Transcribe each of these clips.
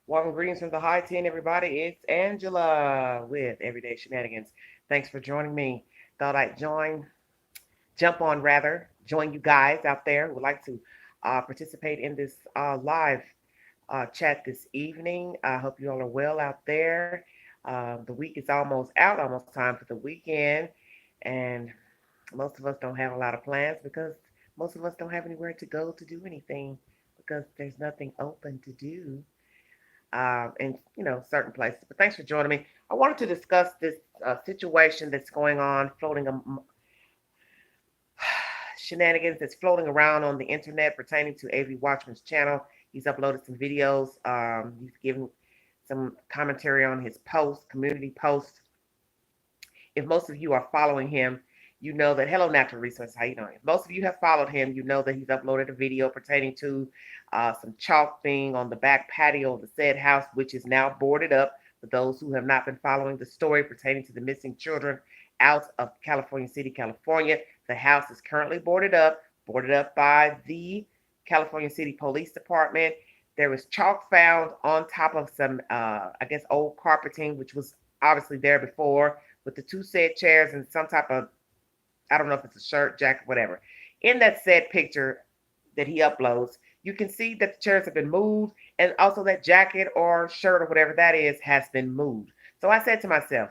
Welcome, greetings from the high 10, everybody. It's Angela with Everyday Shenanigans. Thanks for joining me. Thought I'd jump on rather, join you guys out there who would like to participate in this live chat this evening. I hope you all are well out there. The week is almost out, almost time for the weekend. And most of us don't have a lot of plans because most of us don't have anywhere to go to do anything because there's nothing open to do in certain places. But thanks for joining me. I wanted to discuss this situation that's going on, shenanigans that's floating around on the internet pertaining to AV Watchman's channel. He's uploaded some videos. He's given some commentary on his post, community post. If most of you are following him, you know that hello natural resource. How you doing? If most of you have followed him, you know that he's uploaded a video pertaining to some chalk being on the back patio of the said house, which is now boarded up. For those who have not been following the story pertaining to the missing children out of California City, California, the house is currently boarded up by the California City Police Department. There was chalk found on top of some, I guess, old carpeting, which was obviously there before, with the two said chairs and some type of, I don't know if it's a shirt, jacket, whatever. In that said picture that he uploads, you can see that the chairs have been moved and also that jacket or shirt or whatever that is has been moved. So I said to myself,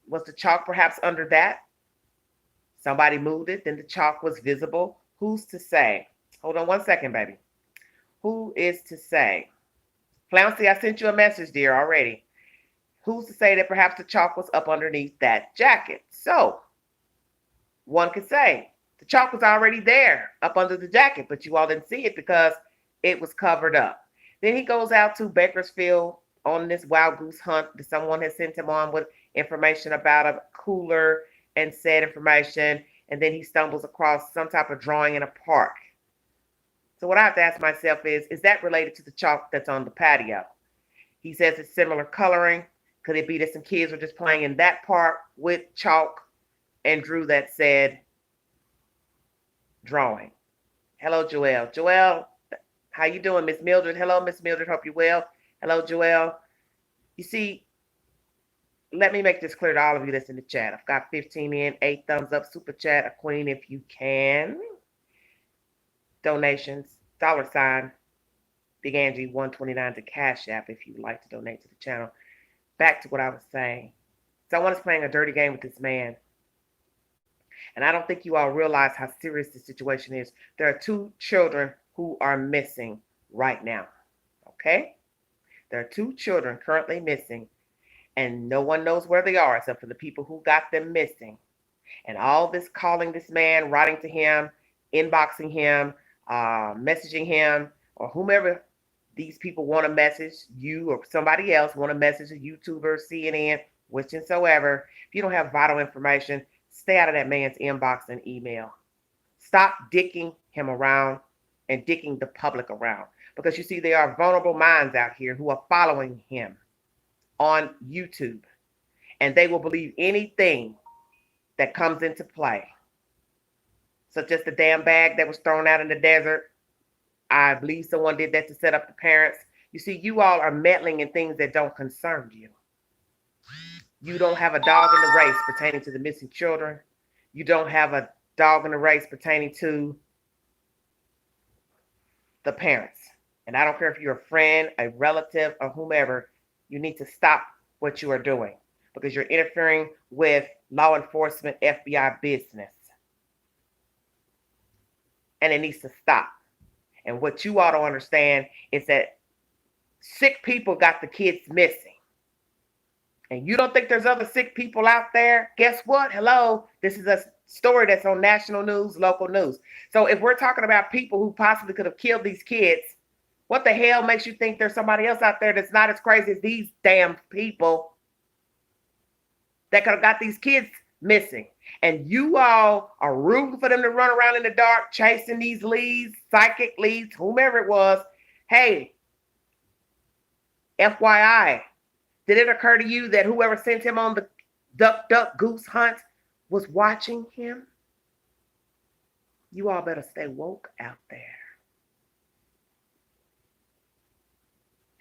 was the chalk perhaps under that? Somebody moved it, then the chalk was visible. Who's to say? Hold on one second, baby. Who is to say? Flouncy, I sent you a message, dear, already. Who's to say that perhaps the chalk was up underneath that jacket? So one could say the chalk was already there up under the jacket, but you all didn't see it because it was covered up. Then he goes out to Bakersfield on this wild goose hunt that someone has sent him on with information about a cooler and said information. And then he stumbles across some type of drawing in a park. So what I have to ask myself is that related to the chalk that's on the patio? He says it's similar coloring. Could it be that some kids were just playing in that park with chalk and drew that said drawing? Hello, Joelle. Joelle, how you doing, Miss Mildred? Hello, Miss Mildred. Hope you're well. Hello, Joelle. You see, let me make this clear to all of you that's in the chat. I've got 15 in, 8 thumbs up, super chat, a queen if you can. Donations, $, Big Angie 129 to Cash App if you would like to donate to the channel. Back to what I was saying. Someone is playing a dirty game with this man. And I don't think you all realize how serious the situation is. There are 2 children who are missing right now. Okay? There are 2 children currently missing, and no one knows where they are except for the people who got them missing. And all this calling this man, writing to him, inboxing him, messaging him, or whomever these people want to message, you or somebody else want to message a YouTuber, CNN, whatsoever. If you don't have vital information, stay out of that man's inbox and email. Stop dicking him around and dicking the public around. Because you see, there are vulnerable minds out here who are following him on YouTube. And they will believe anything that comes into play. Such as the damn bag that was thrown out in the desert. I believe someone did that to set up the parents. You see, you all are meddling in things that don't concern you. You don't have a dog in the race pertaining to the missing children. You don't have a dog in the race pertaining to the parents. And I don't care if you're a friend, a relative, or whomever, you need to stop what you are doing because you're interfering with law enforcement, FBI business. And it needs to stop. And what you ought to understand is that sick people got the kids missing. And you don't think there's other sick people out there? Guess what? Hello, this is a story that's on national news, local news. So if we're talking about people who possibly could have killed these kids, what the hell makes you think there's somebody else out there that's not as crazy as these damn people that could have got these kids missing? And you all are rooting for them to run around in the dark, chasing these leads, psychic leads, whomever it was. Hey, FYI, did it occur to you that whoever sent him on the duck, duck, goose hunt was watching him? You all better stay woke out there.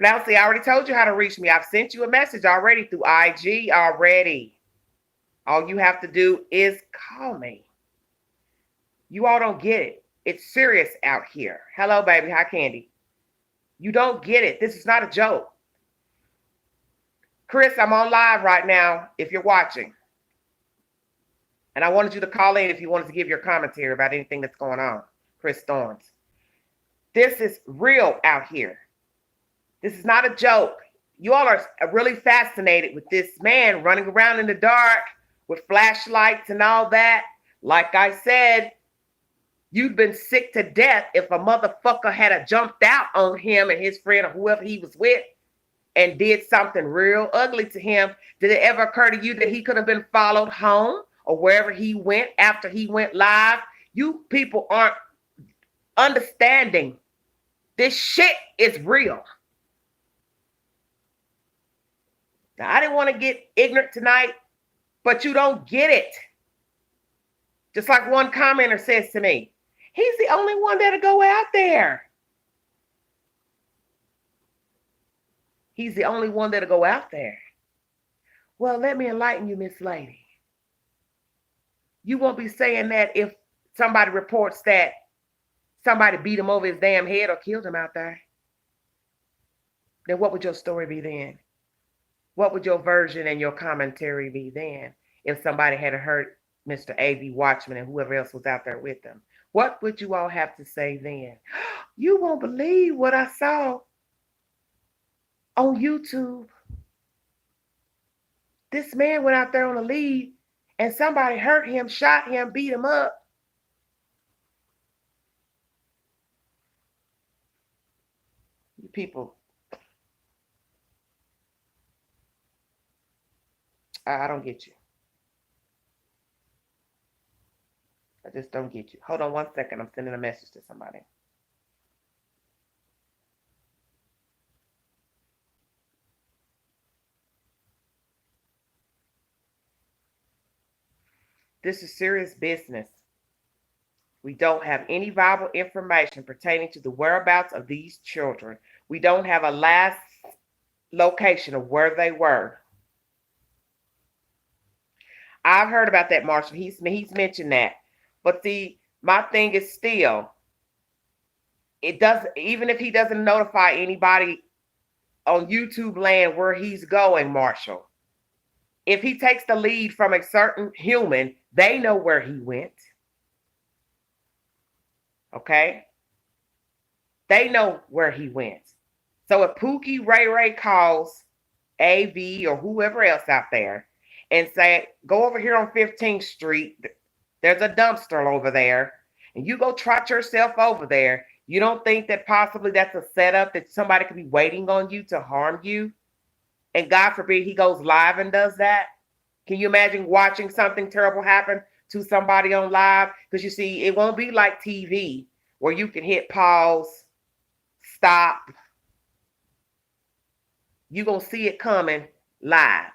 Flouncy, I already told you how to reach me. I've sent you a message already through IG already. All you have to do is call me. You all don't get it. It's serious out here. Hello, baby. Hi, Candy. You don't get it. This is not a joke. Chris, I'm on live right now if you're watching. And I wanted you to call in if you wanted to give your commentary about anything that's going on. Chris Storms. This is real out here. This is not a joke. You all are really fascinated with this man running around in the dark with flashlights and all that. Like I said, you'd been sick to death if a motherfucker had jumped out on him and his friend or whoever he was with and did something real ugly to him. Did it ever occur to you that he could have been followed home or wherever he went after he went live? You people aren't understanding. This shit is real. Now, I didn't want to get ignorant tonight, but you don't get it. Just like one commenter says to me, he's the only one that'll go out there. He's the only one that'll go out there. Well, let me enlighten you, Miss Lady. You won't be saying that if somebody reports that somebody beat him over his damn head or killed him out there. Then what would your story be then? What would your version and your commentary be then if somebody had hurt Mr. A.V. Watchman and whoever else was out there with them? What would you all have to say then? You won't believe what I saw on YouTube. This man went out there on a lead and somebody hurt him, shot him, beat him up. You people, I don't get you. I just don't get you. Hold on one second. I'm sending a message to somebody. This is serious business. We don't have any viable information pertaining to the whereabouts of these children. We don't have a last location of where they were. I've heard about that, Marshall. He's mentioned that. But see, my thing is still, it does, even if he doesn't notify anybody on YouTube land where he's going, Marshall, if he takes the lead from a certain human, they know where he went. Okay? They know where he went. So if Pookie Ray Ray calls AV or whoever else out there and say, go over here on 15th Street, there's a dumpster over there, and you go trot yourself over there, you don't think that possibly that's a setup that somebody could be waiting on you to harm you? And God forbid he goes live and does that? Can you imagine watching something terrible happen to somebody on live? Because you see, it won't be like TV where you can hit pause, stop. You're going to see it coming live.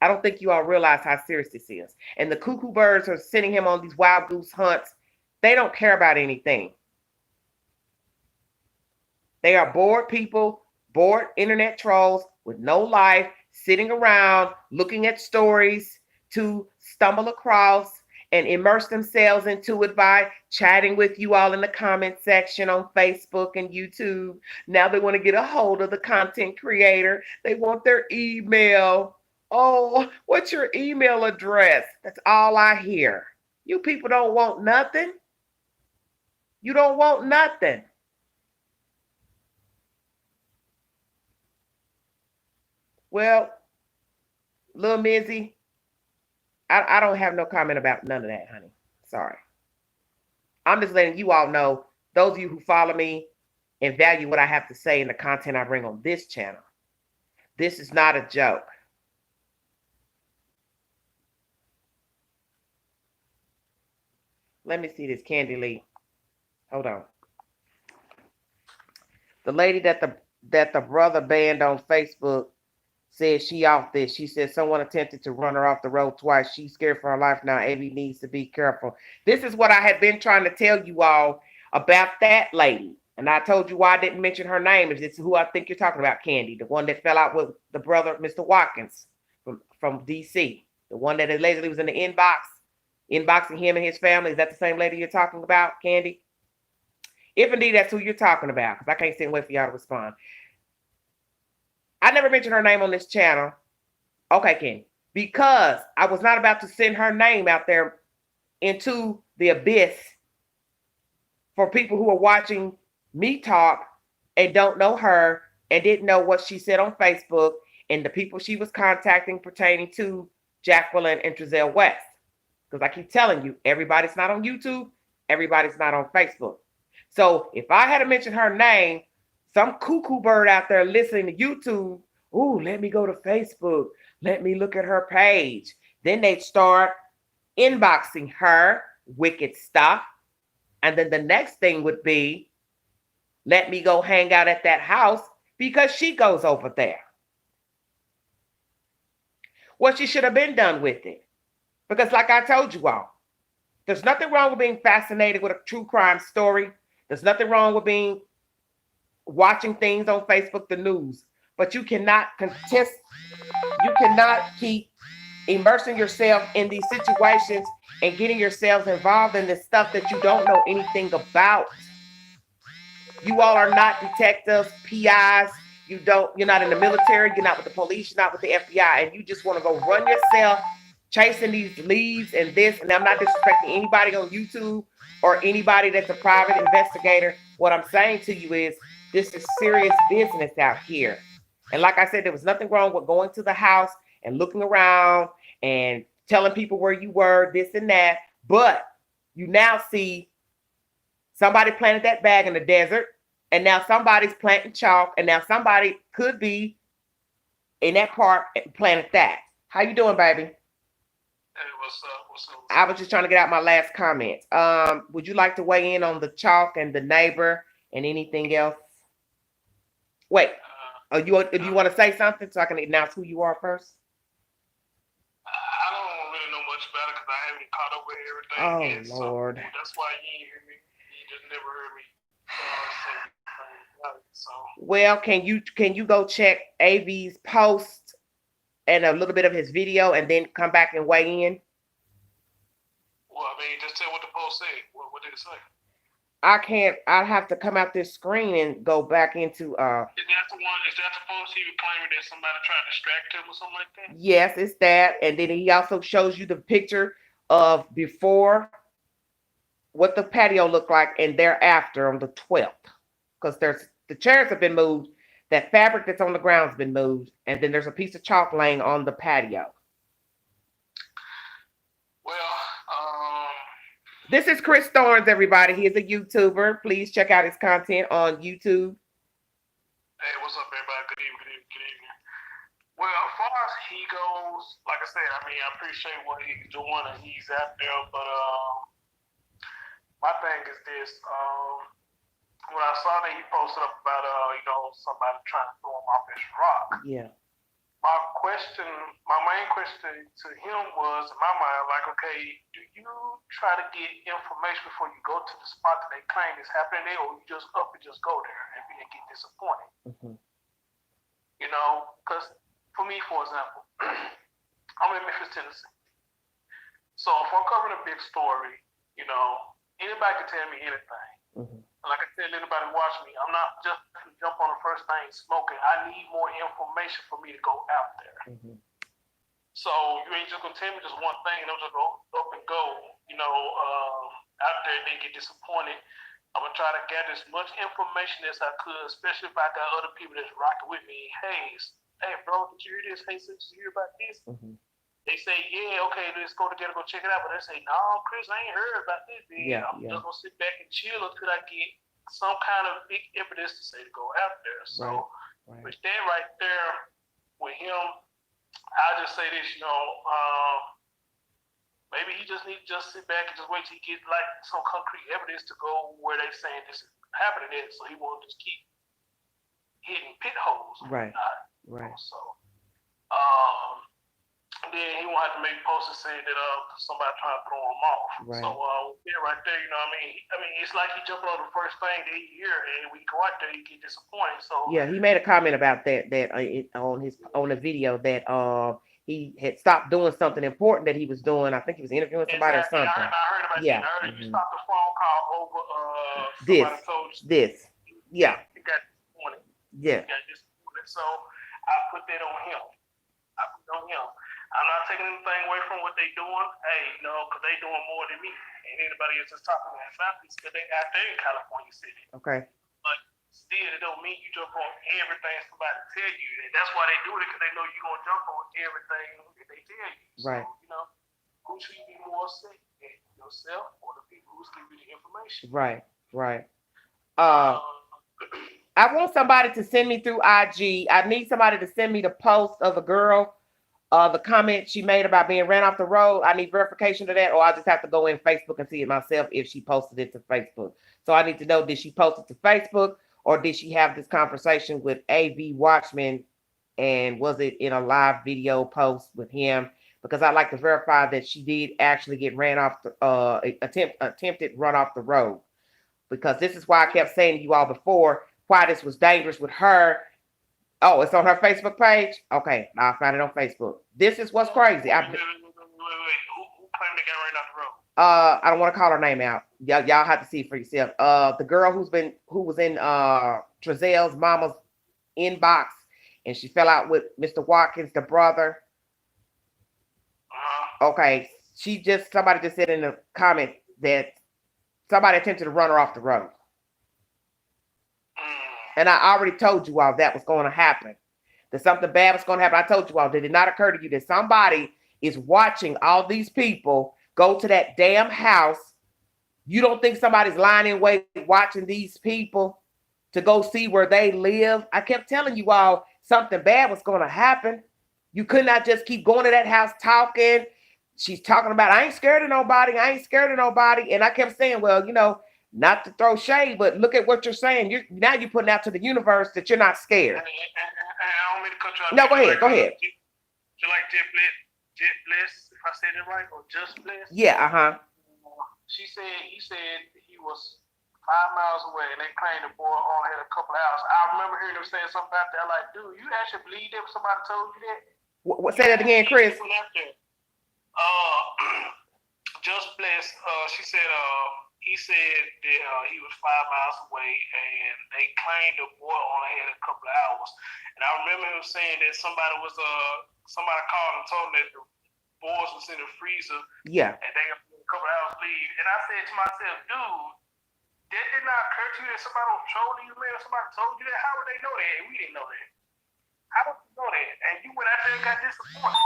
I don't think you all realize how serious this is. And the cuckoo birds are sending him on these wild goose hunts. They don't care about anything. They are bored people, bored internet trolls with no life, sitting around looking at stories to stumble across and immerse themselves into it by chatting with you all in the comment section on Facebook and YouTube. Now they want to get a hold of the content creator. They want their email. Oh, what's your email address? That's all I hear. You people don't want nothing. You don't want nothing. Well, Lil Mizzy, I don't have no comment about none of that, honey. Sorry. I'm just letting you all know, those of you who follow me and value what I have to say and the content I bring on this channel, this is not a joke. Let me see this, Candy Lee. Hold on. The lady that the brother banned on Facebook said she off this. She said someone attempted to run her off the road twice. She's scared for her life now. Abby needs to be careful. This is what I had been trying to tell you all about that lady. And I told you why I didn't mention her name. Is this who I think you're talking about, Candy? The one that fell out with the brother, Mr. Watkins from DC. The one that allegedly was in the inboxing him and his family. Is that the same lady you're talking about, Candy? If indeed that's who you're talking about, because I can't sit and wait for y'all to respond. I never mentioned her name on this channel. Okay, Candy. Because I was not about to send her name out there into the abyss for people who are watching me talk and don't know her and didn't know what she said on Facebook and the people she was contacting pertaining to Jacqueline and Trezelle West. Because I keep telling you, everybody's not on YouTube, everybody's not on Facebook. So if I had to mention her name, some cuckoo bird out there listening to YouTube, ooh, let me go to Facebook, let me look at her page. Then they'd start inboxing her wicked stuff. And then the next thing would be, let me go hang out at that house because she goes over there. Well, she should have been done with it. Because like I told you all, there's nothing wrong with being fascinated with a true crime story. There's nothing wrong with watching things on Facebook, the news. But you cannot keep immersing yourself in these situations and getting yourselves involved in this stuff that you don't know anything about. You all are not detectives, PIs. You're not in the military. You're not with the police. You're not with the FBI. And you just want to go run yourself chasing these leads and this. And I'm not disrespecting anybody on YouTube or anybody that's a private investigator. What I'm saying to you is this is serious business out here. And like I said, there was nothing wrong with going to the house and looking around and telling people where you were, this and that. But you now see somebody planted that bag in the desert, and now somebody's planting chalk, and now somebody could be in that park and planted that. How you doing, baby? Hey, what's up? I was just trying to get out my last comments. Would you like to weigh in on the chalk and the neighbor and anything else? Wait, do you want to say something so I can announce who you are first? I don't really know much about it because I haven't caught up with everything yet. Lord. So that's why you ain't hear me. You just never heard me say. So. Well, can you go check AV's post and a little bit of his video and then come back and weigh in? Well, I mean, just tell what the post said. What did it say? I can't. I have to come out this screen and go back into. Is that the one? Is that the post he was claiming that somebody tried to distract him or something like that? Yes, it's that, and then he also shows you the picture of before what the patio looked like and thereafter on the 12th, because the chairs have been moved, that fabric that's on the ground has been moved, and then there's a piece of chalk laying on the patio. Well, this is Chris Thorns, everybody. He is a YouTuber. Please check out his content on YouTube. Hey, what's up, everybody? Good evening. Well, as far as he goes, like I said, I mean, I appreciate what he's doing and he's out there, but my thing is this. When I saw that he posted up about somebody trying to throw him off his rock. Yeah. My main question to him was, in my mind, like, okay, do you try to get information before you go to the spot that they claim is happening there, or you just up and just go there and get disappointed? Mm-hmm. You know, because for me, for example, I'm in Memphis, Tennessee. So if I'm covering a big story, you know, anybody can tell me anything. Mm-hmm. Like I said, anybody watch me, I'm not just going to jump on the first thing smoking. I need more information for me to go out there. Mm-hmm. So you ain't just going to tell me just one thing and I'm just going to up and go, out there and they get disappointed. I'm going to try to gather as much information as I could, especially if I got other people that's rocking with me. Hey, bro, did you hear this? Hey, sis, did you hear about this? Mm-hmm. They say, yeah, okay, let's go together, go check it out. But they say, no, Chris, I ain't heard about this. I'm just going to sit back and chill until I get some kind of big evidence to say to go out there. So, right. With that right there, with him, I'll just say this, maybe he just needs to just sit back and just wait till he get like some concrete evidence to go where they saying this is happening at, so he won't just keep hitting pit holes. Right. So, then Yeah, he won't have to make posters saying that somebody trying to throw him off. Right. So yeah, right there, you know what I mean? I mean, it's like he jumping on the first thing that he hear, and when you go out there, you get disappointed. So Yeah, he made a comment about that on the video that he had stopped doing something important that he was doing. I think he was interviewing somebody or exactly, something. I heard about Yeah. that. I heard you stopped the phone call over This, somebody told you this. Yeah. you got disappointed. Yeah. You got disappointed. So I put that on him. I'm not taking anything away from what they doing. Hey, you know, because they doing more than me and anybody else that's talking to families because they out there in California City. Okay. But still, it don't mean you jump on everything somebody tell you. And that's why they do it because they know you're going to jump on everything that they tell you. Right. So, you know, who should you be more upset at, yourself or the people who's giving you the information? Right. Right. I want somebody to send me through IG. I need somebody to send me the post of the girl, the comment she made about being ran off the road. I need verification of that, or I just have to go in Facebook and see it myself if she posted it to Facebook. So I need to know, did she post it to Facebook, or did she have this conversation with AV Watchman, and was it in a live video post with him? Because I'd like to verify that she did actually get ran off the attempted run off the road. Because this is why I kept saying to you all before why this was dangerous with her. Oh, it's on her Facebook page? Okay, I'll find it on Facebook. This is what's crazy. Wait. Who claimed they got ran off the road? I don't want to call her name out. Y'all have to see it for yourself. The girl who was in Trezelle's mama's inbox, and she fell out with Mr. Watkins, the brother. Okay, somebody just said in the comment that somebody attempted to run her off the road. And I already told you all that was going to happen. That something bad was going to happen. I told you all, did it not occur to you that somebody is watching all these people go to that damn house? You don't think somebody's lying in wait watching these people to go see where they live? I kept telling you all something bad was going to happen. You could not just keep going to that house talking. She's talking about, I ain't scared of nobody. I ain't scared of nobody. And I kept saying, well, you know, not to throw shade, but look at what you're saying. Now you're putting out to the universe that you're not scared. I don't mean to cut you off. No, go ahead. Go ahead. You like Jet Bliss, if I said it right, or Just Bliss? Yeah, He said he was 5 miles away, and they claimed the boy only had a couple of hours. I remember hearing them saying something out there like, dude, you actually believe that somebody told you that? What say that again, Chris? Just Bliss, she said, he said that he was 5 miles away, and they claimed the boy only had a couple of hours. And I remember him saying that somebody called and told him that the boys was in the freezer. Yeah. And they had a couple of hours leave. And I said to myself, dude, that did not occur to you that somebody was trolling you, man? Somebody told you that? How would they know that? We didn't know that. How would you know that? And you went out there and got disappointed.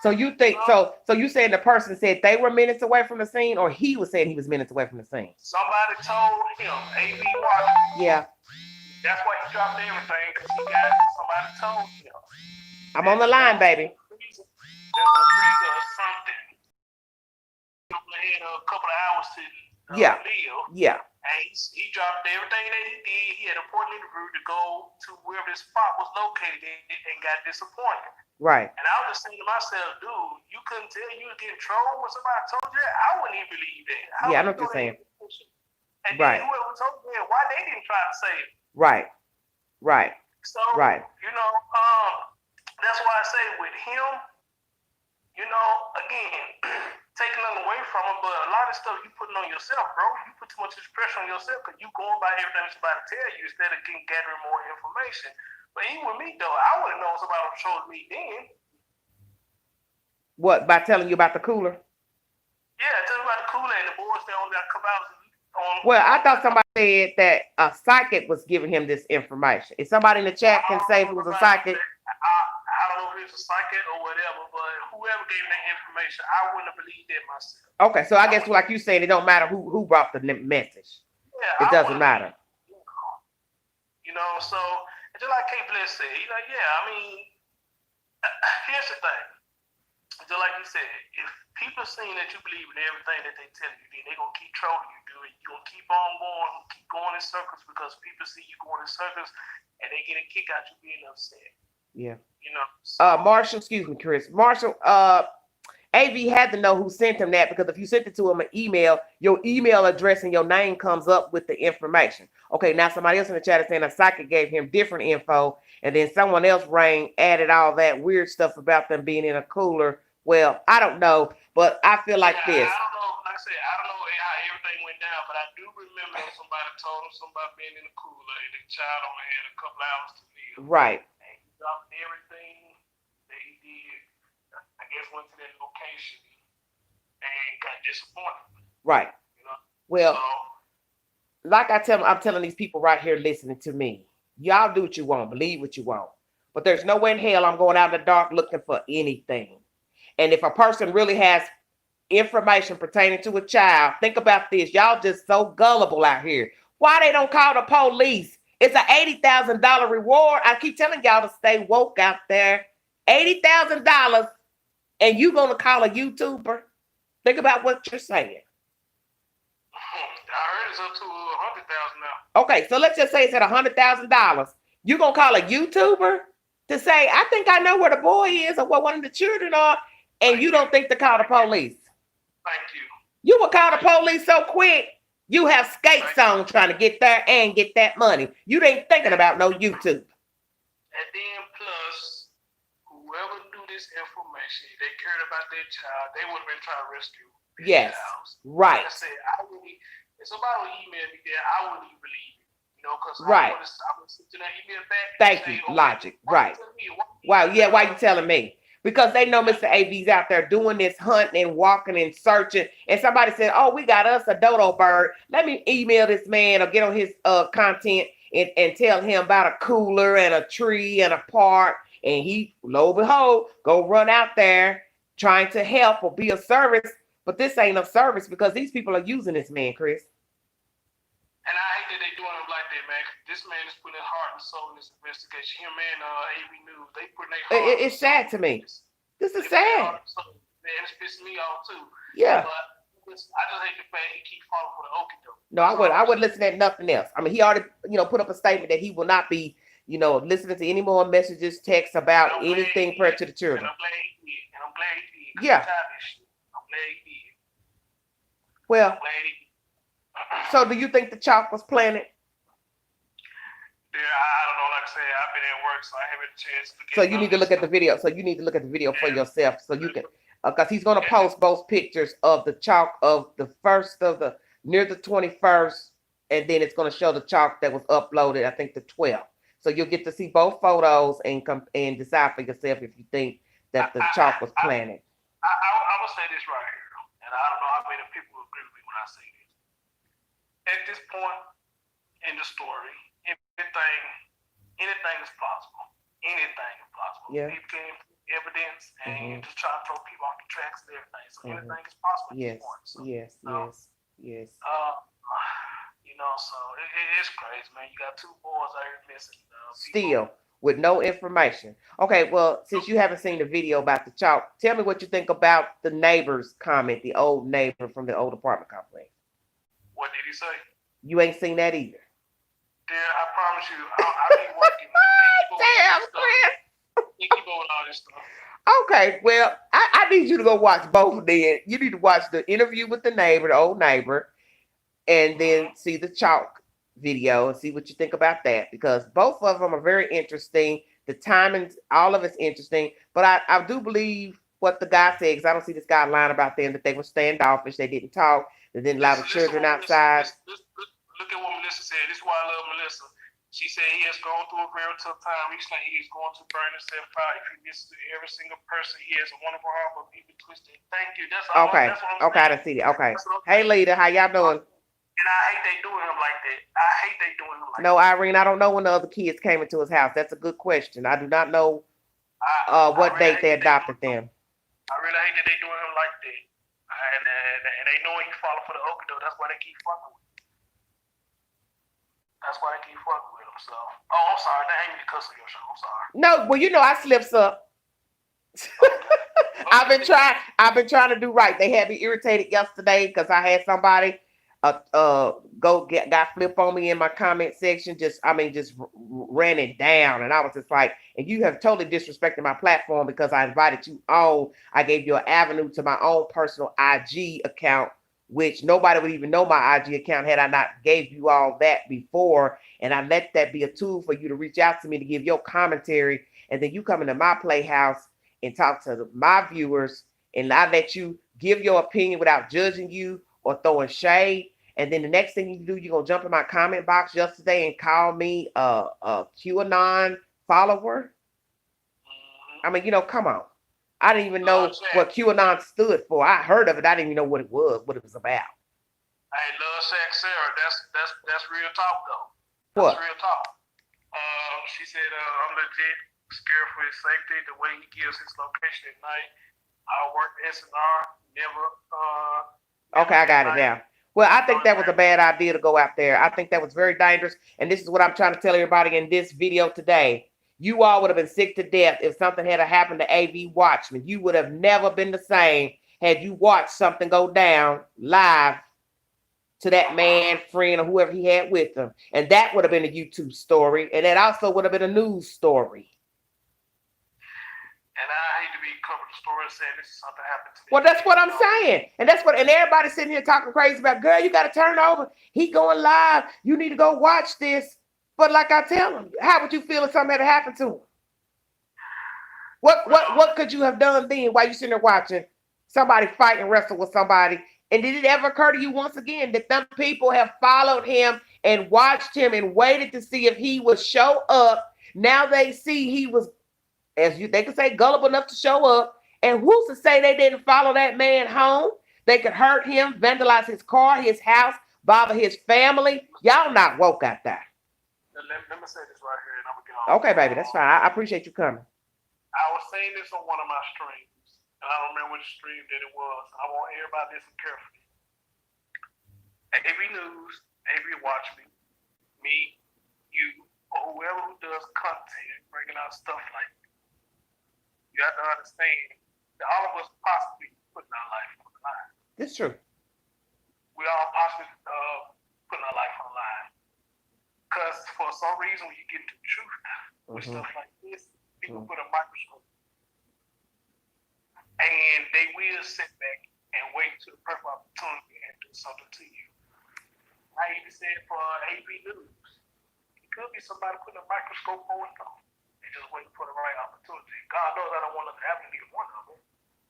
So you think so you saying the person said they were minutes away from the scene, or he was saying he was minutes away from the scene? Somebody told him, A.B. Watchman. Yeah. That's why he dropped everything, because somebody told him. I'm on the line, baby. There's a freezer or something. He had a couple of hours to live. Yeah. And he dropped everything that he did. He had a important interview to go to wherever this spot was located and got disappointed. Right. And I was just saying to myself, dude, you couldn't tell you was getting trolled when somebody told you that? I wouldn't even believe that. I know what you're saying. And then whoever told me that, why they didn't try to say it? Right. So, you know, that's why I say with him, you know, again, taking nothing away from him, but a lot of stuff you putting on yourself, bro. You put too much pressure on yourself because you going by everything somebody tell you instead of gathering more information. But even with me, though, I would have known somebody would troll me then. What, by telling you about the cooler? Yeah, tell me about the cooler and the boys that only got a couple hours on. Well, I thought somebody said that a psychic was giving him this information. If somebody in the chat can say if it was a psychic. I don't know if it's a psychic or whatever, but whoever gave me that information, I wouldn't have believed it myself. Okay, so I guess like you saying, it don't matter who brought the message. Yeah, it doesn't matter. You know, so just like K Bliss said, you know, yeah, I mean, here's the thing. Just like you said, if people seeing that you believe in everything that they tell you, then they're gonna keep trolling you, dude. You're gonna keep on going in circles because people see you going in circles and they get a kick out you being upset. Yeah. You know. So, Marshall, excuse me, Chris. Marshall, AV had to know who sent him that because if you sent it to him an email, your email address and your name comes up with the information. Okay, now somebody else in the chat is saying a psychic gave him different info, and then someone else rang, added all that weird stuff about them being in a cooler. Well, I don't know, but I feel like yeah, this. I don't know. Like I said, I don't know how everything went down, but I do remember somebody told him something about being in the cooler, and the child only had a couple hours to live. Right. And he dropped everything that he did. I guess went to that location and got disappointed. Right. You know. Well, so, like I'm telling these people right here listening to me, y'all do what you want, believe what you want. But there's no way in hell I'm going out in the dark looking for anything. And if a person really has information pertaining to a child, think about this. Y'all just so gullible out here. Why they don't call the police? It's an $80,000 reward. I keep telling y'all to stay woke out there. $80,000, and you gonna call a YouTuber? Think about what you're saying. I heard it's up to 100,000 now. Okay, so let's just say it's at $100,000. You gonna call a YouTuber to say, I think I know where the boy is or where one of the children are, and you don't think to call the police? Thank you. You would call the police so quick, you have skates on trying to get there and get that money. You ain't thinking about no YouTube. And then plus, whoever knew this information, they cared about their child, they would have been trying to rescue their yes, child. Right. Like I said, if somebody would email me there, I wouldn't even believe it. You know, because right. I would send that email back. Thank you. Okay, logic. Right. Wow. Yeah. Why you telling me? Because they know Mr. AV's out there doing this hunting and walking and searching. And somebody said, oh, we got us a dodo bird. Let me email this man or get on his content and tell him about a cooler and a tree and a park. And he, lo and behold, go run out there trying to help or be of service. But this ain't of service because these people are using this man, Chris. And I hate that they doing him like that, man. This man is putting his heart and soul in this investigation. Him and AV News, they putting their heart. It's sad to me. This is sad. Man, it's pissing me off too. Yeah. But I just hate the fact he keep falling for the okie doke. No, I would listen to nothing else. I mean, he already, put up a statement that he will not be, listening to any more messages, texts about anything prior to the children. And I'm glad he did. Yeah. I'm glad he did. Well. So do you think the chalk was planted? Yeah, I don't know. Like I said, I've been at work, so I haven't had a chance to look at. So you need to look at the video. So you need to look at the video for yourself, so you can, because he's going to post both pictures of the chalk of the first of the near the 21st, and then it's going to show the chalk that was uploaded, I think the 12th. So you'll get to see both photos and decide for yourself if you think that the chalk was planted. I will say this right here, and I don't know how many people agree with me when I say this. At this point in the story, anything is possible. Anything is possible. Yeah. People can evidence and you just try to throw people off the tracks and everything. So anything is possible at this point. So, yes. So it's crazy, man. You got two boys out here missing. Still with no information. Okay, well, since you haven't seen the video about the chalk, tell me what you think about the neighbor's comment, the old neighbor from the old apartment complex. What did he say? You ain't seen that either. Yeah, I promise you. I'll be working. Damn, Chris. You keep on all this stuff. Okay, well, I need you to go watch both of them. You need to watch the interview with the neighbor, the old neighbor, and then see the chalk video and see what you think about that, because both of them are very interesting. The timing, all of it's interesting, but I do believe what the guy said, because I don't see this guy lying about them, that they were standoffish, they didn't talk, they didn't allow the children outside. Look at what Melissa said. This is why I love Melissa. She said he has gone through a very tough time recently. He is going to burn himself out. If he listens to every single person, he has a wonderful heart, but people twisted. Thank you. That's all. Okay. That's what I'm saying. I see it. Okay. Hey, Lita, how y'all doing? And I hate they doing him like that. No, Irene, I don't know when the other kids came into his house. That's a good question. I do not know what date they adopted them. I really hate that they doing him like that. And they know he falling for the okie doke. That's why they keep fucking with him. So, I'm sorry. That ain't me to cuss on your show. I'm sorry. No, well, I slips up. Okay. I've been trying to do right. They had me irritated yesterday because I had somebody got flip on me in my comment section. Just ran it down, and I was just like, and you have totally disrespected my platform because I invited you on. I gave you an avenue to my own personal IG account, which nobody would even know my IG account had I not gave you all that before. And I let that be a tool for you to reach out to me to give your commentary, and then you come into my playhouse and talk to my viewers, and I let you give your opinion without judging you or throwing shade. And then the next thing you do, you're gonna jump in my comment box yesterday and call me a QAnon follower. I mean, come on. I didn't even know what QAnon stood for. I heard of it. I didn't even know what it was about. Hey, Love Shack Sarah, that's real talk though. What? That's real talk. She said, I'm legit scared for his safety. The way he gives his location at night. I work SNR. Never. Okay, I got it now. Well, I think that was a bad idea to go out there. I think that was very dangerous. And this is what I'm trying to tell everybody in this video today. You all would have been sick to death if something had happened to AV Watchman. You would have never been the same had you watched something go down live to that man, friend, or whoever he had with him. And that would have been a YouTube story. And that also would have been a news story. And I hate to be covering the story saying this is something happened to me. Well, that's what I'm saying. And everybody's sitting here talking crazy about, girl, you got to turn over. He going live. You need to go watch this. But like I tell him, how would you feel if something had happened to him? What could you have done then while you sitting there watching somebody fight and wrestle with somebody? And did it ever occur to you once again that some people have followed him and watched him and waited to see if he would show up? Now they see he was, they could say, gullible enough to show up. And who's to say they didn't follow that man home? They could hurt him, vandalize his car, his house, bother his family. Y'all not woke out there. Let me say this right here, and I'm gonna get on. Okay, baby, that's fine. I appreciate you coming. I was saying this on one of my streams, and I don't remember which stream that it was. I want everybody to listen carefully. AV News, AV Watch me, you, or whoever who does content, bringing out stuff like that. You have to understand that all of us possibly putting our life on the line. It's true. We all possibly putting our life on the line. Because for some reason, when you get into the truth with stuff like this, people put a microscope. And they will sit back and wait to the perfect opportunity and do something to you. I even said for AV News, it could be somebody putting a microscope on it though. And just waiting for the right opportunity. God knows I don't want nothing to happen to either one of them.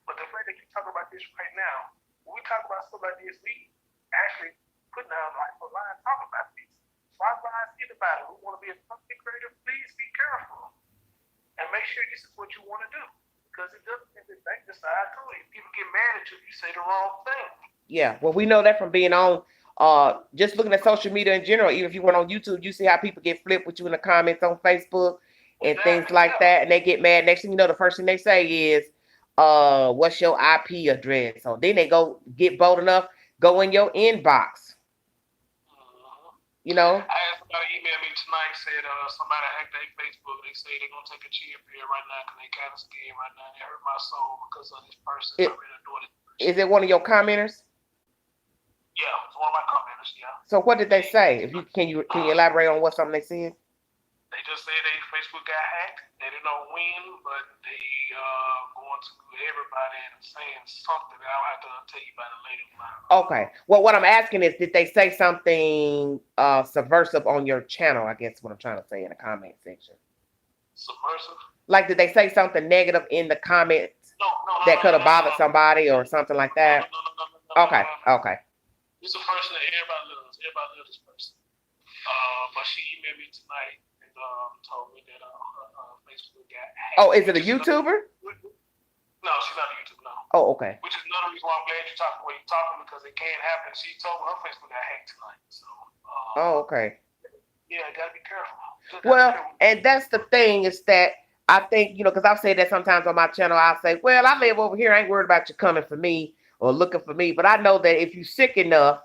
But the fact that you talk about this right now, when we talk about stuff like this, we actually putting our life on the line talking about this. So I advise anybody who want to be a content creator, please be careful. And make sure this is what you want to do. Because it doesn't make the bank decide to. If people get mad at you, you say the wrong thing. Yeah, well, we know that from being on, just looking at social media in general. Even if you went on YouTube, you see how people get flipped with you in the comments on Facebook and things like that. And they get mad. Next thing you know, the first thing they say is, what's your IP address? So then they go get bold enough, go in your inbox. You know? I had somebody email me tonight, said somebody hacked their Facebook. They say they're going to take a chill pill right now because they kind of scared right now. They hurt my soul because of this person. I really adore this person. Is it one of your commenters? Yeah, it's one of my commenters, yeah. So what did they say? If you can you elaborate on what something they said? They just say their Facebook got hacked. They didn't know when, but they going to everybody and saying something that I'll have to tell you about it later. Okay. Well, what I'm asking is, did they say something subversive on your channel? I guess what I'm trying to say in the comment section. Subversive? Like, did they say something negative in the comments that could have bothered somebody or something like that? Okay. Okay. It's a person that everybody loves. Everybody loves this person. But she emailed me tonight. Told me that her Facebook got hacked. Oh, is it a YouTuber? No, she's not a YouTuber, no. Oh, okay. Which is another reason why I'm glad you're talking the way you're talking, because it can't happen. She told me her Facebook got hacked tonight. So. Okay. Yeah, gotta be careful. Well, and that's the thing is that I think, because I've said that sometimes on my channel, I'll say, well, I live over here. I ain't worried about you coming for me or looking for me. But I know that if you're sick enough,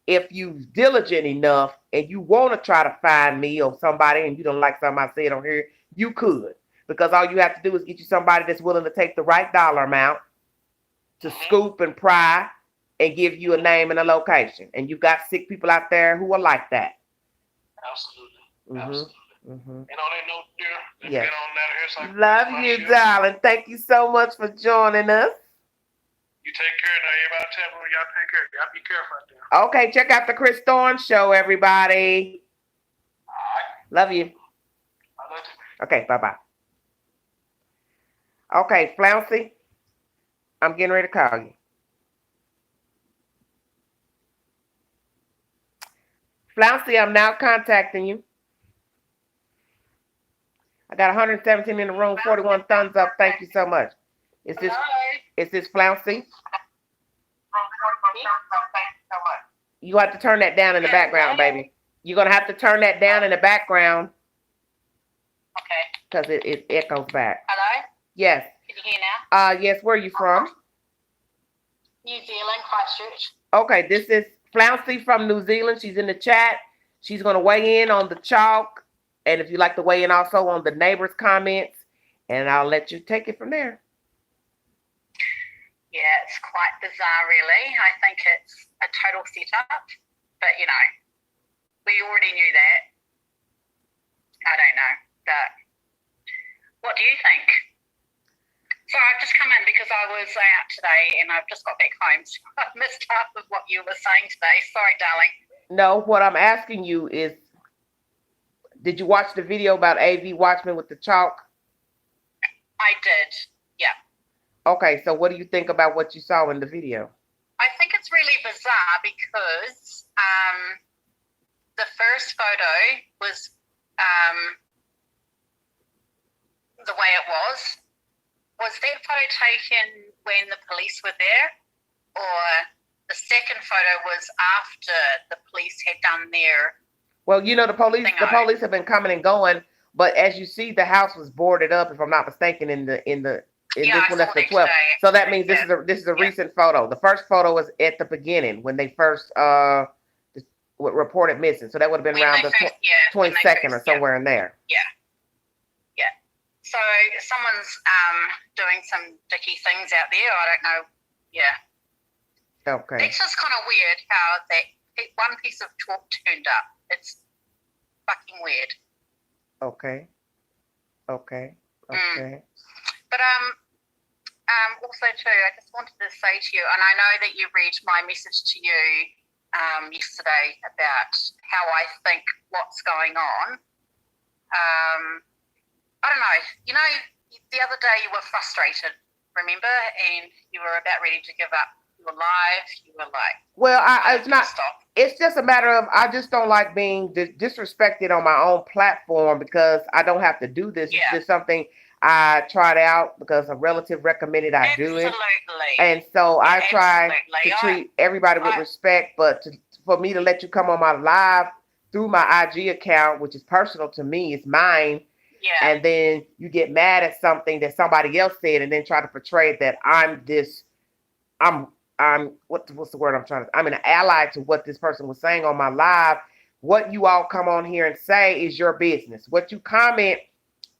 if you diligent enough and you want to try to find me or somebody and you don't like something I said on here, you could. Because all you have to do is get you somebody that's willing to take the right dollar amount to scoop and pry and give you a name and a location. And you got sick people out there who are like that. Absolutely. Mm-hmm. Absolutely. Mm-hmm. And on that note, dear, let's Yes. get on out of here. So I can Love my you, shift. darling. Thank you so much for joining us. You take care now. Everybody tell me y'all take care. Y'all be careful out there. Okay, check out the Chris Thorne show, everybody. All right. Love you. I love you. Okay, bye-bye. Okay, Flouncy, I'm getting ready to call you. Flouncy, I'm now contacting you. I got 117 in the room, 41 thumbs up. Thank you so much. Is this Flouncy? You have to turn that down in the background, baby. You're gonna have to turn that down in the background. Okay. Because it echoes back. Hello? Yes. Can you hear now? Yes, where are you from? New Zealand, Christchurch. Okay, this is Flouncy from New Zealand. She's in the chat. She's gonna weigh in on the chalk. And if you'd like to weigh in also on the neighbors' comments, and I'll let you take it from there. Yeah, it's quite bizarre, really. I think it's a total setup, but you know, we already knew that. I don't know, but what do you think? So I've just come in because I was out today and I've just got back home, so I missed half of what you were saying today. Sorry, darling. No, what I'm asking you is, did you watch the video about AV Watchman with the chalk? I did, yeah. Okay, so what do you think about what you saw in the video? I think it's really bizarre because the first photo was the way it was. Was that photo taken when the police were there, or the second photo was after the police had done their? Well, you know, the police have been coming and going, but as you see, the house was boarded up, if I'm not mistaken, in this one, that's the 12th. So that means this is a recent photo. The first photo was at the beginning when they first reported missing. So that would have been around the 22nd or somewhere in there. Yeah. So someone's doing some dicky things out there. I don't know. Yeah. Okay. It's just kind of weird how that one piece of chalk turned up. It's fucking weird. Okay. But also too, I just wanted to say to you, and I know that you read my message to you yesterday about how I think what's going on. I don't know. You know, the other day you were frustrated, remember? And you were about ready to give up. You were live. You were like, well, it's not. It's just a matter of I just don't like being disrespected on my own platform because I don't have to do this. Yeah. It's just something I tried out because a relative recommended I do it. And so I try to treat everybody with respect, but for me to let you come on my live through my IG account, which is personal to me, it's mine. Yeah. And then you get mad at something that somebody else said and then try to portray that I'm what's the word I'm an ally to what this person was saying on my live. What you all come on here and say is your business. What you comment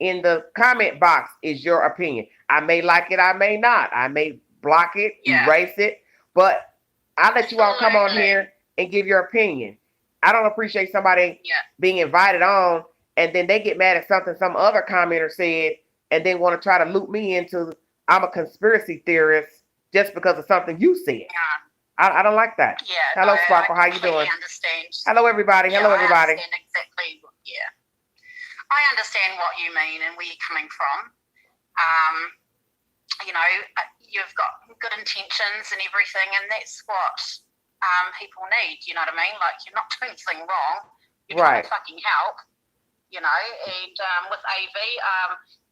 in the comment box is your opinion. I may like it, I may not. I may block it, erase it, but I let you all come on here and give your opinion. I don't appreciate somebody being invited on and then they get mad at something some other commenter said and then want to try to loop me into I'm a conspiracy theorist just because of something you said. Yeah. I don't like that. Yeah. Hello, Sparkle. How you doing? Understand. Hello, everybody. Yeah, hello, everybody. I understand exactly. Yeah. I understand what you mean and where you're coming from. You know, you've got good intentions and everything, and that's what people need. You know what I mean? Like, you're not doing anything wrong. You're trying to fucking help. You know, and with AV,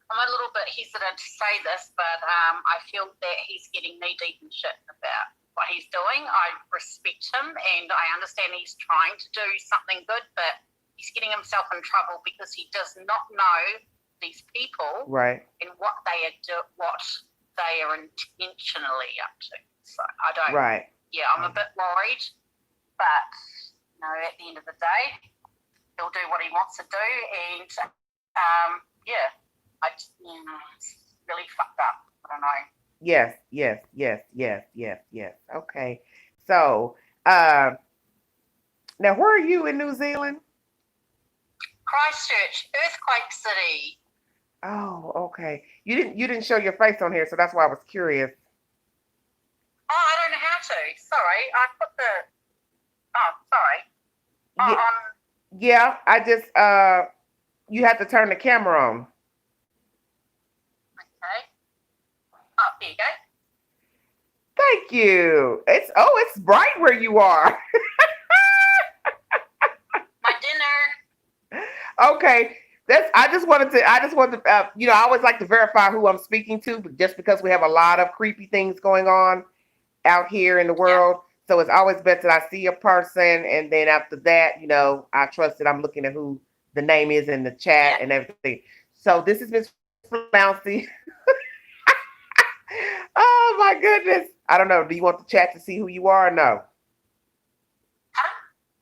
I'm a little bit hesitant to say this, but I feel that he's getting knee-deep in shit about what he's doing. I respect him, and I understand he's trying to do something good, but he's getting himself in trouble because he does not know these people and what they are intentionally up to. So I don't. Right. Yeah, I'm a bit worried, but you know, at the end of the day, he'll do what he wants to do, and it's really fucked up. I don't know. Yes. Okay. So, now where are you in New Zealand? Christchurch, Earthquake City. Oh, okay. You didn't show your face on here, so that's why I was curious. Oh, I don't know how to. Sorry, I put the. Oh, sorry. Oh, Yeah, I just you have to turn the camera on. Okay. Oh, there you go. Thank you. It's bright where you are. My dinner. Okay. I just wanted to, I always like to verify who I'm speaking to, but just because we have a lot of creepy things going on out here in the world. So it's always better that I see a person, and then after that, I trust that I'm looking at who the name is in the chat and everything. So this is Miss Flouncy. Oh my goodness. I don't know. Do you want the chat to see who you are or no?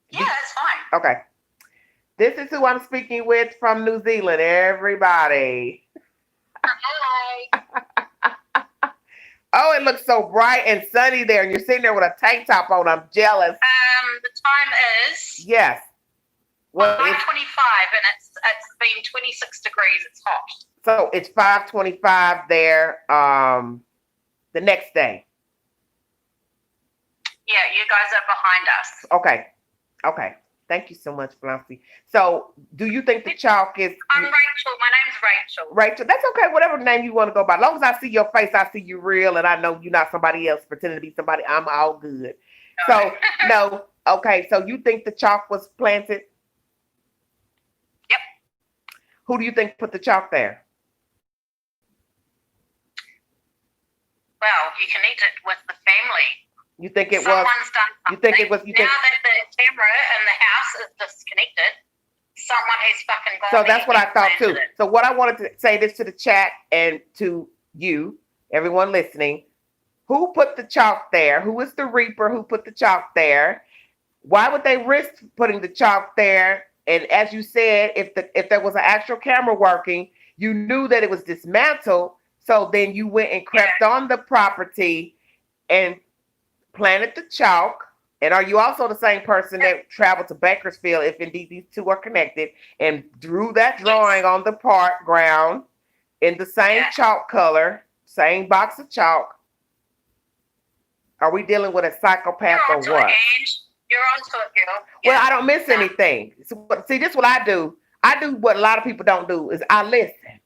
Yeah, that's fine. Okay. This is who I'm speaking with from New Zealand, everybody. Hi. Oh, it looks so bright and sunny there, and you're sitting there with a tank top on. I'm jealous. The time is yes. Well, 5:25, and it's been 26 degrees. It's hot. So it's 5:25 there. The next day. Yeah, you guys are behind us. Okay. Thank you so much, Flouncy. So, do you think the chalk is? I'm Rachel. My name's Rachel. Rachel, that's okay. Whatever name you want to go by. As long as I see your face, I see you real, and I know you're not somebody else pretending to be somebody. I'm all good. So, no. Okay. So, you think the chalk was planted? Yep. Who do you think put the chalk there? Well, you can eat it with the family. You think it Someone's was? done something. You think it was? Now that the camera in the house is disconnected, someone has fucking gone. So that's what I thought too. So what I wanted to say this to the chat and to you, everyone listening, who put the chalk there? Who is the reaper who put the chalk there? Why would they risk putting the chalk there? And as you said, if there was an actual camera working, you knew that it was dismantled. So then you went and crept on the property and planted the chalk. And are you also the same person that traveled to Bakersfield, if indeed these two are connected, and drew that drawing on the park ground in the same chalk color, same box of chalk? Are we dealing with a psychopath or what? You're onto it, girl. Well, I don't miss anything. See, this is what I do. I do what a lot of people don't do, is I listen.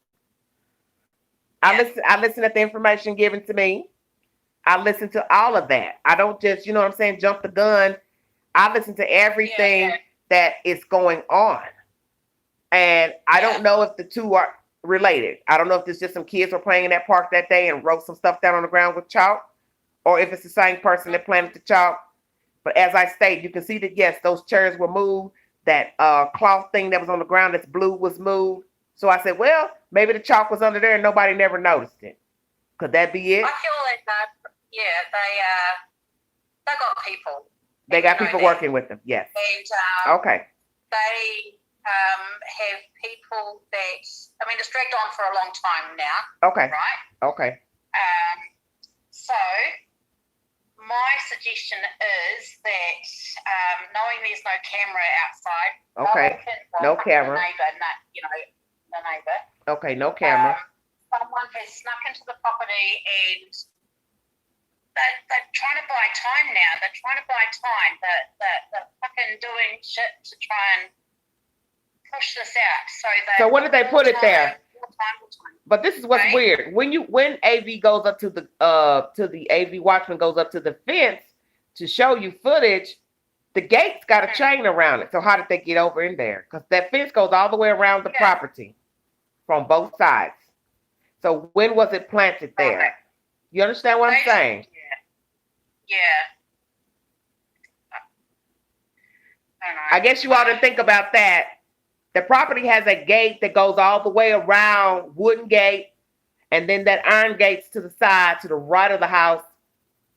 I listen at the information given to me. I listen to all of that. I don't just, jump the gun. I listen to everything that is going on. And I don't know if the two are related. I don't know if it's just some kids were playing in that park that day and wrote some stuff down on the ground with chalk, or if it's the same person that planted the chalk. But as I stated, you can see that, yes, those chairs were moved. That cloth thing that was on the ground that's blue was moved. So I said, well, maybe the chalk was under there and nobody never noticed it. Could that be it? I feel like that. Yeah, they got people. They got people working with them. Yes. And okay. They have people that, it's dragged on for a long time now. Okay. Right. Okay. So my suggestion is that, knowing there's no camera outside. Okay. No camera. The neighbor. Okay. No camera. Someone has snuck into the property and they're trying to buy time now. They're trying to buy time. They're fucking doing shit to try and push this out. So when did they put it there? But this is what's weird. When AV goes up to the AV watchman goes up to the fence to show you footage, the gate's got a chain around it. So how did they get over in there? Because that fence goes all the way around the property from both sides. So when was it planted there? Okay. You understand what I'm saying? Yeah. I guess you ought to think about that. The property has a gate that goes all the way around, wooden gate, and then that iron gate's to the side, to the right of the house,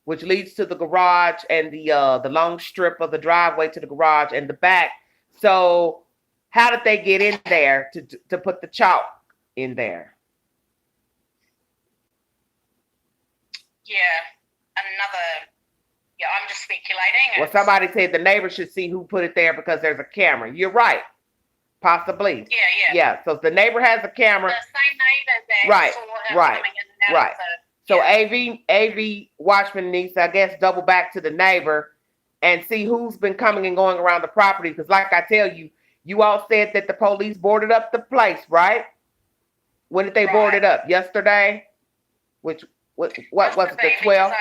which leads to the garage and the long strip of the driveway to the garage and the back. So how did they get in there to put the chalk in there? Yeah, I'm just speculating. Well, somebody said the neighbor should see who put it there because there's a camera. You're right. Possibly. Yeah. Yeah. So the neighbor has a camera. The same neighbor that Right, saw him right, coming in and out right. of the... So Yeah. AV watchman needs to, I guess, double back to the neighbor and see who's been coming and going around the property. Because like I tell you, you all said that the police boarded up the place, right? When did they board it up? Yesterday? What was it, the 12th?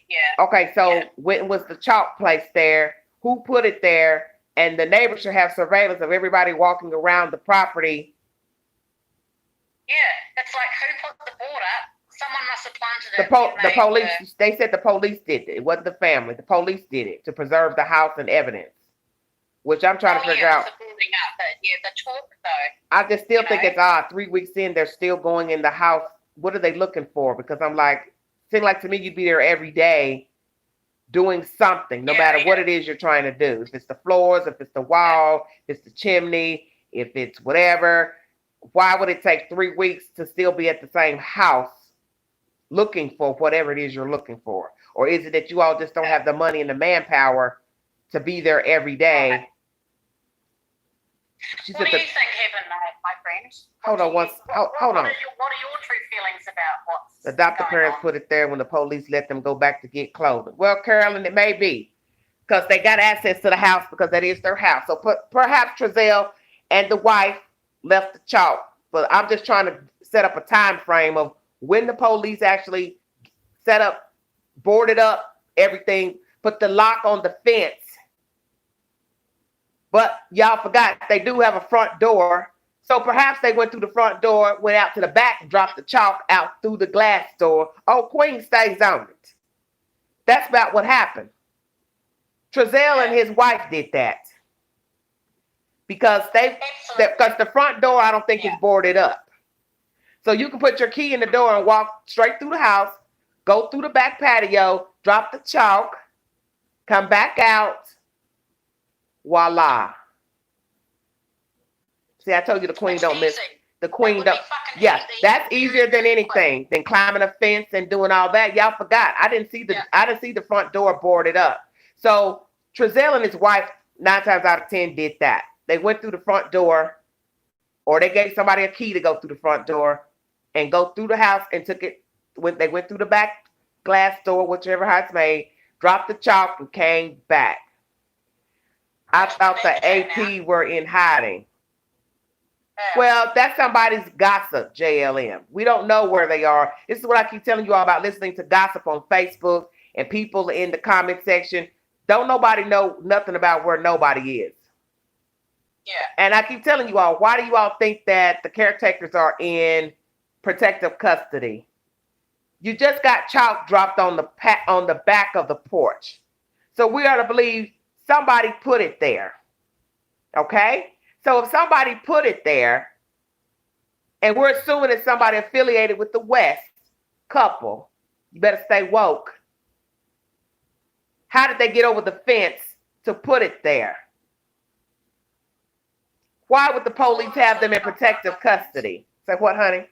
Yeah. Okay, so when was the chalk placed there? Who put it there? And the neighbor should have surveillance of everybody walking around the property. Yeah, it's like, who put the board up? Someone must have planted it. The police, they said the police did it. It wasn't the family. The police did it to preserve the house and evidence, which I'm trying to figure out. The boarding up, but the talk though. I just still think it's odd. 3 weeks in, they're still going in the house. What are they looking for? Because I'm like, seems like to me you'd be there every day doing something, no matter what it is you're trying to do. If it's the floors, if it's the wall, if it's the chimney, if it's whatever. Why would it take 3 weeks to still be at the same house looking for whatever it is you're looking for? Or is it that you all just don't have the money and the manpower to be there every day? What do you think happened, my friend? Hold on. What are your true feelings about what's the adoptive parents put it there when the police let them go back to get clothing? Well, Carolyn, it may be because they got access to the house because that is their house. So perhaps Trezell and the wife left the chalk. But I'm just trying to set up a time frame of when the police actually set up, boarded up everything, put the lock on the fence. But y'all forgot they do have a front door. So perhaps they went through the front door, went out to the back, and dropped the chalk out through the glass door. Oh, Queen stays on it. That's about what happened. Trezell and his wife did that. Because the front door, I don't think is boarded up. So you can put your key in the door and walk straight through the house, go through the back patio, drop the chalk, come back out. Voila. See, I told you the queen don't miss. The queen don't. Yeah, that's easier than anything, than climbing a fence and doing all that. Y'all forgot. I didn't see the front door boarded up. So Trezell and his wife, 9 times out of 10, did that. They went through the front door, or they gave somebody a key to go through the front door and go through the house and took it. When they went through the back glass door, whichever how it's made, dropped the chalk and came back. I thought the AP were in hiding. Well, that's somebody's gossip, JLM. We don't know where they are. This is what I keep telling you all about listening to gossip on Facebook and people in the comment section. Don't nobody know nothing about where nobody is. Yeah. And I keep telling you all, why do you all think that the caretakers are in protective custody? You just got chalk dropped on the back of the porch. So we are to believe somebody put it there. Okay? So if somebody put it there, and we're assuming it's somebody affiliated with the West couple, you better stay woke. How did they get over the fence to put it there? Why would the police have them in protective custody? Say what, honey?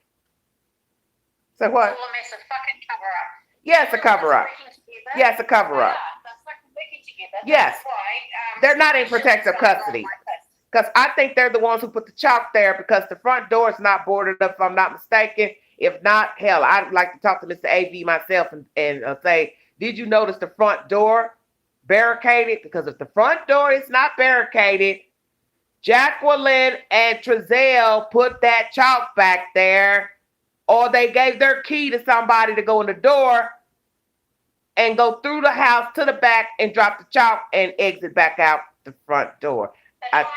Say what? It's all a mess of fucking cover-up. Yeah, it's a cover-up. Yeah, it's a cover-up. Yes. They're not in protective custody. Because I think they're the ones who put the chalk there because the front door is not boarded up, if I'm not mistaken. If not, hell, I'd like to talk to Mr. AV myself and say, did you notice the front door barricaded? Because if the front door is not barricaded, Jacqueline and Trezell put that chalk back there, or they gave their key to somebody to go in the door and go through the house to the back and drop the chalk and exit back out the front door. That's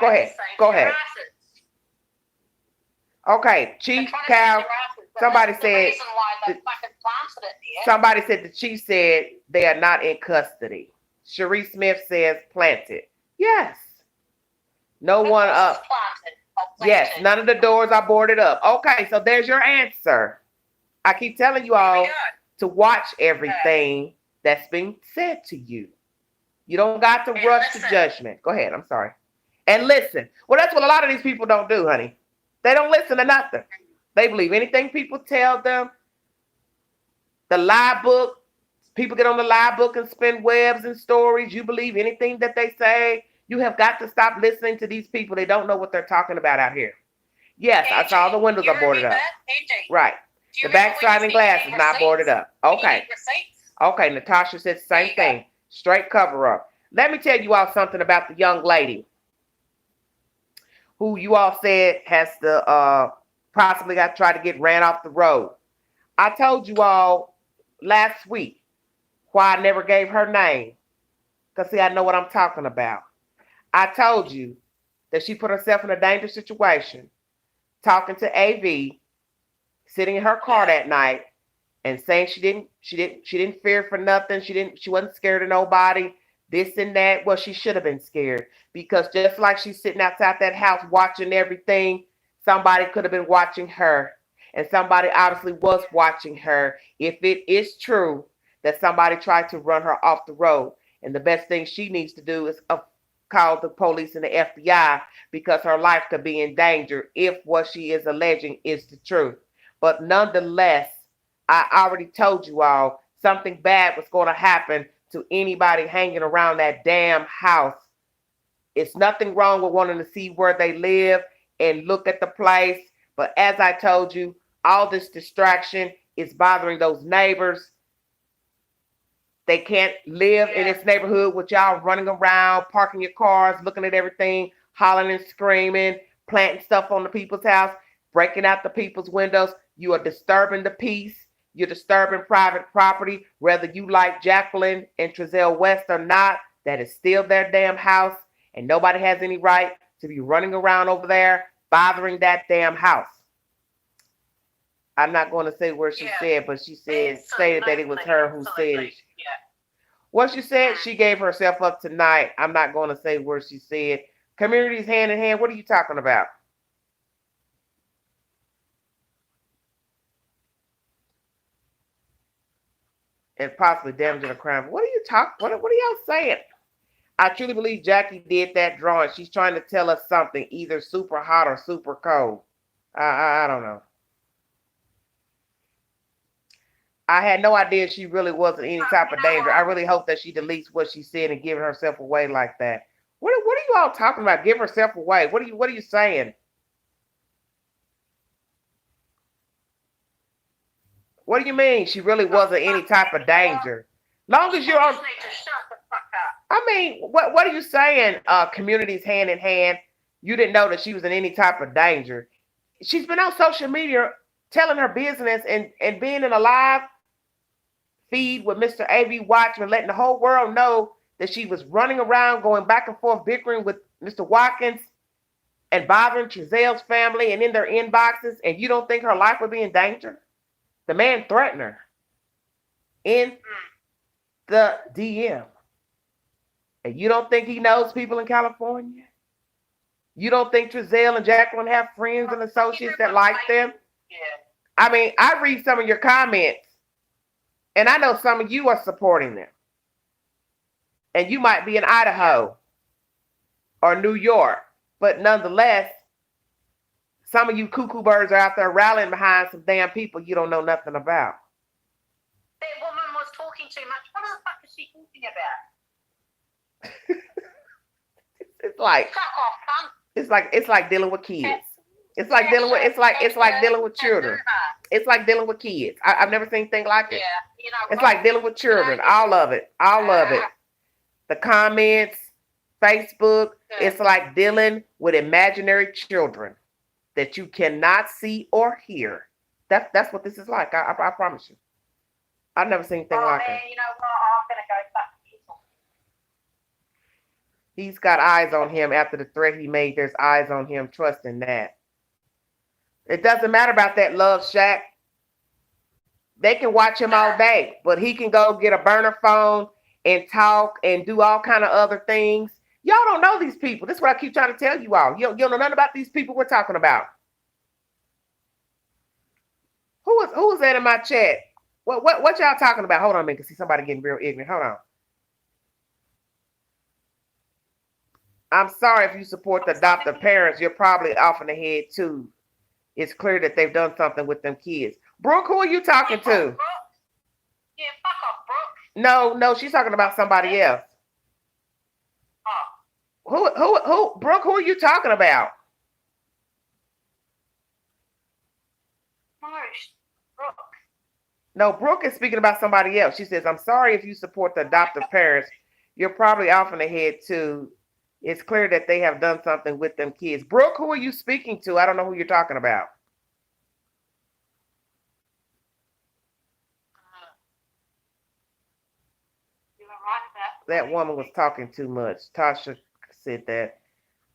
Go ahead. Go ahead. Okay, Chief Cal. Somebody said. Somebody said the chief said they are not in custody. Cherie Smith says planted. Yes. No one up. Yes, none of the doors are boarded up. Okay, so there's your answer. I keep telling you all to watch everything that's being said to you. You don't got to rush to judgment. Go ahead. I'm sorry. And listen. Well, that's what a lot of these people don't do, honey. They don't listen to nothing. They believe anything people tell them. The lie book, People get on the live book and spin webs and stories. You believe anything that they say. You have got to stop listening to these people. They don't know what they're talking about out here. Yes, I saw the windows are boarded up. Right. The back sliding glass is not boarded up. Okay. Okay, Natasha said the same thing. Straight cover up. Let me tell you all something about the young lady who you all said has to possibly got tried to get ran off the road. I told you all last week why I never gave her name. Because, see, I know what I'm talking about. I told you that she put herself in a dangerous situation talking to AV, sitting in her car that night and saying she didn't fear for nothing. She wasn't scared of nobody, this and that. Well, she should have been scared because just like she's sitting outside that house watching everything, somebody could have been watching her. And somebody obviously was watching her if it is true that somebody tried to run her off the road. And the best thing she needs to do is call the police and the FBI because her life could be in danger if what she is alleging is the truth. But nonetheless, I already told you all something bad was going to happen to anybody hanging around that damn house. It's nothing wrong with wanting to see where they live and look at the place. But as I told you, all this distraction is bothering those neighbors. They can't live in this neighborhood with y'all running around, parking your cars, looking at everything, hollering and screaming, planting stuff on the people's house, breaking out the people's windows. You are disturbing the peace. You're disturbing private property. Whether you like Jacqueline and Trezell West or not, that is still their damn house. And nobody has any right to be running around over there bothering that damn house. I'm not going to say where she said, but she stated that it was her who said it. What she said, she gave herself up tonight. I'm not going to say where she said. Communities hand in hand. What are you talking about? And possibly damaging a crime. What are you talking? What are y'all saying? I truly believe Jackie did that drawing. She's trying to tell us something, either super hot or super cold. I don't know. I had no idea she really wasn't any type of danger. I really hope that she deletes what she said and giving herself away like that. What are you all talking about? Give herself away. What are you saying? What do you mean she really wasn't any type of danger? Long as you're on. I mean, what are you saying? Communities hand in hand. You didn't know that she was in any type of danger. She's been on social media telling her business and being in a live feed with Mr. A.V. Watchman, letting the whole world know that she was running around, going back and forth, bickering with Mr. Watkins and bothering Trezell's family and in their inboxes, and you don't think her life would be in danger? The man threatened her in the DM. And you don't think he knows people in California? You don't think Trezell and Jacqueline have friends and associates that like them? Yeah. I mean, I read some of your comments, and I know some of you are supporting them. And you might be in Idaho or New York, but nonetheless, some of you cuckoo birds are out there rallying behind some damn people you don't know nothing about. That woman was talking too much. What the fuck is she talking about? It's like Fuck off, cunt. it's like dealing with kids. It's like dealing with children. It's like dealing with kids. I've never seen anything like it. Yeah, you know. It's like dealing with children. All of it. The comments, Facebook. It's like dealing with imaginary children that you cannot see or hear. That's what this is like. I promise you. I've never seen anything like it. You know what? I'm gonna go back. He's got eyes on him after the threat he made. There's eyes on him. Trust in that. It doesn't matter about that Love Shack. They can watch him all day, but he can go get a burner phone and talk and do all kind of other things. Y'all don't know these people. This is what I keep trying to tell you all. You don't know nothing about these people we're talking about. Who was that in my chat? What y'all talking about? Hold on a minute. I can see somebody getting real ignorant. Hold on. I'm sorry if you support the adoptive parents. You're probably off in the head too. It's clear that they've done something with them kids. Brooke, who are you talking to? Yeah, fuck off, Brooke. No, she's talking about somebody else. Who, Brooke, who are you talking about? No, Brooke. No, Brooke is speaking about somebody else. She says, I'm sorry if you support the adoptive parents. You're probably off in the head too. It's clear that they have done something with them kids. Brooke, who are you speaking to? I don't know who you're talking about. You were right That woman was talking too much. Tasha said that.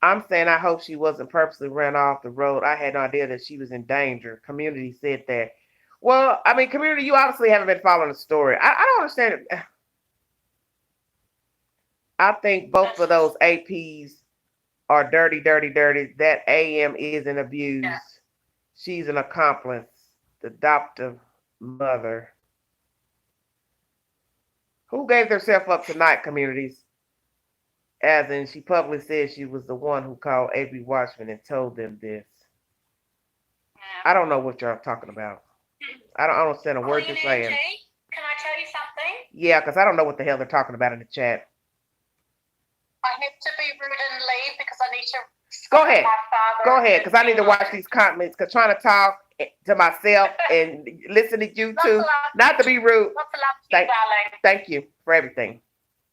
I'm saying I hope she wasn't purposely ran off the road. I had no idea that she was in danger. Community said that. Well, I mean, community, you obviously haven't been following the story. I don't understand it. I think both of those APs are dirty, dirty, dirty. That AM is an abuse. Yeah. She's an accomplice. The adoptive mother. Who gave herself up tonight, communities? As in, she publicly said she was the one who called A.B. Watchman and told them this. I don't know what y'all talking about. I don't understand a word you're saying. Can I tell you something? Yeah, because I don't know what the hell they're talking about in the chat. I have to be rude and leave because I need to. Go ahead. Go ahead, because I need to watch these comments. Because trying to talk to myself and listen to you too. Not to be rude. Lots of love to you, darling. Thank you for everything.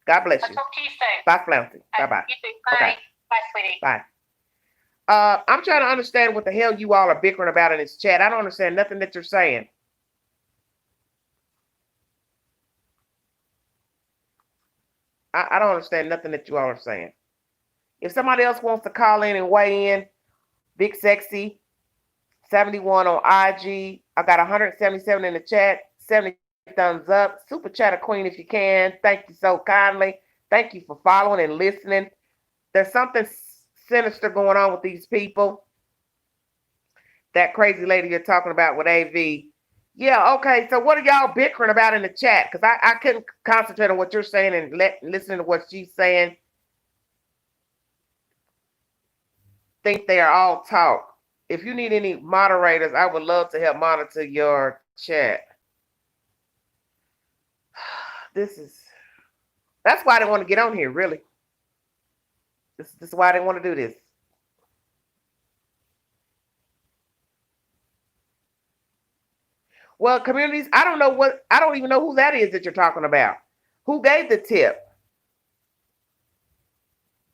God bless you. I'll talk to you soon. Bye, Flouncy. Bye-bye. You too. Bye. Okay. Bye, sweetie. Bye. I'm trying to understand what the hell you all are bickering about in this chat. I don't understand nothing that you're saying. I don't understand nothing that you all are saying. If somebody else wants to call in and weigh in, Big Sexy 71 on IG. I got 177 in the chat. 70 thumbs up. Super chatter queen if you can. Thank you so kindly. Thank you for following and listening. There's something sinister going on with these people. That crazy lady you're talking about with AV. Yeah, okay. So what are y'all bickering about in the chat? Because I couldn't concentrate on what you're saying and listen to what she's saying. Think they are all talk. If you need any moderators, I would love to help monitor your chat. That's why I didn't want to get on here, really. This is why I didn't want to do this. Well, communities, I don't even know who that is that you're talking about. Who gave the tip?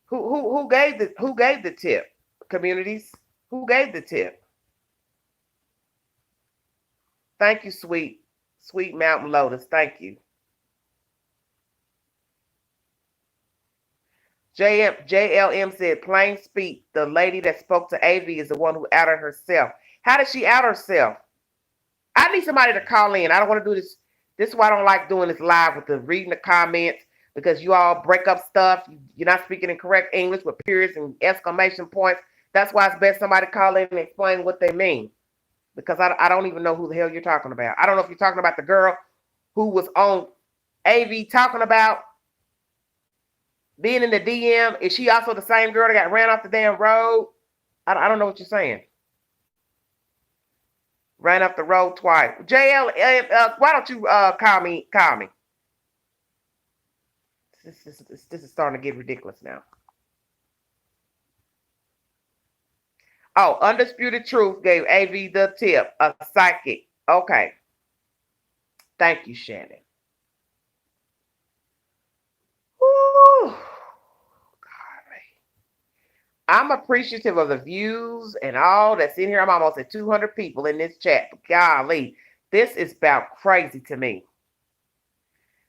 Who gave the tip? Communities, who gave the tip? Thank you, sweet Mountain Lotus. Thank you. JLM said, plain speak, the lady that spoke to AV is the one who outed herself. How did she out herself? I need somebody to call in. I don't want to do this. This is why I don't like doing this live with the reading the comments, because you all break up stuff. You're not speaking in correct English with periods and exclamation points. That's why it's best somebody call in and explain what they mean, because I don't even know who the hell you're talking about. I don't know if you're talking about the girl who was on AV talking about being in the DM. Is she also the same girl that got ran off the damn road? I don't know what you're saying. Ran up the road twice. JL, why don't you call me? This is starting to get ridiculous now. Oh, Undisputed Truth gave AV the tip. A psychic. Okay. Thank you, Shannon. Woo. I'm appreciative of the views and all that's in here. I'm almost at 200 people in this chat. Golly, this is about crazy to me.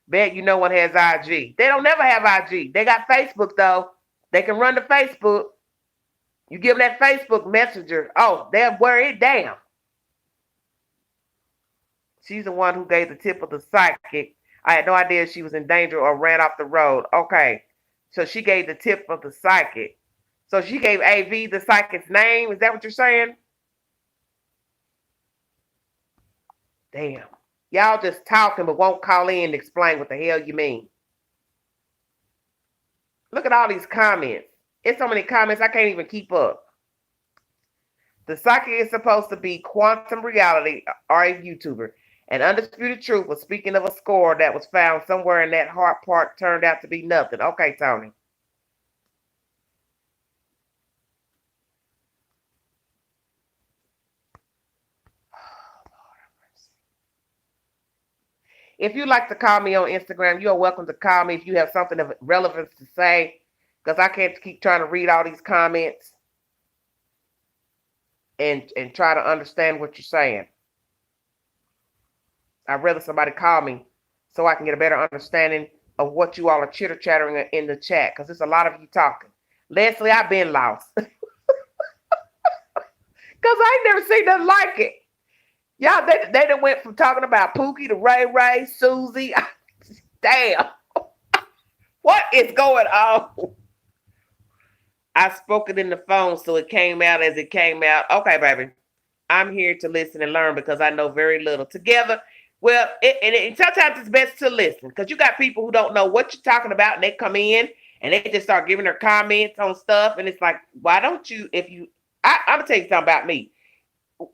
Bet you no one has IG. They don't never have IG. They got Facebook, though. They can run to Facebook. You give them that Facebook Messenger. Oh, they'll wear it down. She's the one who gave the tip of the psychic. I had no idea she was in danger or ran off the road. Okay, so she gave the tip of the psychic. So she gave AV the psychic's name. Is that what you're saying? Damn. Y'all just talking but won't call in and explain what the hell you mean. Look at all these comments. It's so many comments I can't even keep up. The psychic is supposed to be Quantum Reality or a YouTuber. An undisputed truth was speaking of a score that was found somewhere in that heart part turned out to be nothing. Okay, Tony. If you'd like to call me on Instagram, you are welcome to call me if you have something of relevance to say, because I can't keep trying to read all these comments and try to understand what you're saying. I'd rather somebody call me so I can get a better understanding of what you all are chitter-chattering in the chat, because there's a lot of you talking. Leslie, I've been lost. Because I ain't never seen nothing like it. Y'all, they done went from talking about Pookie to Ray Ray, Susie. Damn. What is going on? I spoke it in the phone, so it came out as it came out. Okay, baby. I'm here to listen and learn because I know very little. Together, well, and sometimes it's best to listen because you got people who don't know what you're talking about, and they come in and they just start giving their comments on stuff, and it's like, why don't you, I'm going to tell you something about me.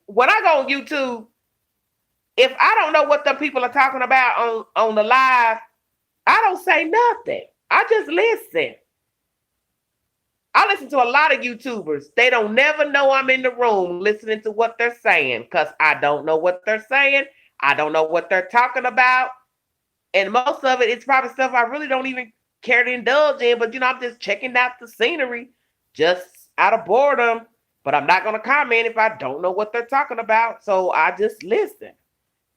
When I go on YouTube, if I don't know what the people are talking about on the live, I don't say nothing. I just listen. I listen to a lot of YouTubers. They don't never know I'm in the room listening to what they're saying because I don't know what they're saying. I don't know what they're talking about. And most of it, it's probably stuff I really don't even care to indulge in. But, I'm just checking out the scenery just out of boredom. But I'm not going to comment if I don't know what they're talking about. So I just listen.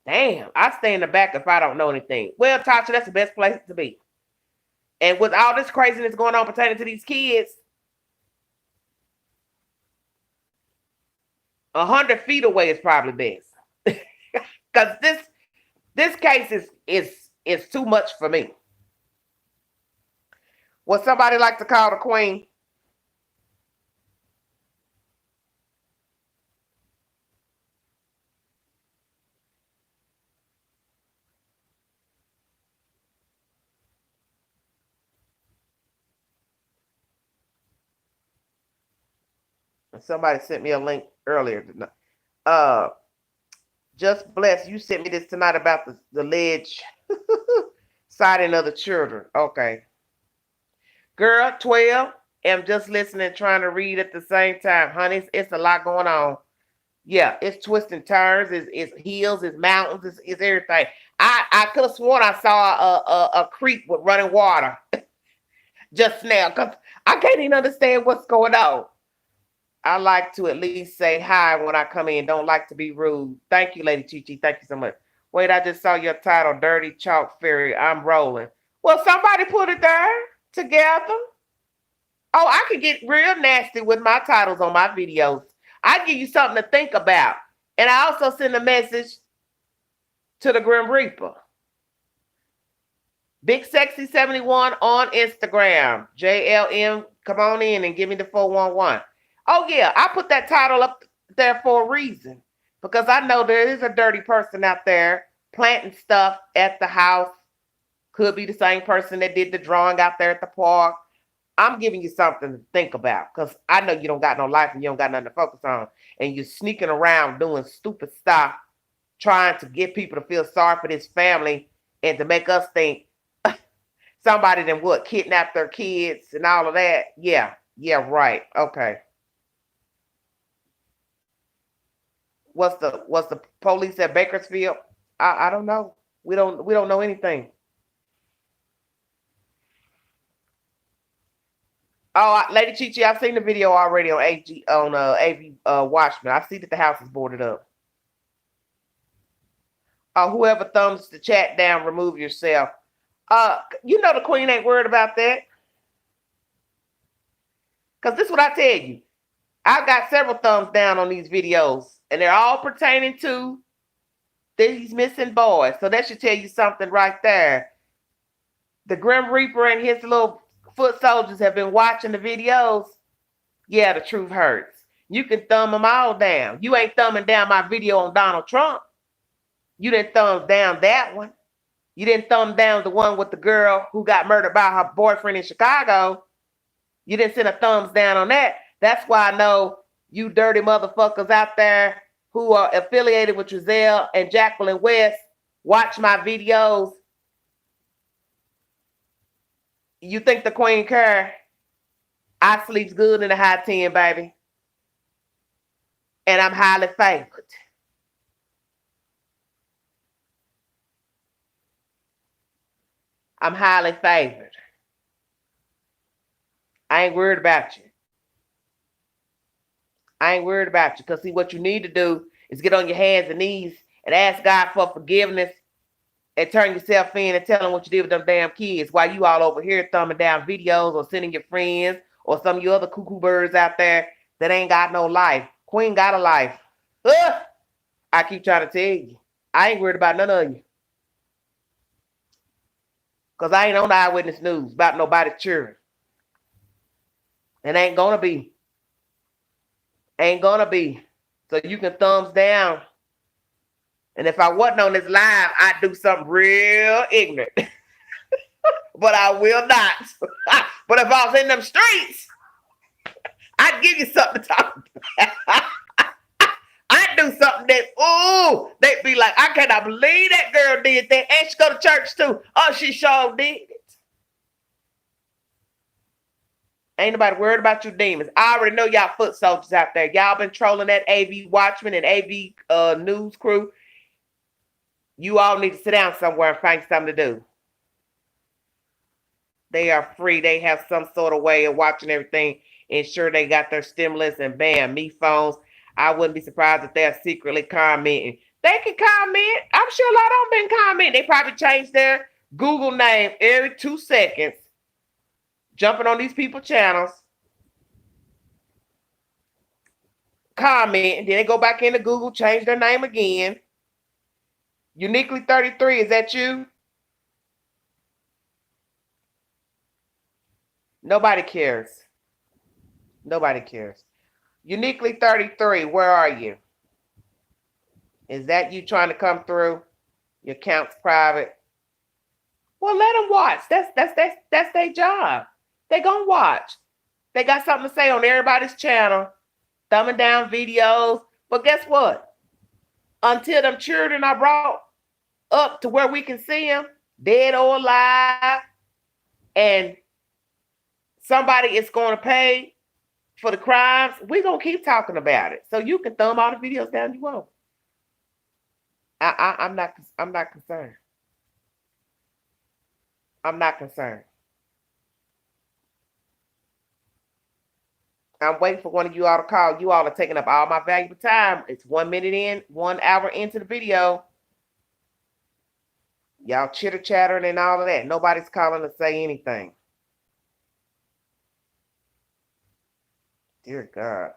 Damn, I stay in the back if I don't know anything. Well, Tasha, that's the best place to be. And with all this craziness going on pertaining to these kids, 100 feet away is probably best. Because this case is too much for me. Would somebody like to call the queen? Somebody sent me a link earlier tonight. Just bless. You sent me this tonight about the ledge sighting of the children. Okay. Girl, 12. Am just listening, trying to read at the same time. Honey, it's a lot going on. Yeah, it's twists and turns. It's hills, it's mountains, it's everything. I could have sworn I saw a creek with running water just now because I can't even understand what's going on. I like to at least say hi when I come in. Don't like to be rude. Thank you, Lady Chi-Chi. Thank you so much. Wait, I just saw your title, Dirty Chalk Ferry. I'm rolling. Well, somebody put it there together. Oh, I could get real nasty with my titles on my videos. I give you something to think about. And I also send a message to the Grim Reaper. Big Sexy 71 on Instagram. JLM, come on in and give me the 411. Oh, yeah, I put that title up there for a reason. Because I know there is a dirty person out there planting stuff at the house. Could be the same person that did the drawing out there at the park. I'm giving you something to think about. Because I know you don't got no life and you don't got nothing to focus on. And you're sneaking around doing stupid stuff. Trying to get people to feel sorry for this family. And to make us think somebody then what? Kidnapped their kids and all of that. Yeah, right. Okay. What's the police at Bakersfield? I don't know. We don't know anything. Oh, Lady Chi-Chi, I've seen the video already on AV Watchmen. I see that the house is boarded up. Whoever thumbs the chat down, remove yourself. The queen ain't worried about that. Because this is what I tell you. I've got several thumbs down on these videos. And they're all pertaining to these missing boys. So that should tell you something right there. The Grim Reaper and his little foot soldiers have been watching the videos. Yeah, the truth hurts. You can thumb them all down. You ain't thumbing down my video on Donald Trump. You didn't thumb down that one. You didn't thumb down the one with the girl who got murdered by her boyfriend in Chicago. You didn't send a thumbs down on that. That's why I know you dirty motherfuckers out there who are affiliated with Giselle and Jacqueline West watch my videos, you think the queen care? I sleeps good in the high 10, baby. And I'm highly favored. I'm highly favored. I ain't worried about you. I ain't worried about you. Because, see, what you need to do is get on your hands and knees and ask God for forgiveness and turn yourself in and tell them what you did with them damn kids while you all over here thumbing down videos or sending your friends or some of you other cuckoo birds out there that ain't got no life. Queen got a life. Ugh! I keep trying to tell you. I ain't worried about none of you. Because I ain't on the Eyewitness News about nobody's children. And ain't gonna be. Ain't gonna be. So you can thumbs down. And if I wasn't on this live, I'd do something real ignorant. But I will not. But if I was in them streets, I'd give you something to talk about. I'd do something that, ooh, they'd be like, I cannot believe that girl did that. And she go to church too. Oh, she sure did it. Ain't nobody worried about you demons. I already know y'all foot soldiers out there. Y'all been trolling that AV Watchman and AV News crew. You all need to sit down somewhere and find something to do. They are free. They have some sort of way of watching everything. Ensure they got their stimulus and bam, me phones. I wouldn't be surprised if they're secretly commenting. They can comment. I'm sure a lot of them been commenting. They probably changed their Google name every 2 seconds. Jumping on these people's channels. Comment. Then they go back into Google, change their name again. Uniquely 33, is that you? Nobody cares. Nobody cares. Uniquely 33, where are you? Is that you trying to come through? Your account's private. Well, let them watch. That's their job. They gonna watch. They got something to say on everybody's channel, thumbing down videos. But guess what? Until them children are brought up to where we can see them, dead or alive, and somebody is going to pay for the crimes, we're going to keep talking about it. So you can thumb all the videos down you want. I'm not concerned. I'm not concerned. I'm waiting for one of you all to call. You all are taking up all my valuable time. It's 1 minute in, 1 hour into the video. Y'all chitter chattering and all of that. Nobody's calling to say anything. Dear God.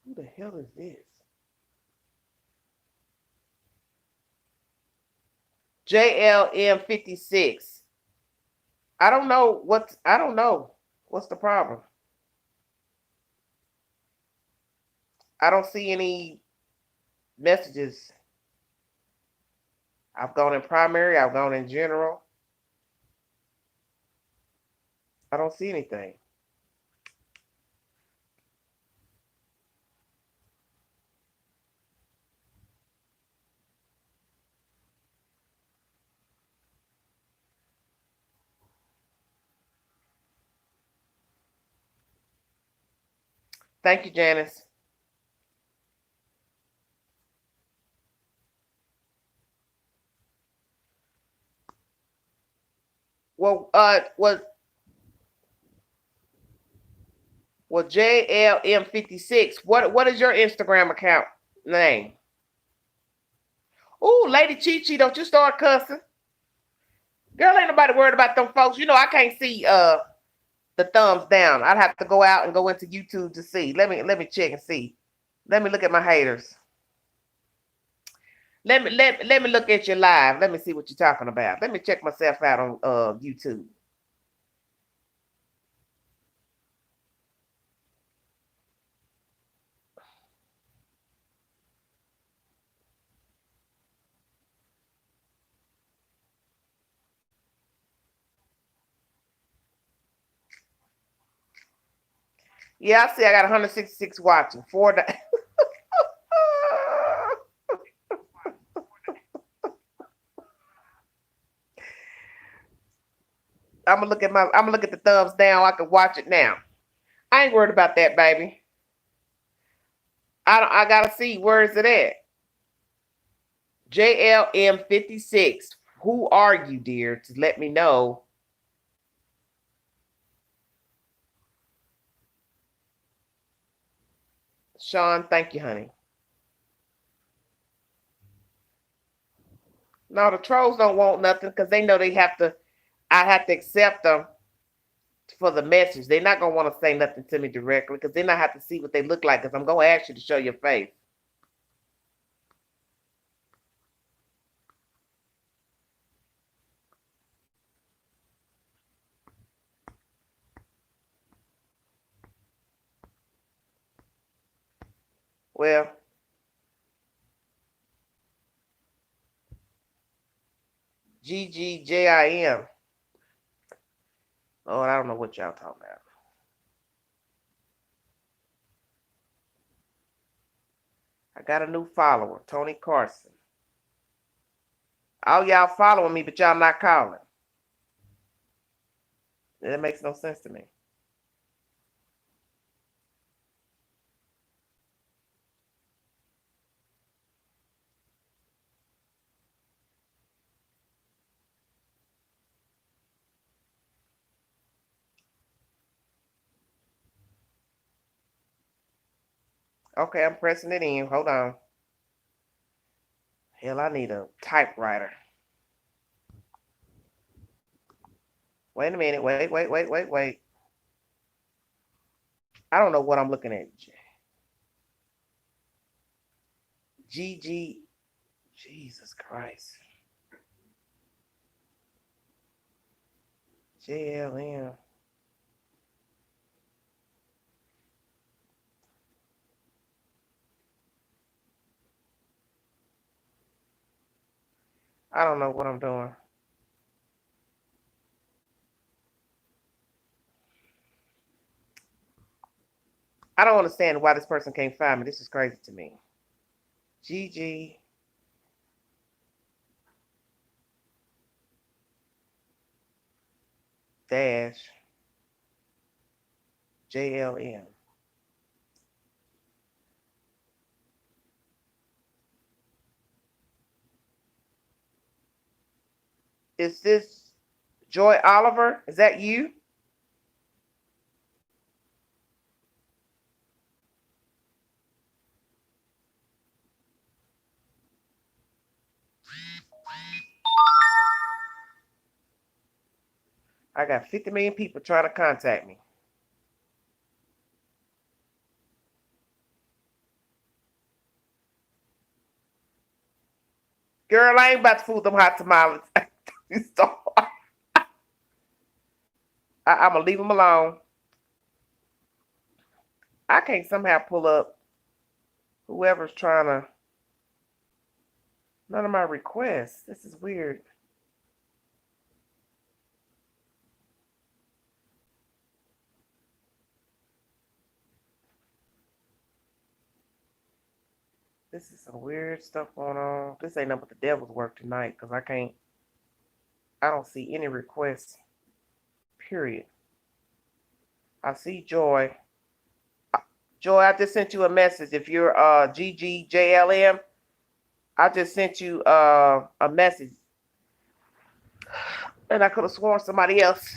Who the hell is this? JLM56. I don't know what's the problem. I don't see any messages. I've gone in primary, I've gone in general. I don't see anything. Thank you, Janice. Well, JLM56. What is your Instagram account name? Ooh, Lady Chi Chi, don't you start cussing. Girl, ain't nobody worried about them folks. You know I can't see the thumbs down. I'd have to go out and go into YouTube to see. Let me check and see. Let me look at my haters. Let me look at your live. Let me see what you're talking about. Let me check myself out on YouTube. Yeah, I see. I got 166 watching. I'm gonna look at the thumbs down. I can watch it now. I ain't worried about that, baby. I gotta see where is it at. JLM56. Who are you, dear? To let me know. Sean, thank you, honey. No, the trolls don't want nothing because they know they have to. I have to accept them for the message. They're not gonna want to say nothing to me directly because then I have to see what they look like because I'm gonna ask you to show your face. Well, GGJIM. Oh, I don't know what y'all talking about. I got a new follower, Tony Carson. All y'all following me, but y'all not calling. That makes no sense to me. Okay, I'm pressing it in. Hold on. Hell, I need a typewriter. Wait a minute. Wait. I don't know what I'm looking at. GG. Jesus Christ. JLM. I don't know what I'm doing. I don't understand why this person can't find me. This is crazy to me. GG dash JLM. Is this Joy Oliver? Is that you? I got 50 million people trying to contact me. Girl, I ain't about to fool them hot tamales. I'm going to leave them alone. I can't somehow pull up whoever's trying to. None of my requests. This is weird. This is some weird stuff going on. This ain't nothing but the devil's work tonight because I don't see any requests. Period. I see Joy. Joy, I just sent you a message. If you're GGJLM, I just sent you a message. And I could have sworn somebody else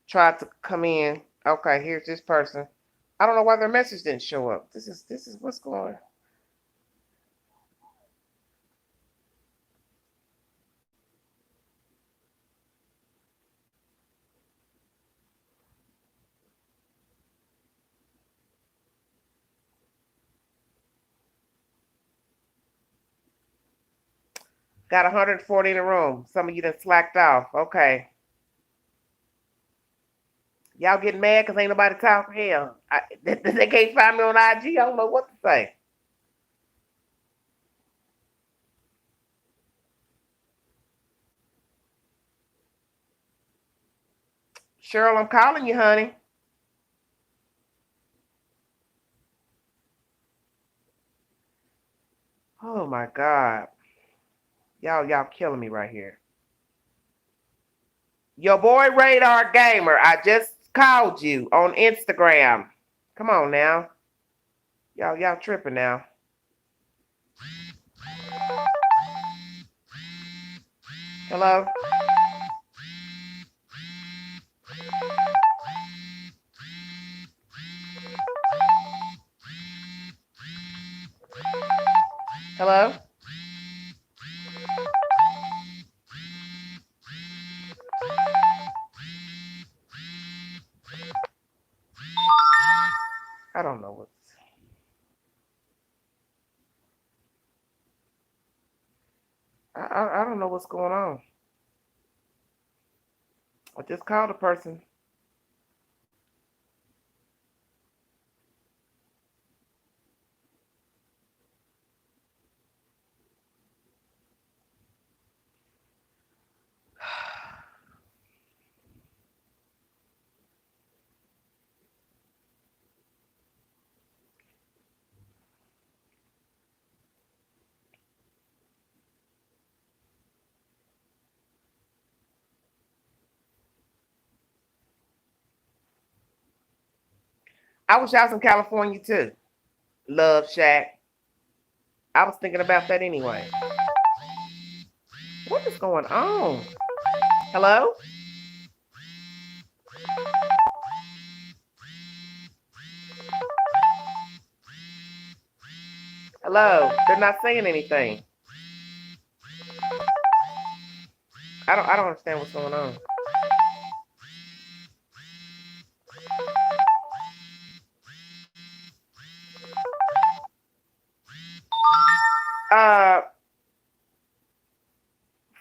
tried to come in. Okay, here's this person. I don't know why their message didn't show up. This is what's going on. Got 140 in the room. Some of you done slacked off. Okay. Y'all getting mad because ain't nobody talking? Hell, they can't find me on IG. I don't know what to say. Cheryl, I'm calling you, honey. Oh my God. Y'all killing me right here. Your boy Radar Gamer, I just called you on Instagram. Come on now. Y'all tripping now. Hello? Hello? I don't know what's... I don't know what's going on. I just called a person. I wish I was in California too. Love Shack. I was thinking about that anyway. What is going on? Hello? Hello? They're not saying anything. I don't understand what's going on.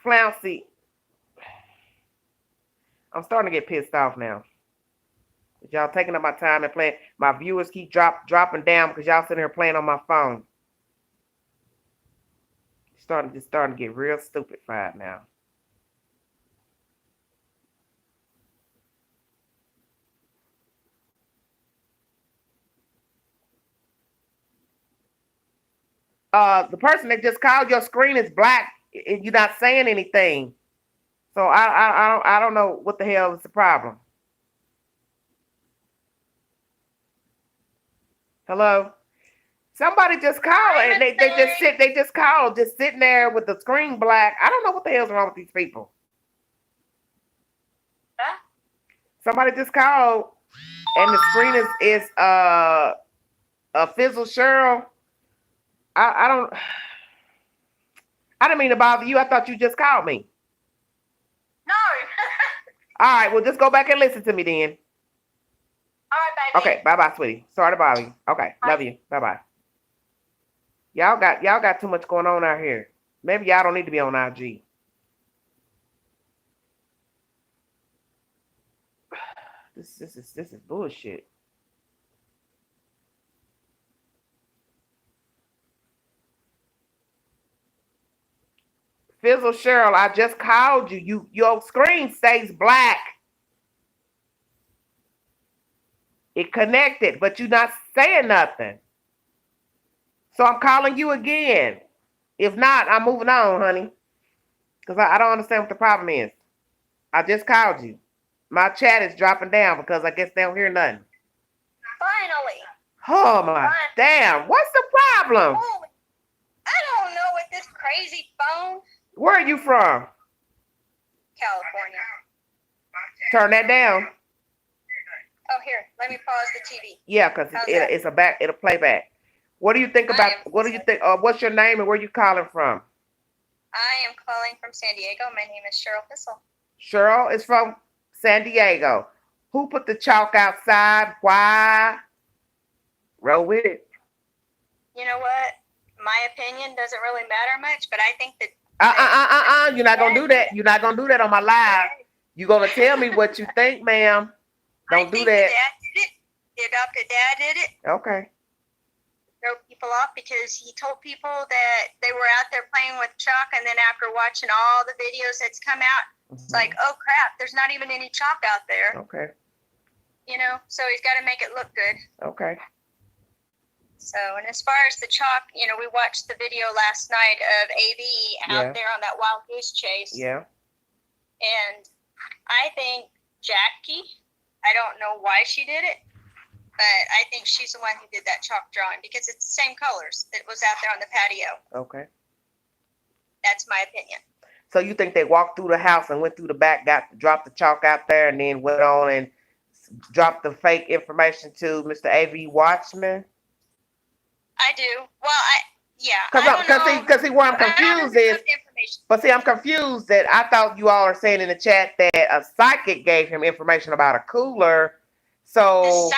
Flouncy. I'm starting to get pissed off now. Y'all taking up my time and playing. My viewers keep dropping down because y'all sitting here playing on my phone. Starting to get real stupefied now. The person that just called, your screen is black and you're not saying anything. So I don't know what the hell is the problem. Hello? Somebody just called and they just called, just sitting there with the screen black. I don't know what the hell's wrong with these people. Huh? Somebody just called and the screen is a fizzle Cheryl. I didn't mean to bother you. I thought you just called me. No. All right, well just go back and listen to me then. All right, baby. Okay, bye-bye, sweetie. Sorry to bother you. Okay, love you. Bye-bye. Y'all got too much going on out here. Maybe y'all don't need to be on IG. This is bullshit. Fizzle Cheryl, I just called you. Your screen stays black. It connected, but you're not saying nothing. So I'm calling you again. If not, I'm moving on, honey. Because I don't understand what the problem is. I just called you. My chat is dropping down because I guess they don't hear nothing. Finally. Oh my damn. What's the problem? Holy, I don't know with this crazy phone. Where are you from? California. Turn that down. Oh, here. Let me pause the TV. Yeah, because it'll play back. What do you think about, what's your name and where you calling from? I am calling from San Diego. My name is Cheryl Thistle. Cheryl is from San Diego. Who put the chalk outside? Why? Roll with it. You know what? My opinion doesn't really matter much, but I think that... You're not going to do that. You're not going to do that on my live. You're going to tell me what you think, ma'am. Don't do that. The dad did it. The adopted dad did it. Okay. Throw people off because he told people that they were out there playing with chalk, and then after watching all the videos that's come out, It's like, oh crap, there's not even any chalk out there. Okay. You know, so he's got to make it look good. Okay. So, and as far as the chalk, you know, we watched the video last night of AV out there on that wild goose chase. Yeah. And I think Jackie, I don't know why she did it, but I think she's the one who did that chalk drawing because it's the same colors that was out there on the patio. Okay. That's my opinion. So you think they walked through the house and went through the back, dropped the chalk out there, and then went on and dropped the fake information to Mr. AV Watchman? I do. Well, Because see, where I'm confused is, but see, I'm confused that I thought you all are saying in the chat that a psychic gave him information about a cooler. So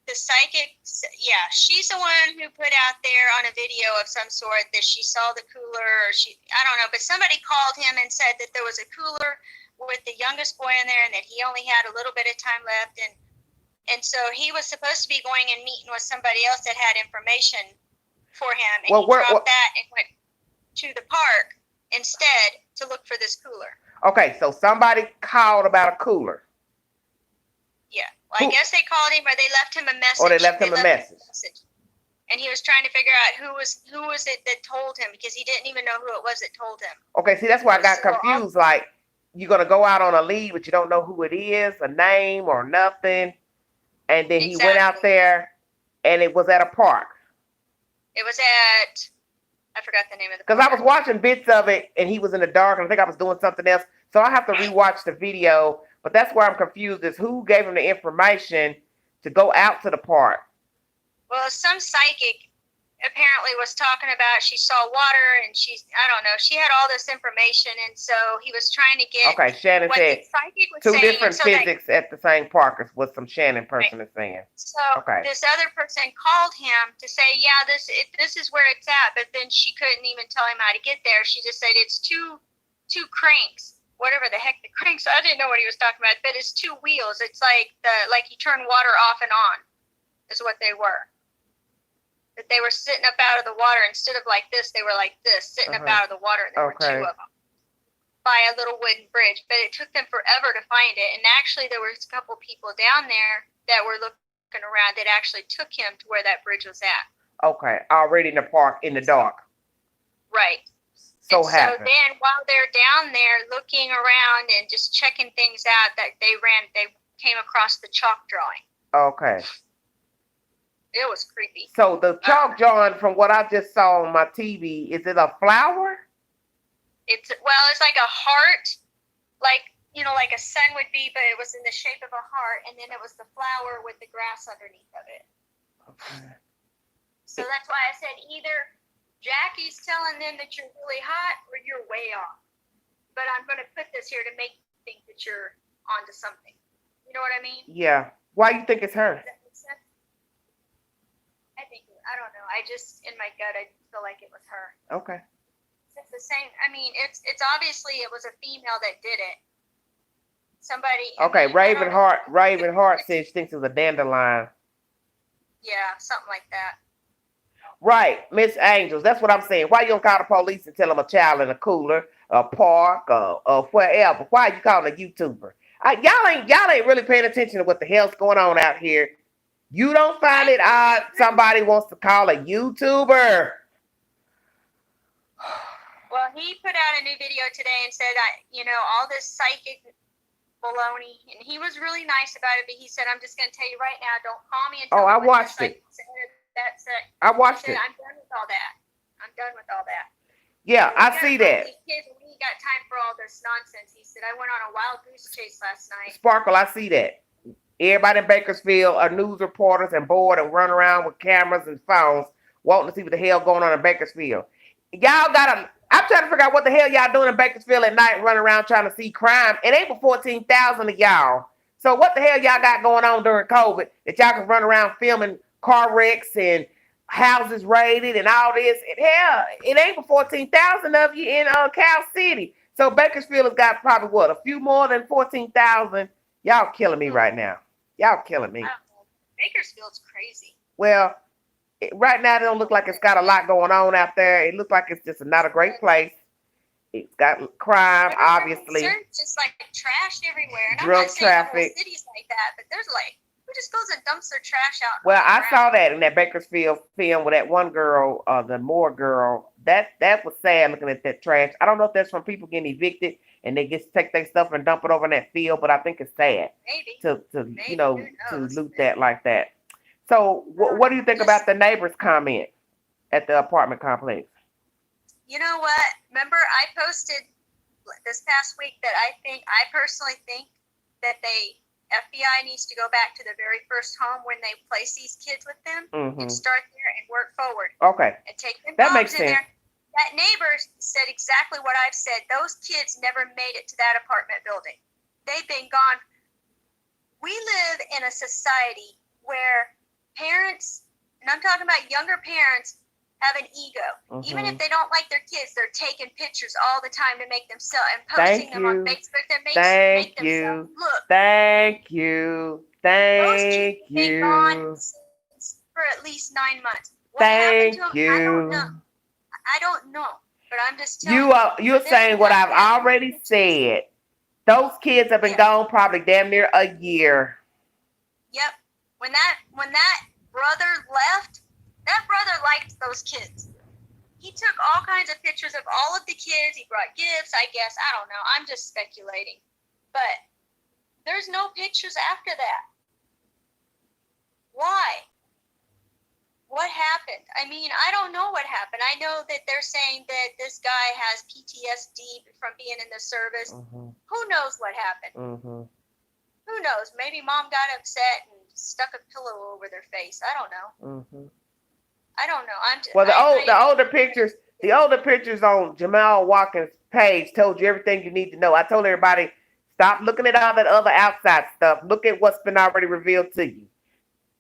the psychic, yeah, she's the one who put out there on a video of some sort that she saw the cooler, or I don't know, but somebody called him and said that there was a cooler with the youngest boy in there and that he only had a little bit of time left, and so he was supposed to be going and meeting with somebody else that had information for him, and he dropped that and went to the park instead to look for this cooler. Okay, so somebody called about a cooler. Yeah, well, I guess they called him, or they left him a message. Or they left him a message. And he was trying to figure out who was it that told him, because he didn't even know who it was that told him. Okay, see, that's why I got confused. Like, you're gonna go out on a lead, but you don't know who it is, a name or nothing. And then he went out there, and it was at a park. It was at, I forgot the name of the park. Because I was watching bits of it, and he was in the dark, and I think I was doing something else. So I have to rewatch the video. But that's where I'm confused, is who gave him the information to go out to the park? Well, some psychic apparently was talking about, she saw water, and I don't know, she had all this information, and so he was trying to get Okay, Shannon said two different physics at the same park is what some Shannon person is saying. So this other person called him to say, yeah, this is where it's at, but then she couldn't even tell him how to get there. She just said it's two cranks, whatever the heck the cranks. I didn't know what he was talking about, but it's two wheels. It's like you turn water off and on, is what they were. That they were sitting up out of the water instead of like this. They were like this, sitting up out of the water. And there were two of them by a little wooden bridge. But it took them forever to find it. And actually, there was a couple people down there that were looking around that actually took him to where that bridge was at. Okay, already in the park in the dark. Right. So then while they're down there looking around and just checking things out, that they came across the chalk drawing. Okay. It was creepy. So the chalk drawing, from what I just saw on my TV, is it a flower? It's like a heart, like a sun would be, but it was in the shape of a heart, and then it was the flower with the grass underneath of it. Okay. So that's why I said either Jackie's telling them that you're really hot or you're way off. But I'm going to put this here to make you think that you're onto something. You know what I mean? Yeah. Why do you think it's her? I don't know. I just, in my gut, I feel like it was her. Okay. It's the same. I mean, it's obviously it was a female that did it. Somebody. Okay, Ravenheart says she thinks it was a dandelion. Yeah, something like that. Right, Miss Angels. That's what I'm saying. Why you don't call the police and tell them a child in a cooler, a park, or wherever? Why are you calling a YouTuber? Y'all ain't really paying attention to what the hell's going on out here. You don't find it odd somebody wants to call a YouTuber? Well, he put out a new video today and said, all this psychic baloney, and he was really nice about it, but he said, I'm just going to tell you right now, don't call me and tell me. I watched it. That's it. I watched it. I'm done with all that. Yeah, I see that. We ain't got time for all this nonsense. He said, I went on a wild goose chase last night. Sparkle, I see that. Everybody in Bakersfield are news reporters and bored and run around with cameras and phones wanting to see what the hell going on in Bakersfield. I'm trying to figure out what the hell y'all doing in Bakersfield at night, running around trying to see crime. It ain't but 14,000 of y'all. So what the hell y'all got going on during COVID that y'all can run around filming car wrecks and houses raided and all this? And hell, it ain't but 14,000 of you in Cal City. So Bakersfield has got probably a few more than 14,000. Y'all killing me right now. Y'all killing me. Bakersfield's crazy. Well, right now it don't look like it's got a lot going on out there. It looks like it's just not a great place. It's got crime, obviously. Just like trash everywhere. And Drug I'm not saying the whole traffic. city's like that, but there's like, who just goes and dumps their trash out? Well, I around? saw that in that Bakersfield film with that one girl, the Moore girl. That was sad looking at that trash. I don't know if that's from people getting evicted and they just take their stuff and dump it over in that field, but I think it's sad Maybe. to loot that like that. So, what do you think about the neighbor's comment at the apartment complex? You know what? Remember, I posted this past week that I personally think that FBI needs to go back to the very first home when they place these kids with them and start there and work forward. Okay. And take them that makes sense. there. That neighbor said exactly what I've said. Those kids never made it to that apartment building. They've been gone. We live in a society where parents, and I'm talking about younger parents, have an ego. Even if they don't like their kids, they're taking pictures all the time to make themselves and posting them on Facebook that make themselves look. Thank you. Those kids have been gone for at least 9 months. What happened to them? I don't know. But I'm just telling you. You're saying what I've already said. Those kids have been gone probably damn near a year. Yep. When that brother left, that brother liked those kids. He took all kinds of pictures of all of the kids. He brought gifts, I guess. I don't know. I'm just speculating. But there's no pictures after that. Why? What happened? I mean, I don't know what happened. I know that they're saying that this guy has PTSD from being in the service. Who knows what happened? Who knows? Maybe mom got upset and stuck a pillow over their face. I don't know. I don't know. The older pictures on Jamal Watkins' page told you everything you need to know. I told everybody, stop looking at all that other outside stuff. Look at what's been already revealed to you.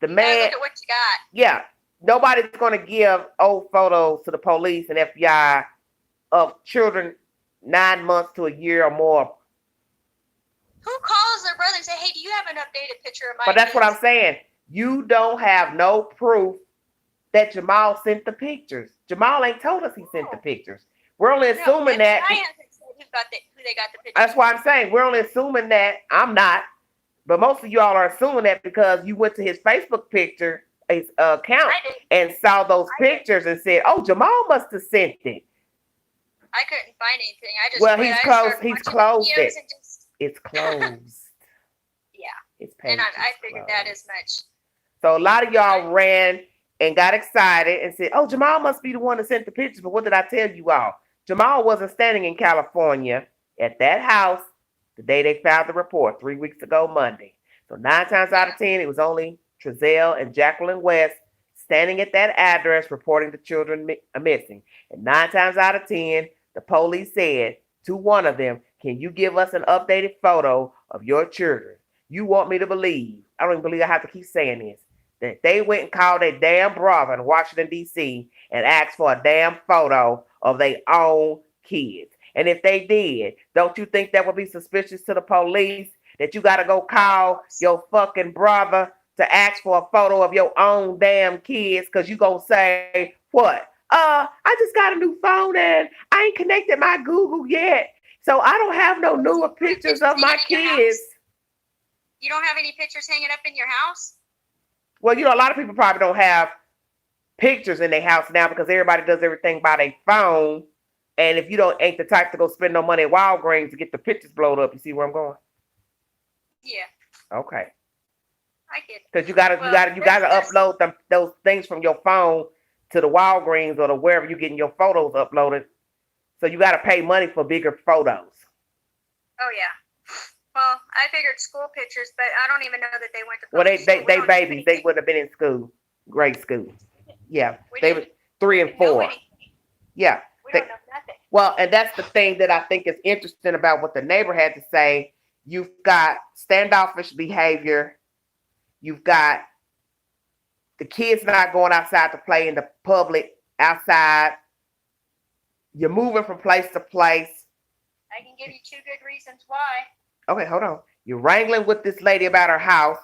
Look at what you got. Yeah. Nobody's going to give old photos to the police and FBI of children 9 months to a year or more. Who calls their brother and say, hey, do you have an updated picture of my But that's what I'm saying. You don't have no proof that Jamal sent the pictures. Jamal ain't told us he sent the pictures. We're only assuming that. I haven't said who they got the pictures. That's why I'm saying we're only assuming that. I'm not. But most of y'all are assuming that because you went to his Facebook picture, his account, and saw those pictures and said, oh, Jamal must have sent it. I couldn't find anything. He's closed it. It's closed. It's and I figured that as much. So a lot of y'all ran and got excited and said, oh, Jamal must be the one that sent the pictures. But what did I tell you all? Jamal wasn't standing in California at that house the day they filed the report 3 weeks ago, Monday. So 9 times out of 10, it was only Trezelle and Jacqueline West standing at that address reporting the children missing. And 9 times out of 10, the police said to one of them, can you give us an updated photo of your children? You want me to believe, I don't even believe I have to keep saying this, that they went and called their damn brother in Washington, D.C. and asked for a damn photo of their own kids. And if they did, don't you think that would be suspicious to the police that you got to go call your fucking brother to ask for a photo of your own damn kids because you going to say, what? I just got a new phone and I ain't connected my Google yet. So I don't have no newer pictures of my kids. You don't have any pictures hanging up in your house? Well, a lot of people probably don't have pictures in their house now because everybody does everything by their phone. And if you ain't the type to go spend no money at Walgreens to get the pictures blown up, you see where I'm going? Yeah. Okay. I get it. Because you gotta upload those things from your phone to the Walgreens or to wherever you're getting your photos uploaded. So you gotta pay money for bigger photos. Oh yeah. Well, I figured school pictures, but I don't even know that they went to. Well, they babies. They wouldn't have been in school, grade school. Yeah, they were 3 and 4. Yeah. We don't know nothing. Well, and that's the thing that I think is interesting about what the neighbor had to say. You've got standoffish behavior. You've got the kids not going outside to play in the public outside. You're moving from place to place. I can give you 2 good reasons why. Okay, hold on. You're wrangling with this lady about her house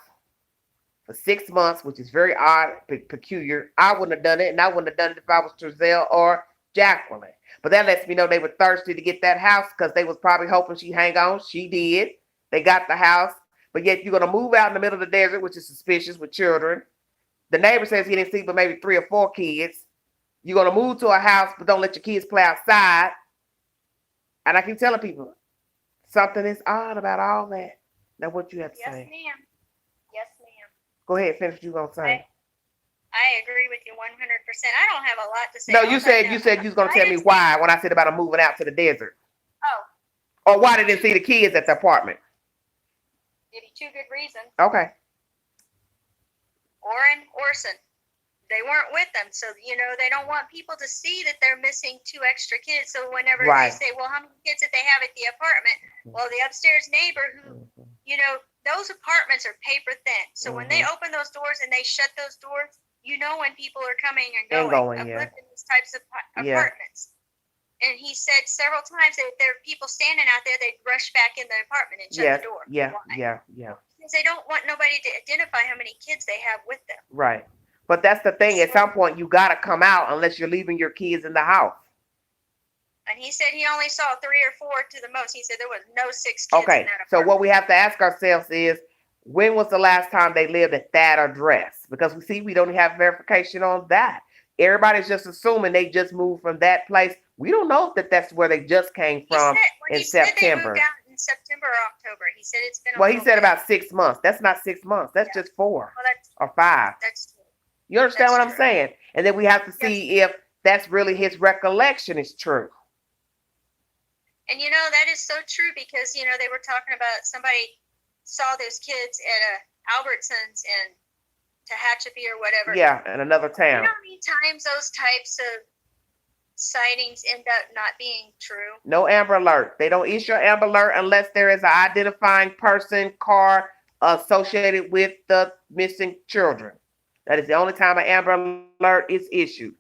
for 6 months, which is very odd, peculiar. I wouldn't have done it, and I wouldn't have done it if I was Trezelle or Jacqueline. But that lets me know they were thirsty to get that house because they was probably hoping she'd hang on. She did. They got the house. But yet you're going to move out in the middle of the desert, which is suspicious with children. The neighbor says he didn't see but maybe 3 or 4 kids. You're going to move to a house, but don't let your kids play outside. And I keep telling people, something is odd about all that. Now, what you have to say? Yes, ma'am. Yes, ma'am. Go ahead, finish what you going to say. I agree with you 100%. I don't have a lot to say. No, you said you was going to tell me why when I said about him moving out to the desert. Oh. Or why they didn't see the kids at the apartment. Give you 2 good reasons. Okay. Orson. They weren't with them, so they don't want people to see that they're missing 2 extra kids. So whenever Right. they say, "Well, how many kids did they have at the apartment?" Well, the upstairs neighbor who, those apartments are paper thin. So when they open those doors and they shut those doors, when people are coming and going. I've lived in these types of apartments, and he said several times that if there are people standing out there, they'd rush back in the apartment and shut the door. Yeah. Because they don't want nobody to identify how many kids they have with them. Right. But that's the thing. At some point, you got to come out unless you're leaving your kids in the house. And he said he only saw 3 or 4 to the most. He said there was no 6 kids in Okay. that apartment. So what we have to ask ourselves is, when was the last time they lived at that address? Because we don't have verification on that. Everybody's just assuming they just moved from that place. We don't know that that's where they just came from in September. He said they moved out in September or October. He said it's been Well, he said about 6 months. That's not 6 months. That's just 4 or 5. That's true. You understand what I'm true. saying? And then we have to see if that's really his recollection is true. And that is so true because they were talking about somebody saw those kids at Albertsons in Tehachapi or whatever. Yeah, in another town. You know how many times those types of sightings end up not being true? No Amber Alert. They don't issue an Amber Alert unless there is an identifying person, car associated with the missing children. That is the only time an Amber Alert is issued.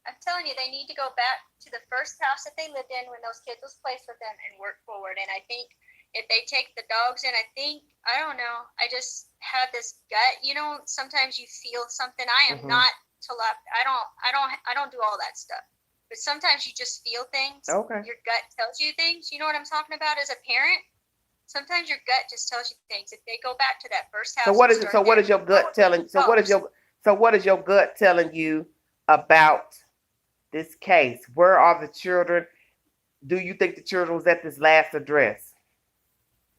I'm telling you, they need to go back to the first house that they lived in when those kids was placed with them and work forward. And I think if they take the dogs in, I don't know, I just have this gut. Sometimes you feel something. I am not I don't do all that stuff. But sometimes you just feel things. Okay. Your gut tells you things. You know what I'm talking about as a parent? Sometimes your gut just tells you things. If they go back to that first house. So what is your gut telling? So what is your gut telling you about this case? Where are the children? Do you think the children was at this last address?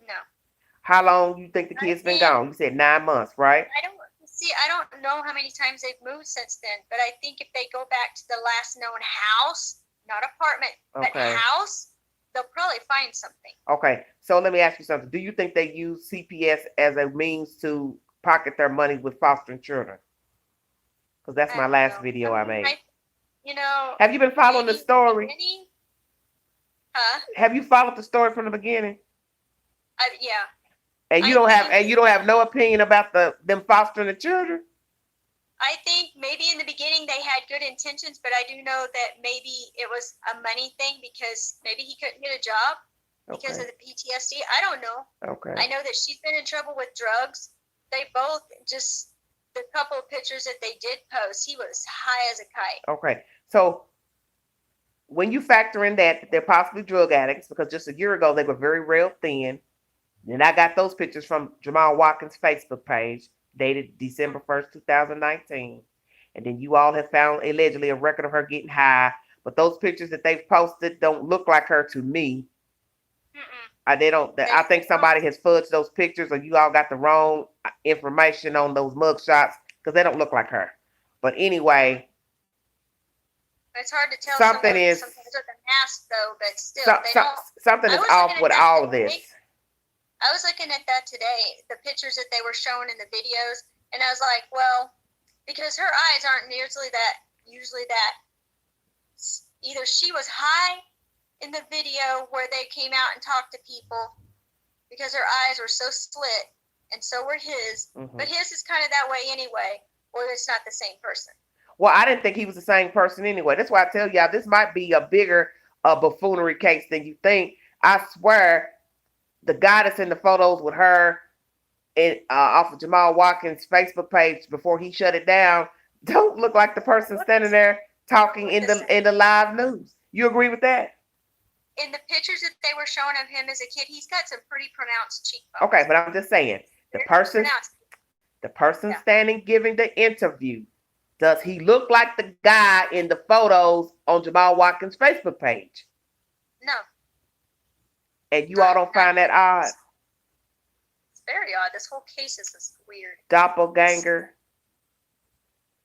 No. How long do you think the kids been gone? You said 9 months, right? I don't know how many times they've moved since then, but I think if they go back to the last known house, not apartment, but house, they'll probably find something. Okay, so let me ask you something. Do you think they use CPS as a means to pocket their money with fostering children? Because that's my last video I made. Have you been following the story? Huh? Have you followed the story from the beginning? Yeah. And you don't have no opinion about them fostering the children? I think maybe in the beginning they had good intentions, but I do know that maybe it was a money thing because maybe he couldn't get a job because of the PTSD. I don't know. Okay. I know that she's been in trouble with drugs. They both the couple of pictures that they did post, he was high as a kite. Okay. So when you factor in that they're possibly drug addicts, because just a year ago they were very real thin. And I got those pictures from Jamal Watkins' Facebook page, dated December 1st, 2019. And then you all have found allegedly a record of her getting high. But those pictures that they've posted don't look like her to me. I think somebody has fudged those pictures, or you all got the wrong information on those mugshots, because they don't look like her. But anyway, it's hard to tell. Something is sometimes with a mask, though, but still, something is off with all of this. I was looking at that today, the pictures that they were showing in the videos, and I was like, well, because her eyes aren't usually that. Either she was high in the video where they came out and talked to people, because her eyes were so slit, and so were his. But his is kind of that way anyway, or it's not the same person. Well, I didn't think he was the same person anyway. That's why I tell y'all this might be a bigger buffoonery case than you think. I swear, the guy that's in the photos with her off of Jamal Watkins' Facebook page before he shut it down don't look like the person standing there talking in the live news. You agree with that? In the pictures that they were showing of him as a kid, he's got some pretty pronounced cheekbones. Okay, but I'm just saying, the person standing giving the interview, does he look like the guy in the photos on Jamal Watkins' Facebook page? No. And you all don't find that odd? It's very odd. This whole case is just weird. Doppelganger.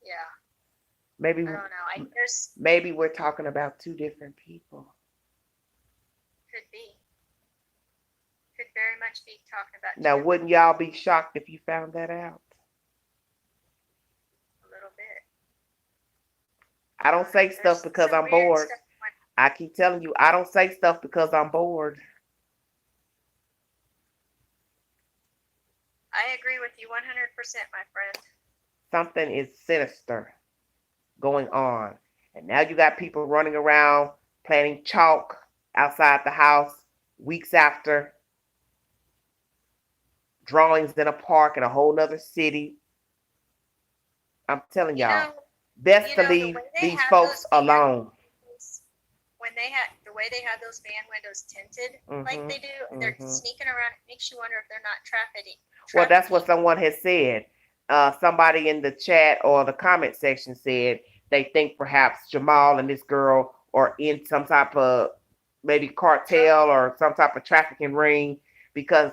Yeah. Maybe I don't know. maybe we're talking about two different people. Could be. Could very much be talking about. Now, wouldn't y'all be shocked if you found that out? A little bit. I don't say stuff because I'm bored. I keep telling you, I don't say stuff because I'm bored. I agree with you 100%, my friend. Something is sinister going on. And now you got people running around planting chalk outside the house weeks after drawings in a park in a whole nother city. I'm telling y'all, best to leave these folks alone. When the way they have those van windows tinted like they do, and they're sneaking around, it makes you wonder if they're not trafficking. Well, that's what someone has said. Somebody in the chat or the comment section said they think perhaps Jamal and this girl are in some type of maybe cartel or some type of trafficking ring, because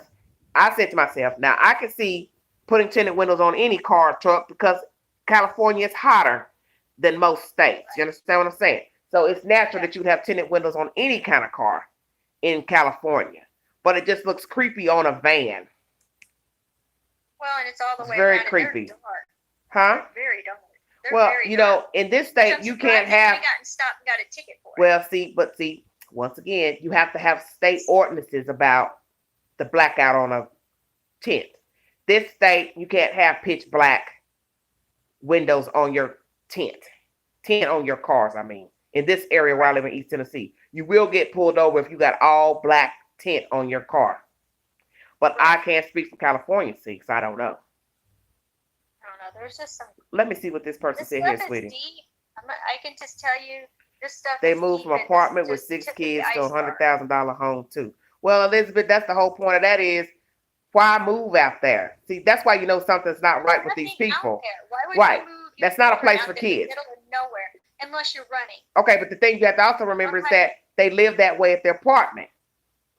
I said to myself, now I can see putting tinted windows on any car or truck because California is hotter than most states. You understand what I'm saying? So it's natural that you'd have tinted windows on any kind of car in California, but it just looks creepy on a van. Well, and it's all the way very around. Creepy. They're dark. Huh? They're very dark. Well, you know, in this state, you can't have. Gotten stopped and got a ticket for it. Well, see, once again, you have to have state ordinances about the blackout on a tent. This state, you can't have pitch black windows on your tent on your cars. I mean, in this area where I live in East Tennessee, you will get pulled over if you got all black tint on your car. But I can't speak for California, see, so I don't know. I don't know. There's just some. Let me see what this person said here, sweetie. Deep. I can just tell you this stuff. They moved from an apartment with 6 kids to a $100,000 home too. Well, Elizabeth, that's the whole point of that is, why move out there? See, that's why you know something's not right with these people. Right. That's not a place for kids. In the middle of nowhere, unless you're running. Okay, but the thing you have to also remember is that they live that way at their apartment.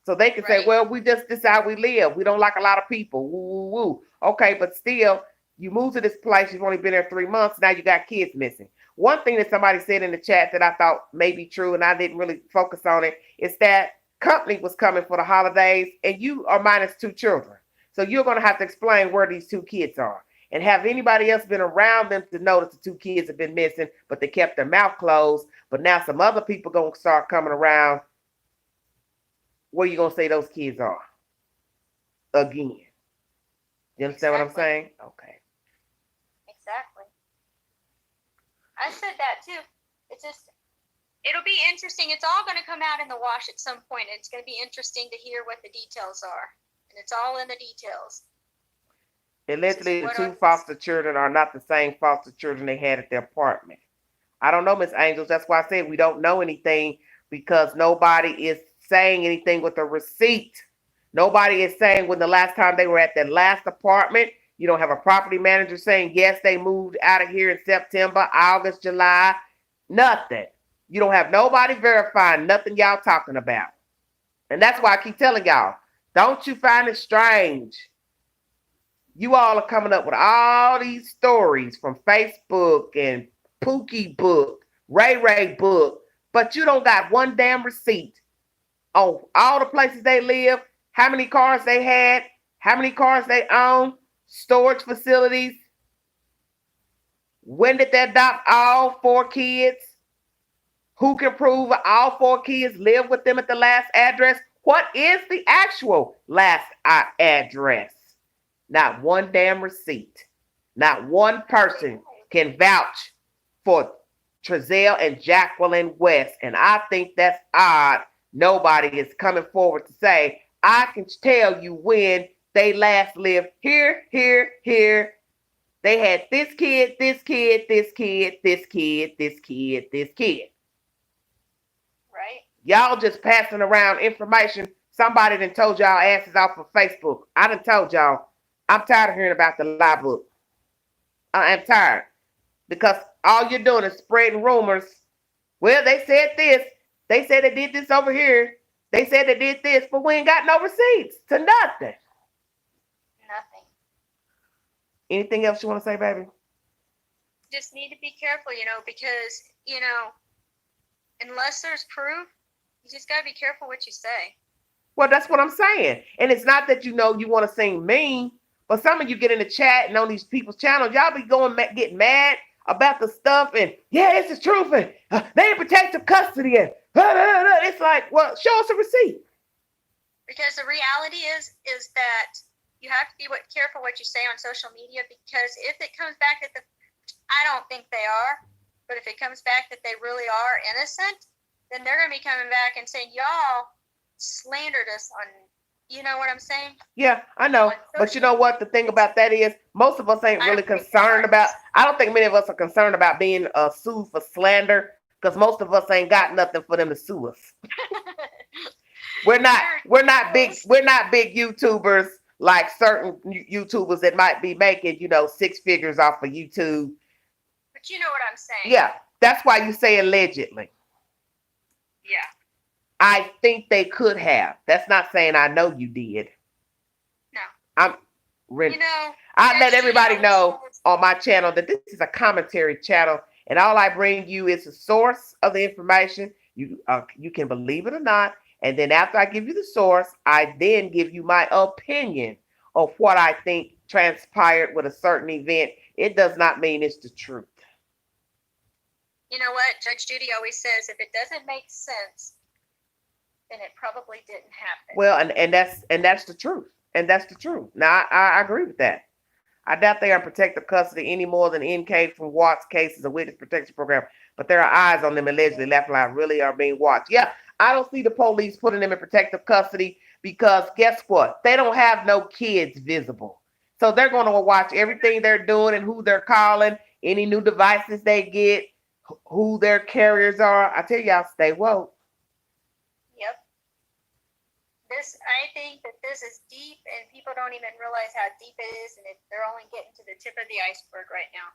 So they can say, well, we just decide we live. We don't like a lot of people. Woo, woo, woo. Okay, but still, you move to this place. You've only been there 3 months. Now you got kids missing. One thing that somebody said in the chat that I thought may be true, and I didn't really focus on it, is that company was coming for the holidays, and you are minus 2 children. So you're going to have to explain where these 2 kids are. And have anybody else been around them to notice the 2 kids have been missing, but they kept their mouth closed. But now some other people going to start coming around. Where you going to say those kids are? Again. You understand what I'm saying? Okay. Exactly. I said that too. It's just, it'll be interesting. It's all going to come out in the wash at some point. It's going to be interesting to hear what the details are. And it's all in the details. Allegedly, the 2 foster children are not the same foster children they had at their apartment. I don't know, Miss Angels. That's why I said we don't know anything, because nobody is saying anything with a receipt. Nobody is saying when the last time they were at their last apartment. You don't have a property manager saying, yes, they moved out of here in September, August, July. Nothing. You don't have nobody verifying nothing y'all talking about. And that's why I keep telling y'all, don't you find it strange? You all are coming up with all these stories from Facebook and Pookie book, Ray book, but you don't got one damn receipt on all the places they live, how many cars they had, how many cars they own, storage facilities. When did they adopt all 4 kids? Who can prove all 4 kids live with them at the last address? What is the actual last address? Not one damn receipt. Not one person can vouch for Trezell and Jacqueline West. And I think that's odd. Nobody is coming forward to say, I can tell you when they last lived here, They had this kid, this kid, this kid, this kid, this kid, this kid. Right. Y'all just passing around information. Somebody done told y'all asses off of Facebook. I done told y'all. I'm tired of hearing about the lie book. I'm tired. Because all you're doing is spreading rumors. Well, they said this. They said they did this over here. They said they did this, but we ain't got no receipts to nothing. Nothing. Anything else you want to say, baby? Just need to be careful, because, unless there's proof, you just gotta be careful what you say. Well, that's what I'm saying. And it's not that you want to seem mean, but some of you get in the chat and on these people's channels, y'all be getting mad about the stuff and it's the truth and they in protective custody and it's like, well, show us a receipt. Because the reality is that you have to be careful what you say on social media, because if it comes back that I don't think they are, but if it comes back that they really are innocent, then they're going to be coming back and saying, y'all slandered us on, you know what I'm saying? Yeah, I know. But you know what? The thing about that is most of us ain't really concerned about, I don't think many of us are concerned about being sued for slander, because most of us ain't got nothing for them to sue us. We're not big YouTubers like certain YouTubers that might be making, 6 figures off of YouTube. But you know what I'm saying? Yeah, that's why you say allegedly. Yeah. I think they could have. That's not saying I know you did. No. I'm ready. I let everybody know on my channel that this is a commentary channel, and all I bring you is the source of the information. You can believe it or not. And then after I give you the source, I then give you my opinion of what I think transpired with a certain event. It does not mean it's the truth. You know what? Judge Judy always says, if it doesn't make sense, then it probably didn't happen. Well, and that's the truth. And that's the truth. Now, I agree with that. I doubt they are in protective custody any more than NK from Watts cases of witness protection program. But there are eyes on them allegedly left line really are being watched. Yeah, I don't see the police putting them in protective custody because guess what? They don't have no kids visible. So they're going to watch everything they're doing and who they're calling, any new devices they get, who their carriers are. I tell y'all, stay woke. Yep. I think that this is deep, and people don't even realize how deep it is, and they're only getting to the tip of the iceberg right now.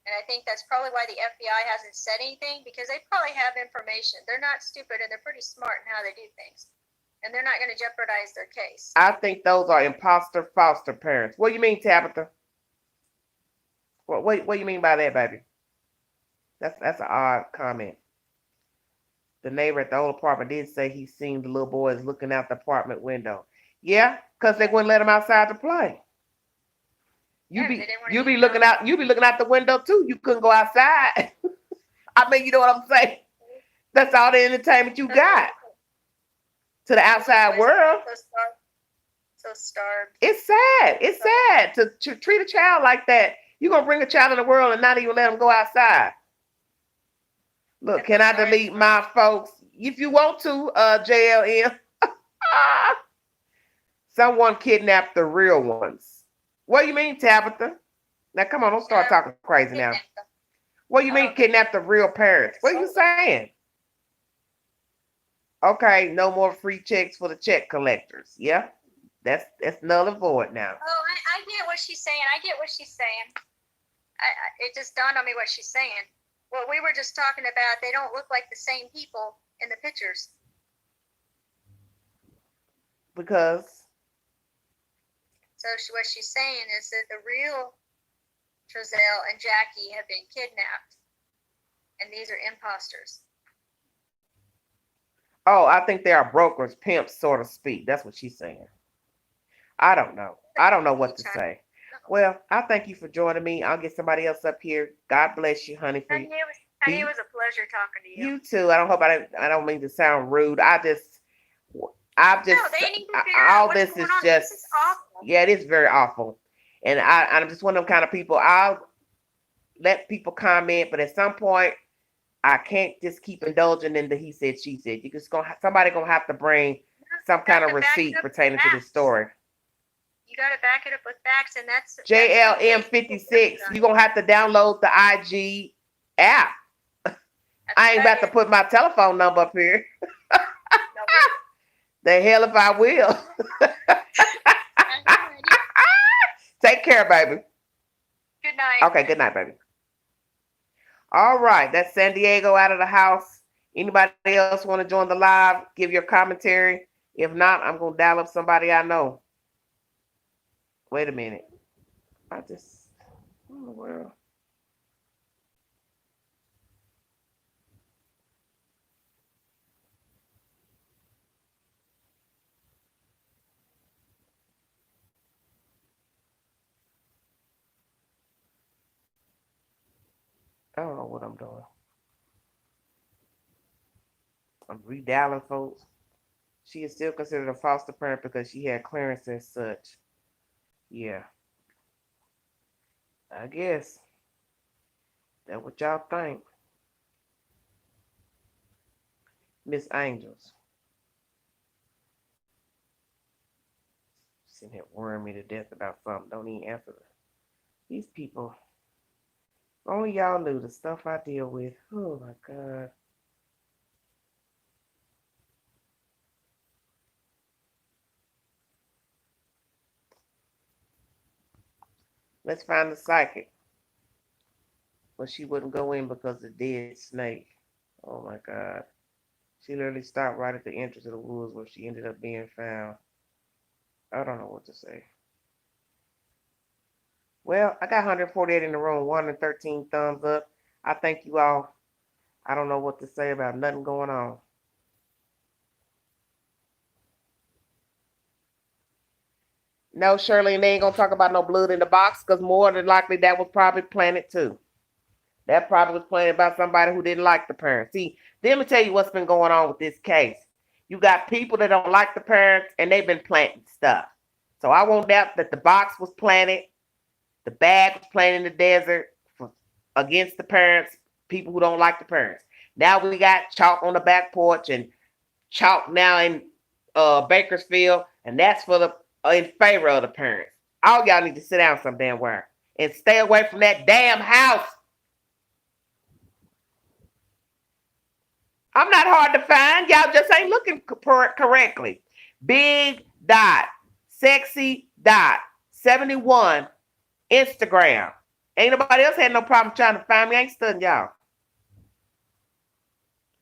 And I think that's probably why the FBI hasn't said anything, because they probably have information. They're not stupid, and they're pretty smart in how they do things. And they're not going to jeopardize their case. I think those are imposter foster parents. What do you mean, Tabitha? What do you mean by that, baby? That's an odd comment. The neighbor at the old apartment did say he seen the little boys looking out the apartment window. Yeah, because they wouldn't let him outside to play. You be looking out the window too. You couldn't go outside. I mean, you know what I'm saying? That's all the entertainment you got to the outside world. So starved. It's sad. It's sad to treat a child like that. You're gonna bring a child in the world and not even let them go outside. Look, can I delete my folks? If you want to, JLM. Someone kidnapped the real ones. What do you mean, Tabitha? Now, come on, don't start talking crazy now. What do you mean kidnap the real parents? What are you saying? Okay, no more free checks for the check collectors. Yeah, that's null and void now. Oh, I get what she's saying. It just dawned on me what she's saying. What we were just talking about, they don't look like the same people in the pictures. Because? So what she's saying is that the real Trezelle and Jackie have been kidnapped, and these are imposters. Oh, I think they are brokers, pimps, so to speak. That's what she's saying. I don't know. I don't know what to say. Well, I thank you for joining me. I'll get somebody else up here. God bless you, honey. Honey, it was a pleasure talking to you. You too. I don't mean to sound rude. I've just no, they need to figure all out this what's is going on. just This is awful. Yeah, it is very awful. And I'm just one of them kind of people. I'll let people comment, but at some point I can't just keep indulging in the he said, she said. Somebody gonna have to bring some kind of receipt pertaining to this story. You got to back it up with facts, and that's JLM56. You're going to have to download the IG app. I ain't about to put my telephone number up here. The hell if I will. Take care, baby. Good night. Okay, good night, baby. All right, that's San Diego out of the house. Anybody else want to join the live? Give your commentary. If not, I'm going to dial up somebody I know. Wait a minute. What in the world? I don't know what I'm doing. I'm redialing folks. She is still considered a foster parent because she had clearance and such. Yeah. I guess. That's what y'all think. Miss Angels. Sitting here worrying me to death about something. Don't even answer her. These people. If only y'all knew the stuff I deal with. Oh my God. Let's find the psychic. But she wouldn't go in because of the dead snake. Oh my God. She literally stopped right at the entrance of the woods where she ended up being found. I don't know what to say. Well, I got 148 in the room, 113 thumbs up. I thank you all. I don't know what to say about nothing going on. No, Shirley, and they ain't gonna talk about no blood in the box because more than likely that was probably planted too. That probably was planted by somebody who didn't like the parents. See, let me tell you what's been going on with this case. You got people that don't like the parents and they've been planting stuff. So I won't doubt that the box was planted, the bag was planted in the desert against the parents, people who don't like the parents. Now we got chalk on the back porch and chalk now in Bakersfield, and that's for the in favor of the parents. All y'all need to sit down some damn where and stay away from that damn house. I'm not hard to find. Y'all just ain't looking correctly. Big dot, sexy dot, 71, Instagram. Ain't nobody else had no problem trying to find me. I ain't studying y'all.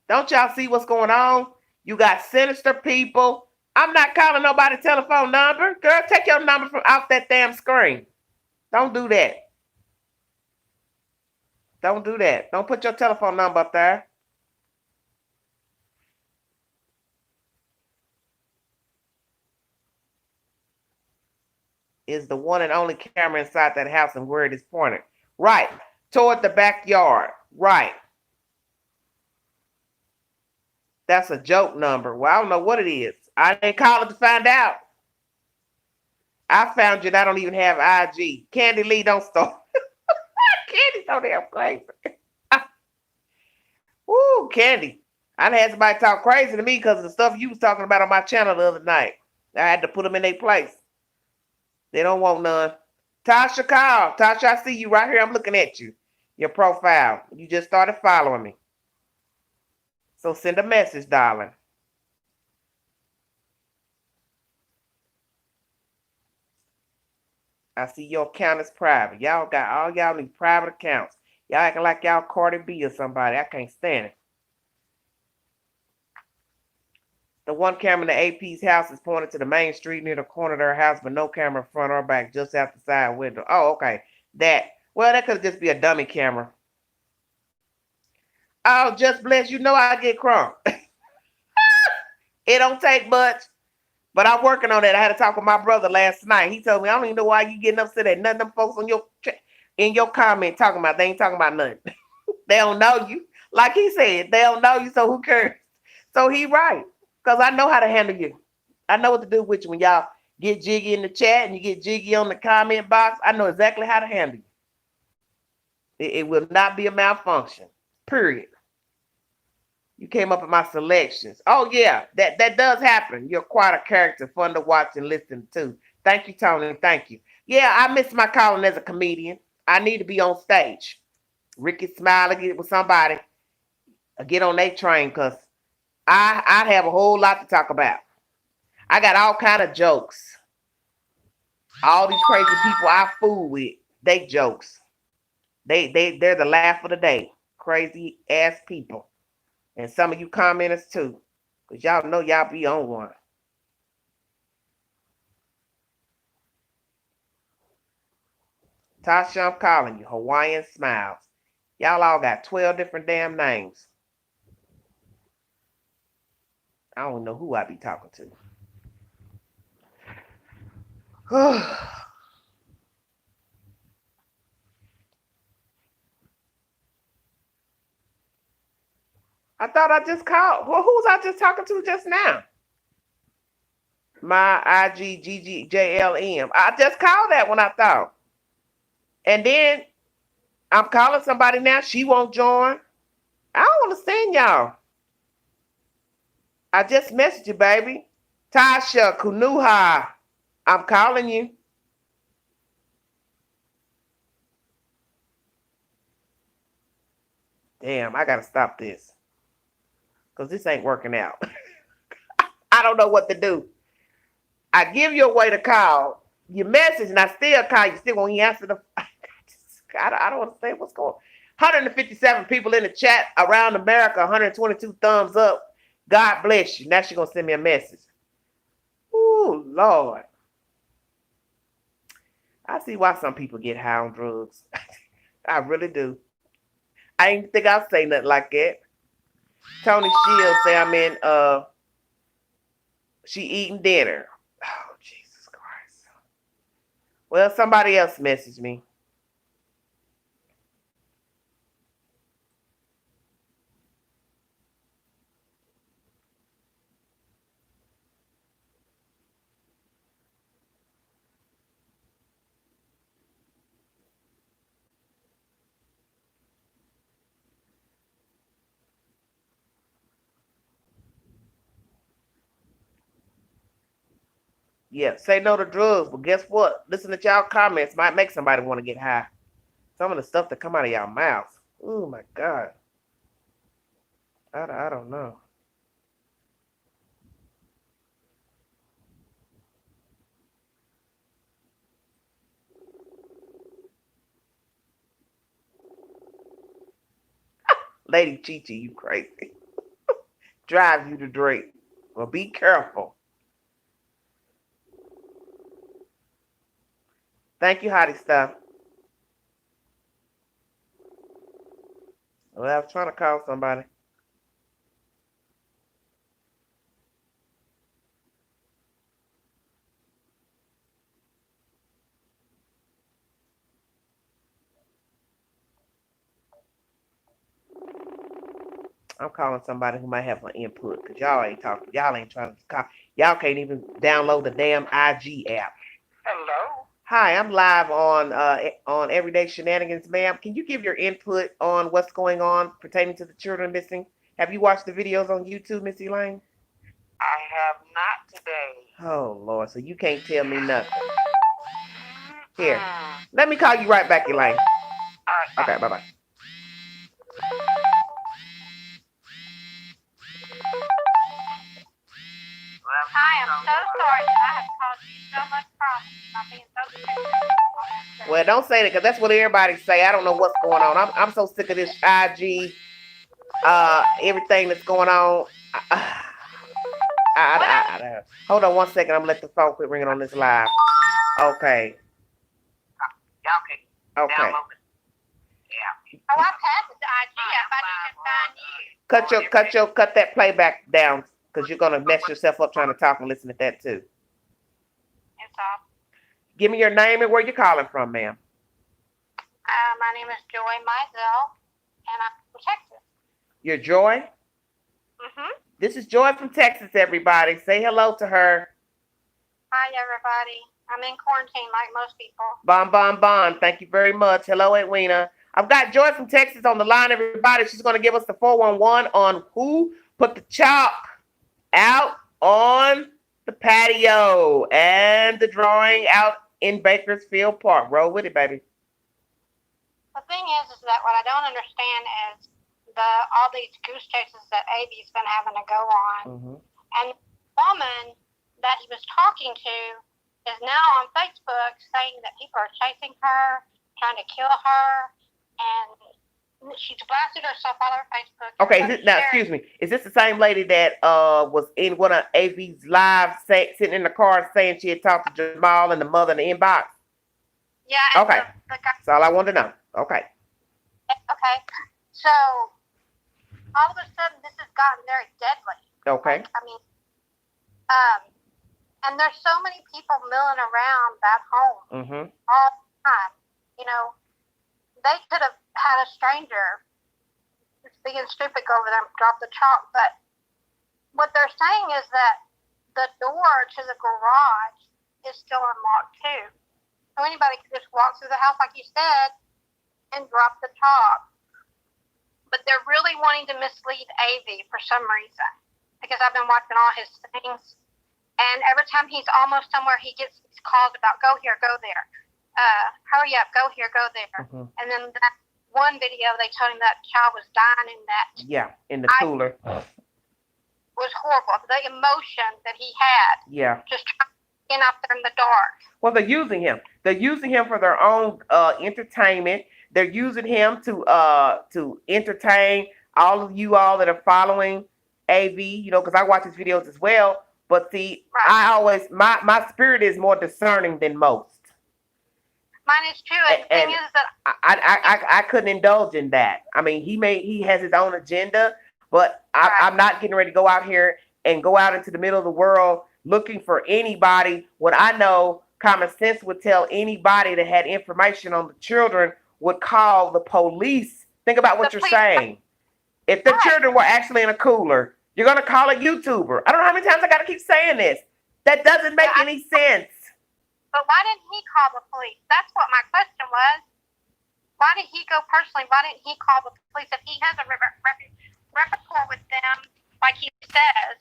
Don't y'all see what's going on? You got sinister people. I'm not calling nobody's telephone number. Girl, take your number from off that damn screen. Don't do that. Don't do that. Don't put your telephone number up there. Is the one and only camera inside that house and where it is pointed. Right. Toward the backyard. Right. That's a joke number. Well, I don't know what it is. I didn't call it to find out. I found you and I don't even have IG. Candy Lee, don't start. Candy so damn crazy. Woo, Candy. I had somebody talk crazy to me because of the stuff you was talking about on my channel the other night. I had to put them in their place. They don't want none. Tasha, call. Tasha, I see you right here. I'm looking at you. Your profile. You just started following me. So send a message, darling. I see your account is private. Y'all got all y'all need private accounts. Y'all acting like y'all Cardi B or somebody. I can't stand it. The one camera in the AP's house is pointed to the main street near the corner of their house, but no camera front or back, just out the side window. Oh, okay. That could just be a dummy camera. Oh, just bless. You know I get crunk. It don't take much, but I'm working on that. I had to talk with my brother last night. He told me, I don't even know why you getting upset at none of them folks on in your comment talking about. They ain't talking about nothing. They don't know you. Like he said, they don't know you, so who cares? So he right. Because I know how to handle you. I know what to do with you when y'all get jiggy in the chat and you get jiggy on the comment box. I know exactly how to handle you. It will not be a malfunction. Period. You came up with my selections. Oh, yeah, that does happen. You're quite a character, fun to watch and listen to. Thank you, Tony. Thank you. Yeah, I miss my calling as a comedian. I need to be on stage. Ricky Smiley get with somebody, get on their train, because I have a whole lot to talk about. I got all kind of jokes. All these crazy people I fool with, they jokes. They're the laugh of the day. Crazy ass people. And some of you commenters too. Cause y'all know y'all be on one. Tasha, I'm calling you. Hawaiian Smiles. Y'all all got 12 different damn names. I don't know who I be talking to. I thought I just called. Well, who was I just talking to just now? My IGGGJLM. I just called that one, I thought. And then I'm calling somebody now. She won't join. I don't understand y'all. I just messaged you, baby. Tasha Kunuha. I'm calling you. Damn, I gotta stop this. Because this ain't working out. I don't know what to do. I give you a way to call. You message and I still call. You still won't answer the. I don't understand what's going on. 157 people in the chat around America. 122 thumbs up. God bless you. Now she's going to send me a message. Ooh, Lord. I see why some people get high on drugs. I really do. I didn't think I'd say nothing like that. Tony Shields say I'm in, she eating dinner. Oh, Jesus Christ. Well, somebody else messaged me. Yeah, say no to drugs, but guess what? Listen to y'all comments might make somebody want to get high. Some of the stuff that come out of y'all mouths. Oh my God. I don't know. Lady Chichi, you crazy. Drive you to drink. Well, be careful. Thank you, Hottie Stuff. Well, I was trying to call somebody. I'm calling somebody who might have an input because y'all ain't talking. Y'all ain't trying to call. Y'all can't even download the damn IG app. Hello. Hi, I'm live on Everyday Shenanigans, ma'am. Can you give your input on what's going on pertaining to the children missing? Have you watched the videos on YouTube, Miss Elaine? I have not today. Oh, Lord. So you can't tell me nothing. Here. Let me call you right back, Elaine. All right. Okay, bye-bye. Hi, I'm so sorry that I have caused you so much problems by being so. Well, don't say that because that's what everybody say. I don't know what's going on. I'm so sick of this IG, everything that's going on. Hold on 1 second. I'm gonna let the phone quit ringing on this live. Okay. Yeah, okay. Okay. Download it. Yeah. Oh, I passed the IG app. I just couldn't find you. Cut that playback down because you're gonna mess yourself up trying to talk and listen to that too. It's off. Give me your name and where you're calling from, ma'am. My name is Joy Mizell, and I'm from Texas. You're Joy? Mm-hmm. This is Joy from Texas, everybody. Say hello to her. Hi, everybody. I'm in quarantine like most people. Bon, bon, bon. Thank you very much. Hello, Edwina. I've got Joy from Texas on the line, everybody. She's going to give us the 411 on who put the chalk out on the patio and the drawing out in Bakersfield Park. Roll with it, baby. The thing is that what I don't understand is all these goose chases that Avy's been having to go on, and the woman that he was talking to is now on Facebook saying that people are chasing her, trying to kill her, and she's blasted herself all over Facebook. Okay, now excuse me. Is this the same lady that was in one of Avy's lives, sitting in the car saying she had talked to Jamal and the mother in the inbox? Yeah. Okay. The guy, that's all I wanted to know. Okay. Okay. So all of a sudden, this has gotten very deadly. Okay. Like, I mean, and there's so many people milling around that home all the time. You know, they could have had a stranger just being stupid go over there and drop the chalk. But what they're saying is that the door to the garage is still unlocked too. So anybody could just walk through the house, like you said, and drop the chalk. But they're really wanting to mislead Avy for some reason, because I've been watching all his things, and every time he's almost somewhere, he gets these calls about go here, go there, hurry up, go here, go there. And then that one video, they told him that child was dying in that. Yeah, in the cooler. Was horrible. The emotion that he had. Yeah. Just trying to get out there in the dark. Well, they're using him. They're using him for their own entertainment. They're using him to entertain all of you all that are following AV, you know, because I watch his videos as well. But see, I always, my spirit is more discerning than most. Mine is too. And the thing is that I couldn't indulge in that. I mean, he has his own agenda, but I'm not getting ready to go out here and go out into the middle of the world looking for anybody when I know common sense would tell anybody that had information on the children would call the police. Think about what you're saying. If the children were actually in a cooler, you're going to call a YouTuber. I don't know how many times I got to keep saying this. That doesn't make any sense. But why didn't he call the police? That's what my question was. Why did he go personally? Why didn't he call the police? If he has a rapport with them, like he says,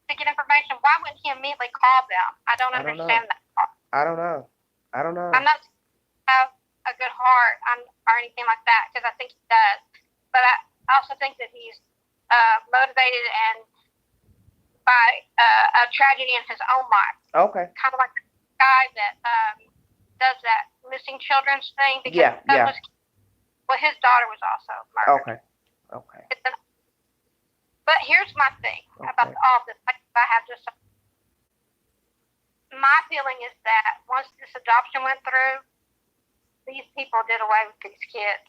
to get information, why wouldn't he immediately call them? I don't understand that part. I don't know. I'm not have a good heart or anything like that, because I think he does. But I also think that he's motivated and by a tragedy in his own life. Okay. Kind of like the guy that does that missing children's thing. Because well, his daughter was also murdered. Okay. But here's my thing about all this. I have just my feeling is that once this adoption went through, these people did away with these kids.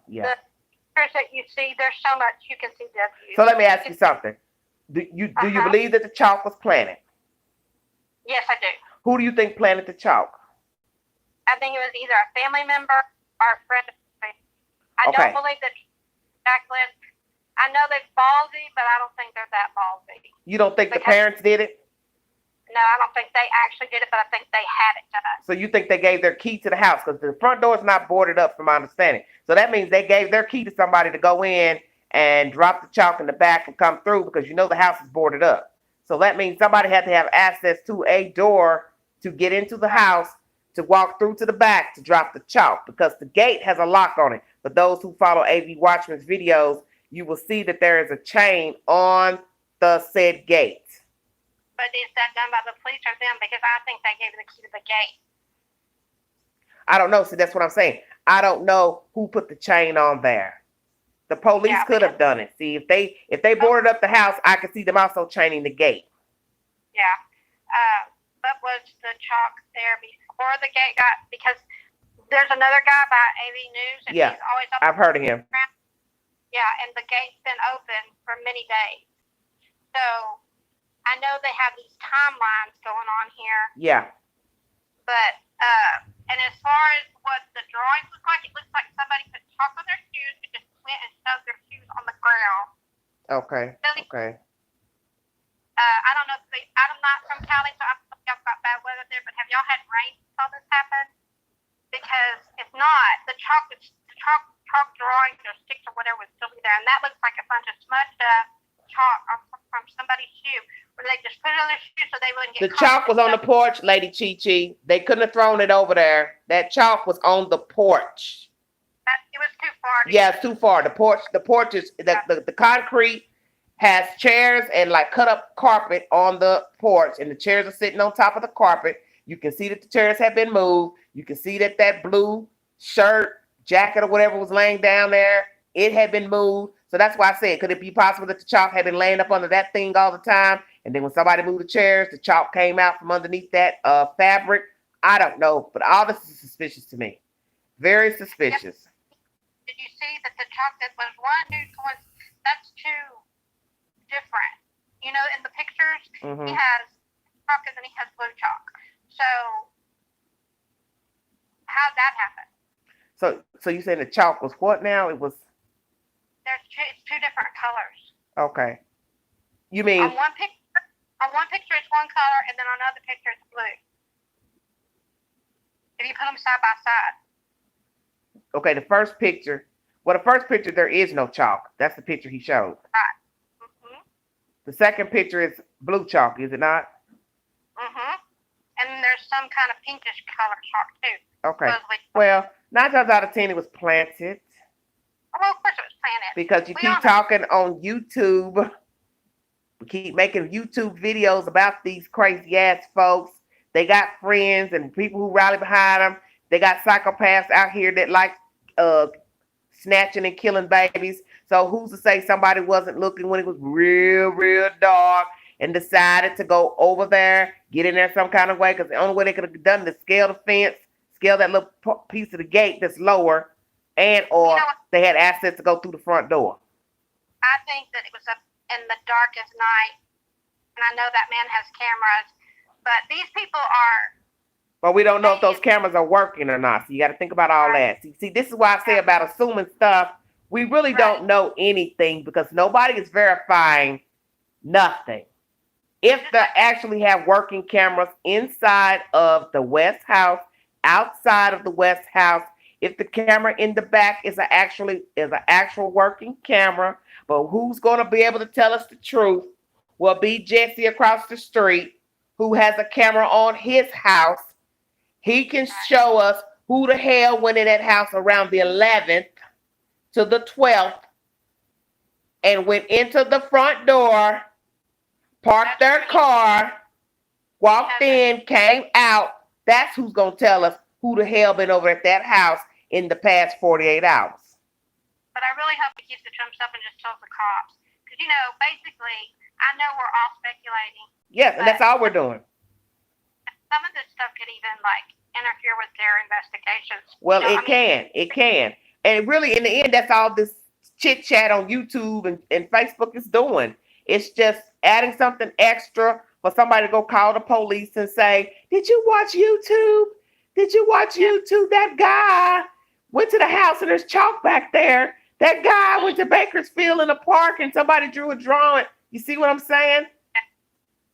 Yeah. The pictures that you see, there's so much you can see the abuse. So let me ask you something. Do you believe that the chalk was planted? Yes, I do. Who do you think planted the chalk? I think it was either a family member or a friend of mine. I don't believe that Jacqueline. I know they're ballsy, but I don't think they're that ballsy. You don't think the parents did it? No, I don't think they actually did it, but I think they had it done. So you think they gave their key to the house? Because the front door is not boarded up, from my understanding. So that means they gave their key to somebody to go in and drop the chalk in the back and come through, because you know the house is boarded up. So that means somebody had to have access to a door to get into the house, to walk through to the back to drop the chalk, because the gate has a lock on it. For those who follow AV Watchman's videos, you will see that there is a chain on the said gate. But is that done by the police or them? Because I think they gave the key to the gate. I don't know. See, that's what I'm saying. I don't know who put the chain on there. The police could have done it. See, if they boarded up the house, I could see them also chaining the gate. Yeah. But was the chalk there before the gate got? Because there's another guy by AV News, and he's always up. I've heard of him. Yeah, and the gate's been open for many days. So I know they have these timelines going on here. Yeah. But and as far as what the drawings look like, it looks like somebody put chalk on their shoes and just went and shoved their shoes on the ground. Okay. Okay. I don't know if I'm not from Cali, so I don't know if y'all got bad weather there, but have y'all had rain since all this happened? Because if not, the chalk drawings or sticks or whatever would still be there, and that looks like a bunch of smudged up chalk from somebody's shoe. Or they just put it on their shoes so they wouldn't The get chalk caught? was on the porch, Lady Chi. They couldn't have thrown it over there. That chalk was on the porch. It was too far. Yeah, it's too far. The porch is the concrete has chairs and like cut up carpet on the porch, and the chairs are sitting on top of the carpet. You can see that the chairs have been moved. You can see that blue shirt, jacket, or whatever was laying down there, it had been moved. So that's why I said, could it be possible that the chalk had been laying up under that thing all the time? And then when somebody moved the chairs, the chalk came out from underneath that fabric? I don't know, but all this is suspicious to me. Very suspicious. Did you see that the chalk that was that's too different? You know, in the pictures, he has chalk and then he has blue chalk. So, how'd that happen? So you saying the chalk was what now? It's two different colors. Okay. You mean on one picture it's one color, and then on another picture it's blue. If you put them side by side. Okay, the first picture there is no chalk. That's the picture he showed. Right. The second picture is blue chalk, is it not? And there's some kind of pinkish color chalk too. Okay. Well, 9 times out of 10 it was planted. Well, of course it was planted. Because you keep talking on YouTube. We keep making YouTube videos about these crazy ass folks. They got friends and people who rally behind them. They got psychopaths out here that like snatching and killing babies. So who's to say somebody wasn't looking when it was real, real dark and decided to go over there, get in there some kind of way? Because the only way they could have done is scale the fence, scale that little piece of the gate that's lower, and or they had access to go through the front door. I think that it was up in the darkest night, and I know that man has cameras, but these people are. But we don't know if those cameras are working or not. So you got to think about all that. See, this is why I say about assuming stuff. We really don't know anything because nobody is verifying nothing. If they actually have working cameras inside of the West House, outside of the West House, if the camera in the back is an actual working camera, but who's going to be able to tell us the truth will be Jesse across the street, who has a camera on his house. He can show us who the hell went in that house around the 11th to the 12th and went into the front door, parked their car, walked in, came out. That's who's going to tell us who the hell been over at that house in the past 48 hours. But I really hope he keeps it to himself and just tells the cops. Because, basically, I know we're all speculating. Yes, and that's all we're doing. Some of this stuff could even, interfere with their investigations. Well, it can. And really, in the end, that's all this chit-chat on YouTube and Facebook is doing. It's just adding something extra for somebody to go call the police and say, did you watch YouTube? Did you watch YouTube? That guy went to the house and there's chalk back there. That guy went to Bakersfield in the park and somebody drew a drawing. You see what I'm saying?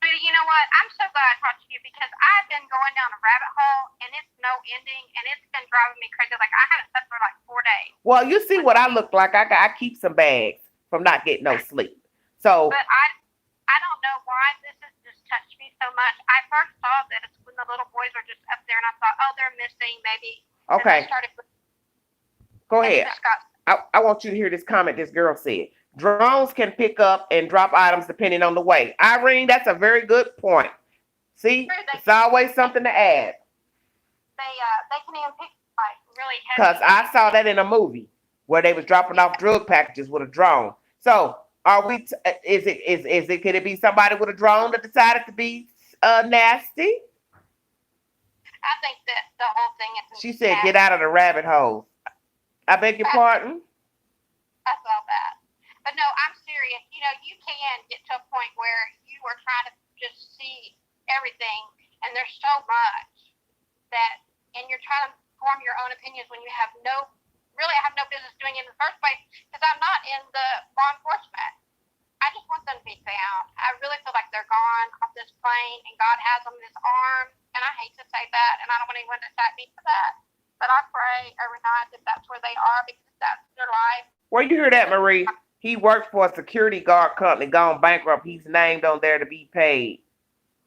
Sweetie, you know what? I'm so glad I talked to you because I've been going down a rabbit hole and it's no ending and it's been driving me crazy. Like I haven't slept for 4 days. Well, you see what I look like. I keep some bags from not getting no sleep. So. But I don't know why this has just touched me so much. I first saw this when the little boys were just up there and I thought, oh, they're missing maybe. Okay. Go ahead. I want you to hear this comment this girl said. Drones can pick up and drop items depending on the weight. Irene, that's a very good point. See, it's always something to add. They can even pick really heavy. Because I saw that in a movie where they was dropping off drug packages with a drone. So, are we? Could it be somebody with a drone that decided to be nasty? I think that the whole thing is. She said, "Get out of the rabbit hole." I beg your pardon. I saw that. But no, I'm serious. You can get to a point where you are trying to just see everything, and there's so much and you're trying to form your own opinions when you have no business doing it in the first place, because I'm not in the law enforcement. I just want them to be found. I really feel like they're gone off this plane, and God has them in his arms, and I hate to say that, and I don't want anyone to attack me for that, but I pray every night that that's where they are, because that's their life. Where you hear that, Marie? He worked for a security guard company, gone bankrupt. He's named on there to be paid.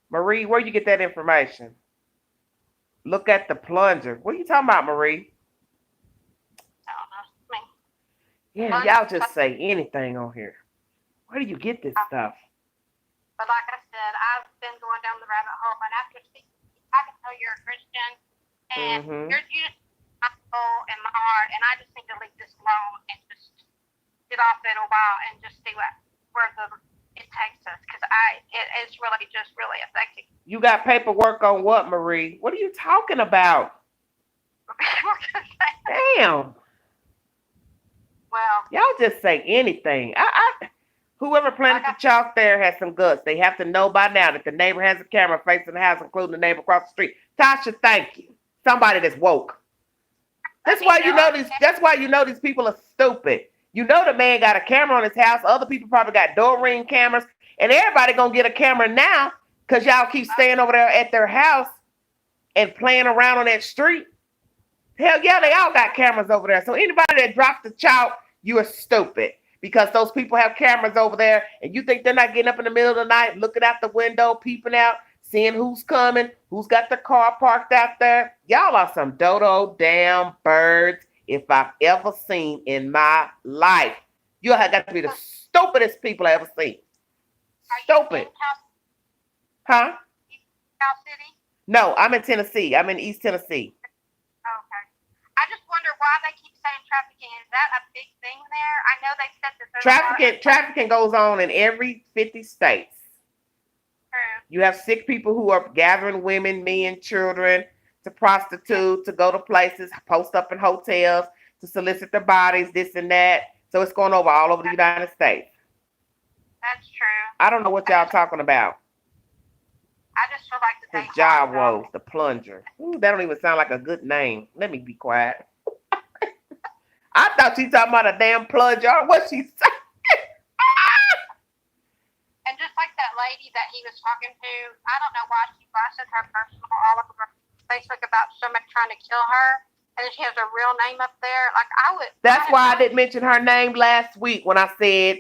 Marie, where you get that information? Look at the plunger. What are you talking about, Marie? I don't know. I mean, Yeah, y'all just say anything on here. Where do you get this stuff? but like I said, I've been going down the rabbit hole, and after speaking, I can tell you're a Christian, and you're just my soul and my heart, and I just need to leave this alone and just get off it a while and just see where it takes us, because it's really just really affecting. You got paperwork on what, Marie? What are you talking about? Damn. Well, y'all just say anything. Whoever planted the chalk there has some guts. They have to know by now that the neighbor has a camera facing the house, including the neighbor across the street. Tasha, thank you. Somebody that's woke. That's why you know these. That's why you know these people are stupid. You know the man got a camera on his house. Other people probably got door ring cameras, and everybody gonna get a camera now because y'all keep staying over there at their house and playing around on that street. Hell yeah, they all got cameras over there. So anybody that drops the chalk, you are stupid. Because those people have cameras over there, and you think they're not getting up in the middle of the night, looking out the window, peeping out, seeing who's coming, who's got the car parked out there. Y'all are some dodo damn birds if I've ever seen in my life. You have got to be the stupidest people I ever seen. Stupid. Huh? Cal City? No, I'm in Tennessee. I'm in East Tennessee. Okay. I just wonder why they keep saying trafficking. Is that a big thing there? I know they said that trafficking goes on in every 50 states. True. You have sick people who are gathering women, men, children to prostitute, to go to places, post up in hotels, to solicit their bodies, this and that. So it's going over all over the United States. That's true. I don't know what y'all talking about. I just feel like the His job woes, the plunger. Ooh, that don't even sound like a good name. Let me be quiet. I thought she talking about a damn plunger. What she saying? And just like that lady that he was talking to, I don't know why she blasted her personal all over Facebook about somebody trying to kill her, and she has a real name up there. Like I would. That's why I didn't mention her name last week when I said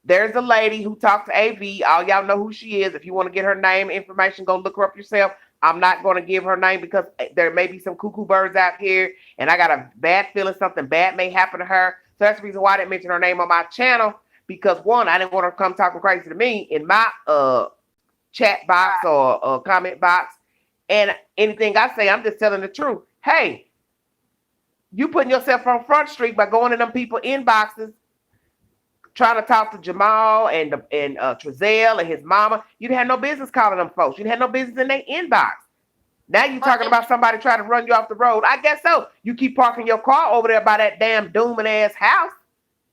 there's a lady who talked to AV. All y'all know who she is. If you want to get her name information, go look her up yourself. I'm not going to give her name because there may be some cuckoo birds out here, and I got a bad feeling something bad may happen to her. So that's the reason why I didn't mention her name on my channel, because one, I didn't want her to come talking crazy to me in my chat box or comment box. And anything I say, I'm just telling the truth. Hey, you putting yourself on Front Street by going to them people inboxes, trying to talk to Jamal and Trezell and his mama. You didn't have no business calling them folks. You didn't have no business in their inbox. Now you talking about somebody trying to run you off the road. I guess so. You keep parking your car over there by that damn dooming ass house.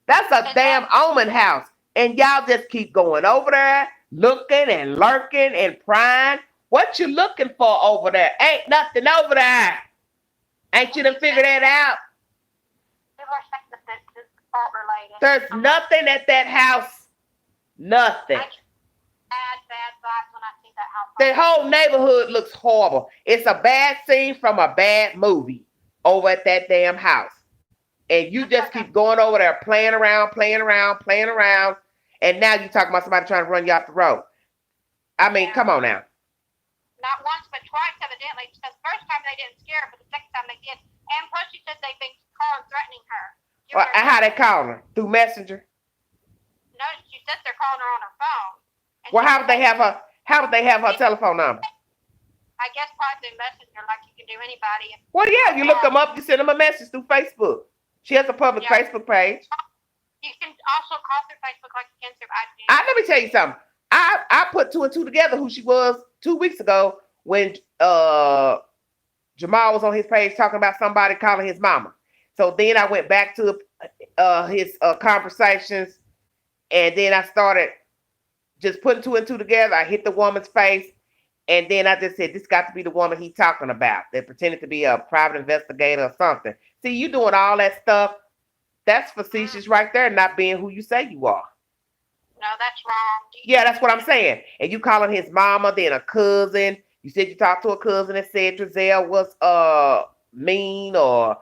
That's a damn omen house. And y'all just keep going over there, looking and lurking and prying. What you looking for over there? Ain't nothing over there. Ain't you done figured that out? There's nothing at that house. Nothing. Bad vibes when I see that house. The whole neighborhood looks horrible. It's a bad scene from a bad movie over at that damn house. And you just keep going over there, playing around. And now you talking about somebody trying to run you off the road. I mean, come on now. Not once, but twice, evidently. Because the first time they didn't scare her, but the second time they did. And plus, she said they've been calling, threatening her. Well, how they calling her? Through Messenger? No, she said they're calling her on her phone. Well, how would they have her? How would they have her telephone number? I guess probably through Messenger, like you can do anybody. Well, yeah, you look them up, you send them a message through Facebook. She has a public Facebook page. You can also call through Facebook like you can through IG. Let me tell you something. I put two and two together who she was 2 weeks ago when Jamal was on his page talking about somebody calling his mama. So then I went back to his conversations, and then I started just putting two and two together. I hit the woman's face, and then I just said, this got to be the woman he's talking about that pretended to be a private investigator or something. See, you doing all that stuff. That's facetious right there, not being who you say you are. No, that's wrong. Yeah, that's what I'm saying. And you calling his mama, then a cousin. You said you talked to a cousin and said Trezell was mean or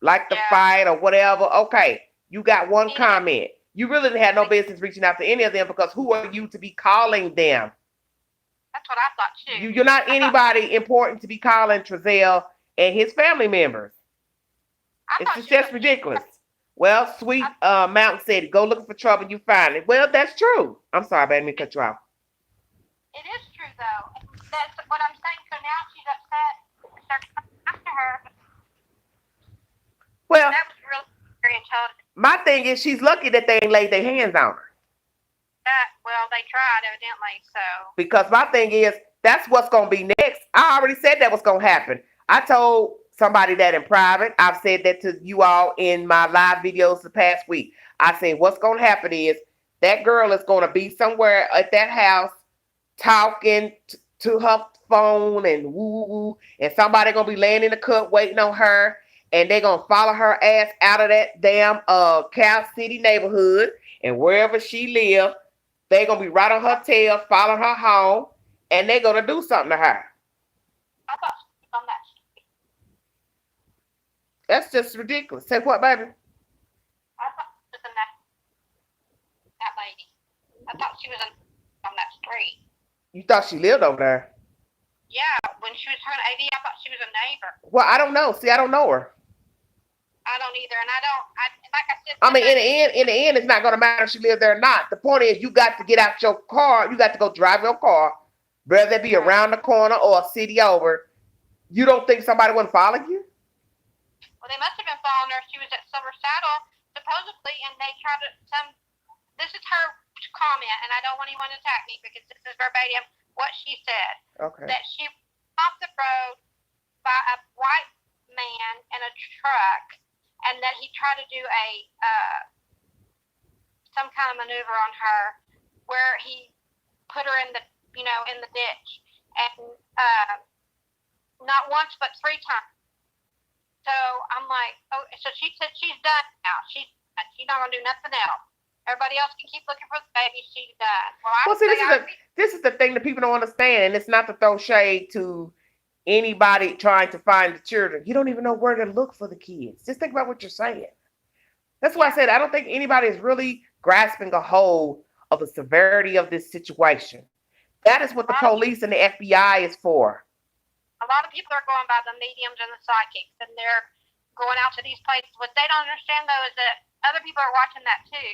like the fight or whatever. Okay, you got one comment. You really didn't have no business reaching out to any of them because who are you to be calling them? That's what I thought too. You're not anybody important to be calling Trezell and his family members. It's just ridiculous. Well, Sweet Mountain said, go looking for trouble, you find it. Well, that's true. I'm sorry, baby, let me cut you off. It is true, though. That's what I'm saying. So now she's upset. They're coming after her. Well, that was really very intelligent. My thing is, she's lucky that they ain't laid their hands on her. Well, they tried, evidently, so. Because my thing is, that's what's going to be next. I already said that was going to happen. I told somebody that in private. I've said that to you all in my live videos the past week. I said, what's going to happen is that girl is going to be somewhere at that house talking to her phone and woo-woo, and somebody going to be laying in the cut waiting on her, and they're going to follow her ass out of that damn Cal City neighborhood, and wherever she lives, they're going to be right on her tail, following her home, and they're going to do something to her. I thought she was on that street. That's just ridiculous. Say what, baby? I thought she was in that lady. I thought she was on that street. You thought she lived over there? Yeah, when she was talking to AV, I thought she was a neighbor. Well, I don't know. See, I don't know her. I don't either, and like I said. I mean, in the end, it's not going to matter if she lives there or not. The point is, you got to get out your car. You got to go drive your car, whether it be around the corner or a city over. You don't think somebody wouldn't follow you? Well, they must have been following her. She was at Silver Saddle, supposedly, and they tried to. This is her comment, and I don't want anyone to attack me because this is verbatim what she said. Okay. That she was off the road by a white man in a truck, and that he tried to do a some kind of maneuver on her where he put her in the ditch, and not once but 3 times. So I'm like, oh, so she said she's done now. She's not gonna do nothing else. Everybody else can keep looking for the baby. She's done. Well, see, this is the thing that people don't understand, and it's not to throw shade to anybody trying to find the children. You don't even know where to look for the kids. Just think about what you're saying. That's why I said I don't think anybody is really grasping a hold of the severity of this situation. That is what the police and the FBI is for. A lot of people are going by the mediums and the psychics, and they're going out to these places. What they don't understand, though, is that other people are watching that, too.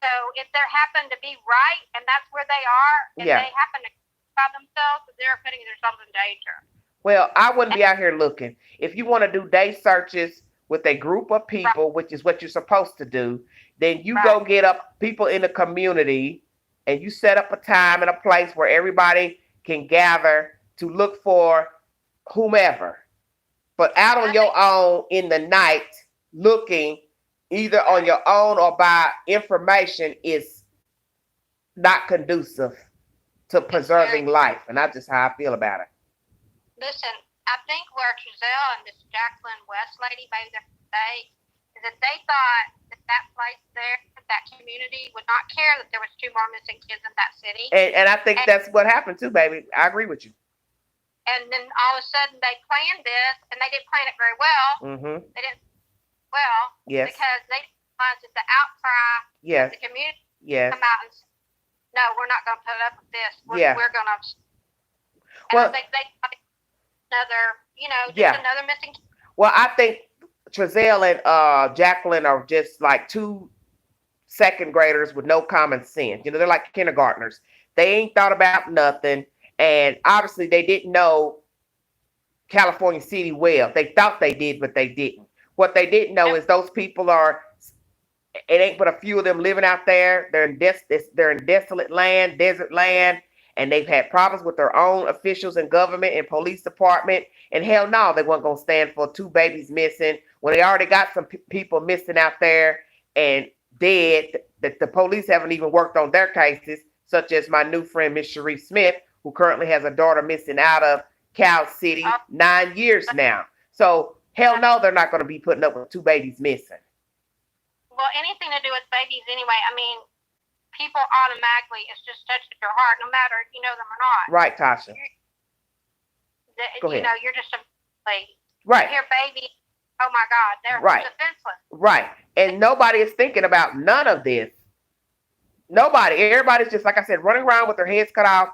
So if they happen to be right, and that's where they are, and they happen to by themselves, they're putting themselves in danger. Well, I wouldn't be out here looking. If you want to do day searches with a group of people, which is what you're supposed to do, then you go get up people in the community, and you set up a time and a place where everybody can gather to look for whomever. But out on your own in the night, looking either on your own or by information is not conducive to preserving life. And that's just how I feel about it. Listen, I think where Trezell and this Jacqueline West lady made their mistake is that they thought that place there, that community would not care that there was 2 more missing kids in that city. And I think that's what happened too, baby. I agree with you. And then all of a sudden they planned this, and they didn't plan it very well. Mm-hmm. They didn't because they realized that the outcry of the community come out and say, no, we're not going to put up with this. We're going to. I think they another missing. Well, I think Trezell and Jacqueline are just like 2 second graders with no common sense. You know, they're like kindergartners. They ain't thought about nothing. And obviously they didn't know California City well. They thought they did, but they didn't. What they didn't know is those people it ain't but a few of them living out there. They're in desolate land, desert land, and they've had problems with their own officials and government and police department. And hell no, they weren't going to stand for 2 babies missing when they already got some people missing out there and dead that the police haven't even worked on their cases, such as my new friend, Miss Sharif Smith, who currently has a daughter missing out of Cal City 9 years now. So hell no, they're not going to be putting up with 2 babies missing. Well, anything to do with babies anyway. I mean, people automatically, it's just touching your heart, no matter if you know them or not. Right, Tasha. Go ahead. You're just a lady. Right. You hear baby, oh my God, they're defenseless. Right. And nobody is thinking about none of this Nobody. Everybody's just, like I said, running around with their heads cut off.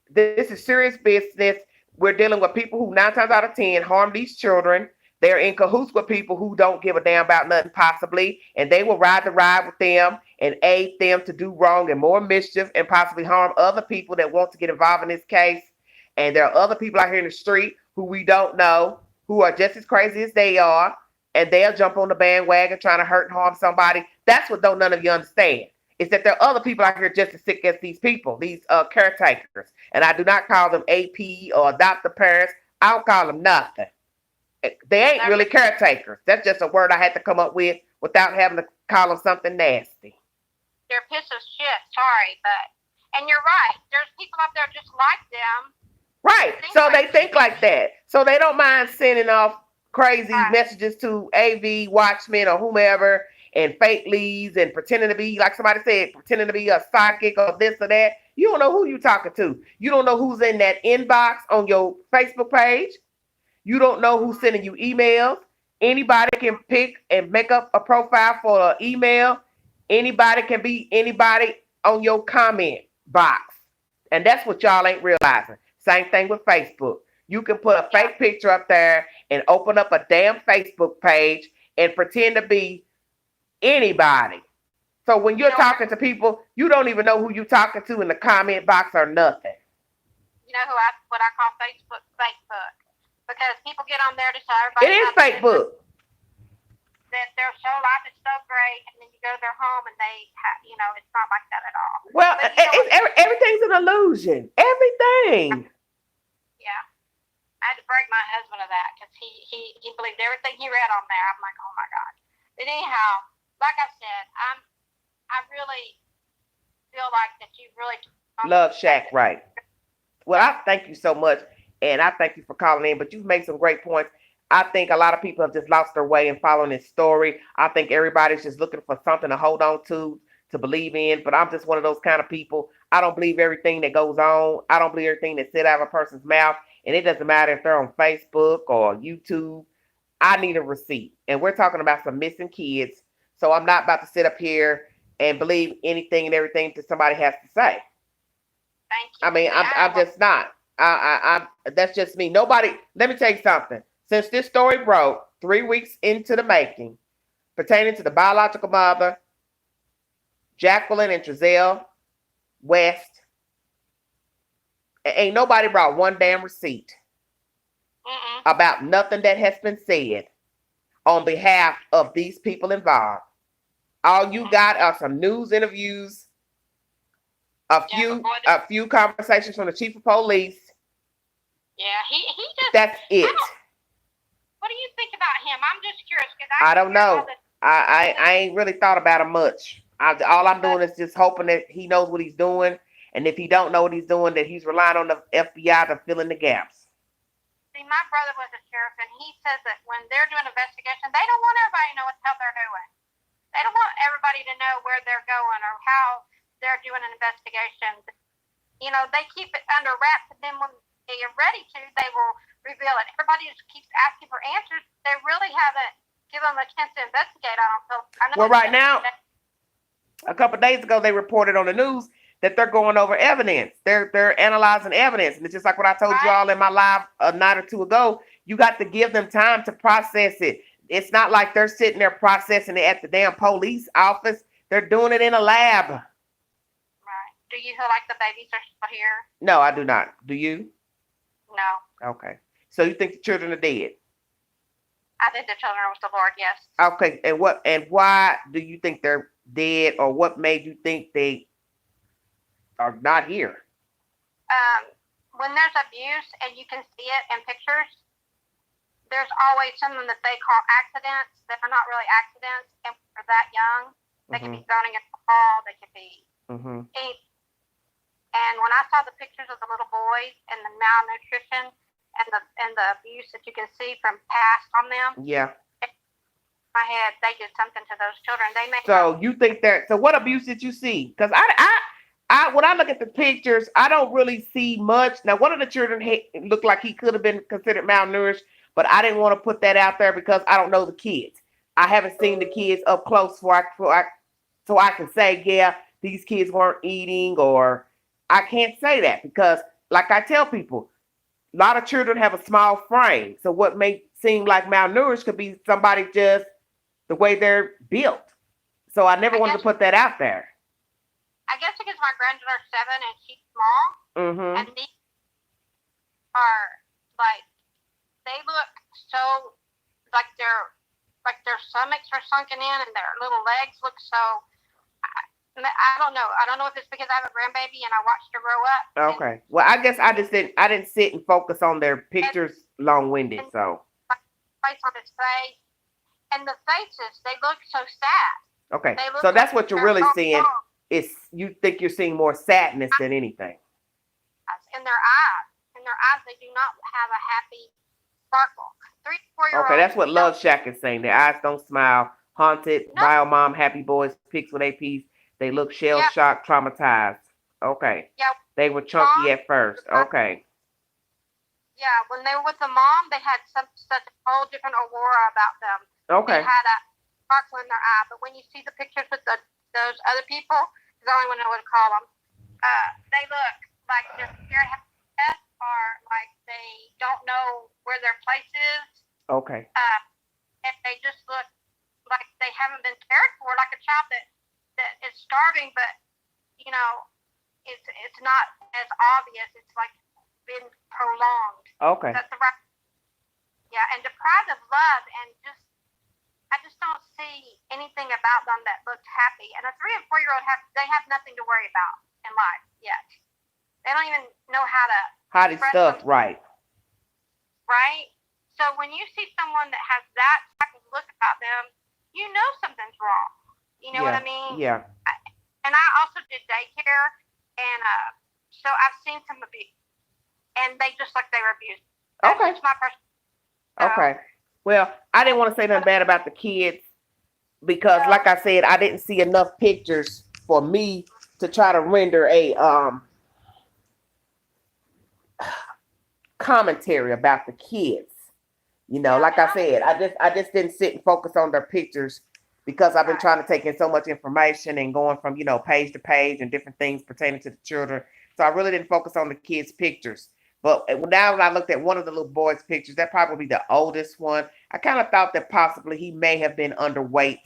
This is serious business. We're dealing with people who 9 times out of 10 harm these children. They're in cahoots with people who don't give a damn about nothing, possibly, and they will ride the ride with them and aid them to do wrong and more mischief and possibly harm other people that want to get involved in this case. And there are other people out here in the street who we don't know who are just as crazy as they are, and they'll jump on the bandwagon trying to hurt and harm somebody. That's what don't none of you understand. Is that there are other people out here just as sick as these people, these caretakers. And I do not call them AP or adoptive parents. I don't call them nothing. They ain't really caretakers. That's just a word I had to come up with without having to call them something nasty. They're piece of shit. Sorry, but and you're right. There's people out there just like them. Right. So they think like that. So they don't mind sending off crazy messages to AV, Watchmen, or whomever, and fake leads and pretending to be, like somebody said, pretending to be a psychic or this or that. You don't know who you're talking to. You don't know who's in that inbox on your Facebook page. You don't know who's sending you emails. Anybody can pick and make up a profile for an email. Anybody can be anybody on your comment box. And that's what y'all ain't realizing. Same thing with Facebook. You can put a fake picture up there and open up a damn Facebook page and pretend to be anybody. So when you're talking to people, you don't even know who you're talking to in the comment box or nothing. You know what I call Facebook? Because people get on there to tell everybody. It is Facebook. That their show life is so great, and then you go to their home and it's not like that at all. Well, everything's an illusion. Everything. Yeah. I had to break my husband of that because he believed everything he read on there. I'm like, oh my God. But anyhow, like I said, I really feel like that you really love Shaq, right? Well, I thank you so much, and I thank you for calling in. But you've made some great points. I think a lot of people have just lost their way in following this story. I think everybody's just looking for something to hold on to believe in. But I'm just one of those kind of people. I don't believe everything that goes on. I don't believe everything that said out of a person's mouth. And it doesn't matter if they're on Facebook or YouTube. I need a receipt. And we're talking about some missing kids. So I'm not about to sit up here and believe anything and everything that somebody has to say. Thank you. I mean, I'm just not. That's just me. Nobody, let me tell you something. Since this story broke 3 weeks into the making, pertaining to the biological mother, Jacqueline and Trezelle West, ain't nobody brought one damn receipt about nothing that has been said on behalf of these people involved. All you got are some news interviews, a few conversations from the chief of police. Yeah, he just. That's it. What do you think about him? I'm just curious because I don't know. I ain't really thought about him much. All I'm doing is just hoping that he knows what he's doing, and if he don't know what he's doing, that he's relying on the FBI to fill in the gaps. See, my brother was a sheriff, and he says that when they're doing an investigation, they don't want everybody to know what the hell they're doing. They don't want everybody to know where they're going or how they're doing an investigation. You know, they keep it under wraps, and then when they are ready to, they will reveal it. Everybody just keeps asking for answers. They really haven't given them a chance to investigate. I don't feel. Well, right now, a couple of days ago, they reported on the news that they're going over evidence. They're analyzing evidence, and it's just like what I told you all in my live a night or two ago. You got to give them time to process it. It's not like they're sitting there processing it at the damn police office. They're doing it in a lab. Right. Do you feel like the babies are still here? No, I do not. Do you? No. Okay. So you think the children are dead? I think the children are with the Lord, yes. Okay. And why do you think they're dead, or what made you think they are not here? When there's abuse and you can see it in pictures, there's always something that they call accidents that are not really accidents, and for that young, they could be thrown against the wall, they could be and when I saw the pictures of the little boys and the malnutrition and the abuse that you can see from past on them, in my head, they did something to those children. They made. So you think that? So what abuse did you see? Because I when I look at the pictures, I don't really see much. Now, one of the children looked like he could have been considered malnourished, but I didn't want to put that out there because I don't know the kids. I haven't seen the kids up close so I can say, yeah, these kids weren't eating, or I can't say that because, like I tell people, a lot of children have a small frame. So what may seem like malnourished could be somebody just the way they're built. So I never wanted to put that out there. I guess because my granddaughter's 7 and she's small, and these are like, they look so like their stomachs are sunken in and their little legs look so. I don't know. I don't know if it's because I have a grandbaby and I watched her grow up. Okay. Well, I guess I didn't sit and focus on their pictures long-winded. So. Face on his face, and the faces, they look so sad. Okay. So that's what you're really seeing. Is you think you're seeing more sadness than anything. In their eyes. In their eyes, they do not have a happy sparkle. 3 to 4 year olds. Okay, that's what Love Shack is saying. Their eyes don't smile. Haunted, bio mom, happy boys, pics with APs. They look shell-shocked, traumatized. Okay. Yeah. They were chunky at first. Okay. Yeah, when they were with the mom, they had such a whole different aurora about them. Okay. They had a sparkle in their eye. But when you see the pictures with those other people, because I don't even know what to call them, they look like they're scared half to death, or like they don't know where their place is. Okay. And they just look like they haven't been cared for, like a child that is starving, but you know, it's not as obvious. It's like been prolonged. Okay. That's the right. Yeah, and deprived of love, and I just don't see anything about them that looks happy. And a 3 and 4 year old they have nothing to worry about in life yet. They don't even know how to stuff, right? Right. So when you see someone that has that type of look about them, you know something's wrong. You know what I mean? Yeah. And I also did daycare, and so I've seen some abuse, and they just like they were abused. Okay. That's my person. Okay. Well, I didn't want to say nothing bad about the kids because, like I said, I didn't see enough pictures for me to try to render a commentary about the kids. You know, like I said, I just didn't sit and focus on their pictures because I've been trying to take in so much information and going from, you know, page to page and different things pertaining to the children. So I really didn't focus on the kids' pictures. But now when I looked at one of the little boys' pictures, that probably the oldest one, I kind of thought that possibly he may have been underweight.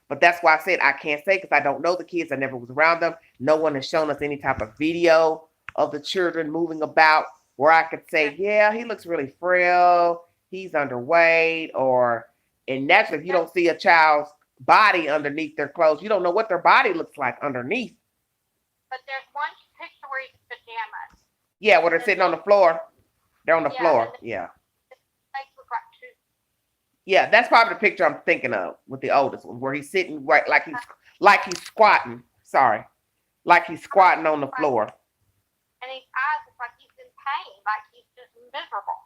But that's why I said I can't say because I don't know the kids. I never was around them. No one has shown us any type of video of the children moving about where I could say, yeah, he looks really frail. He's underweight. And naturally, if you don't see a child's body underneath their clothes, you don't know what their body looks like underneath. But there's one picture where he's in pajamas. Yeah, where they're sitting on the floor. They're on the floor. Yeah. Yeah, that's probably the picture I'm thinking of with the oldest one, where he's sitting right like he's squatting. Sorry. Like he's squatting on the floor. And his eyes look like he's in pain, like he's just miserable.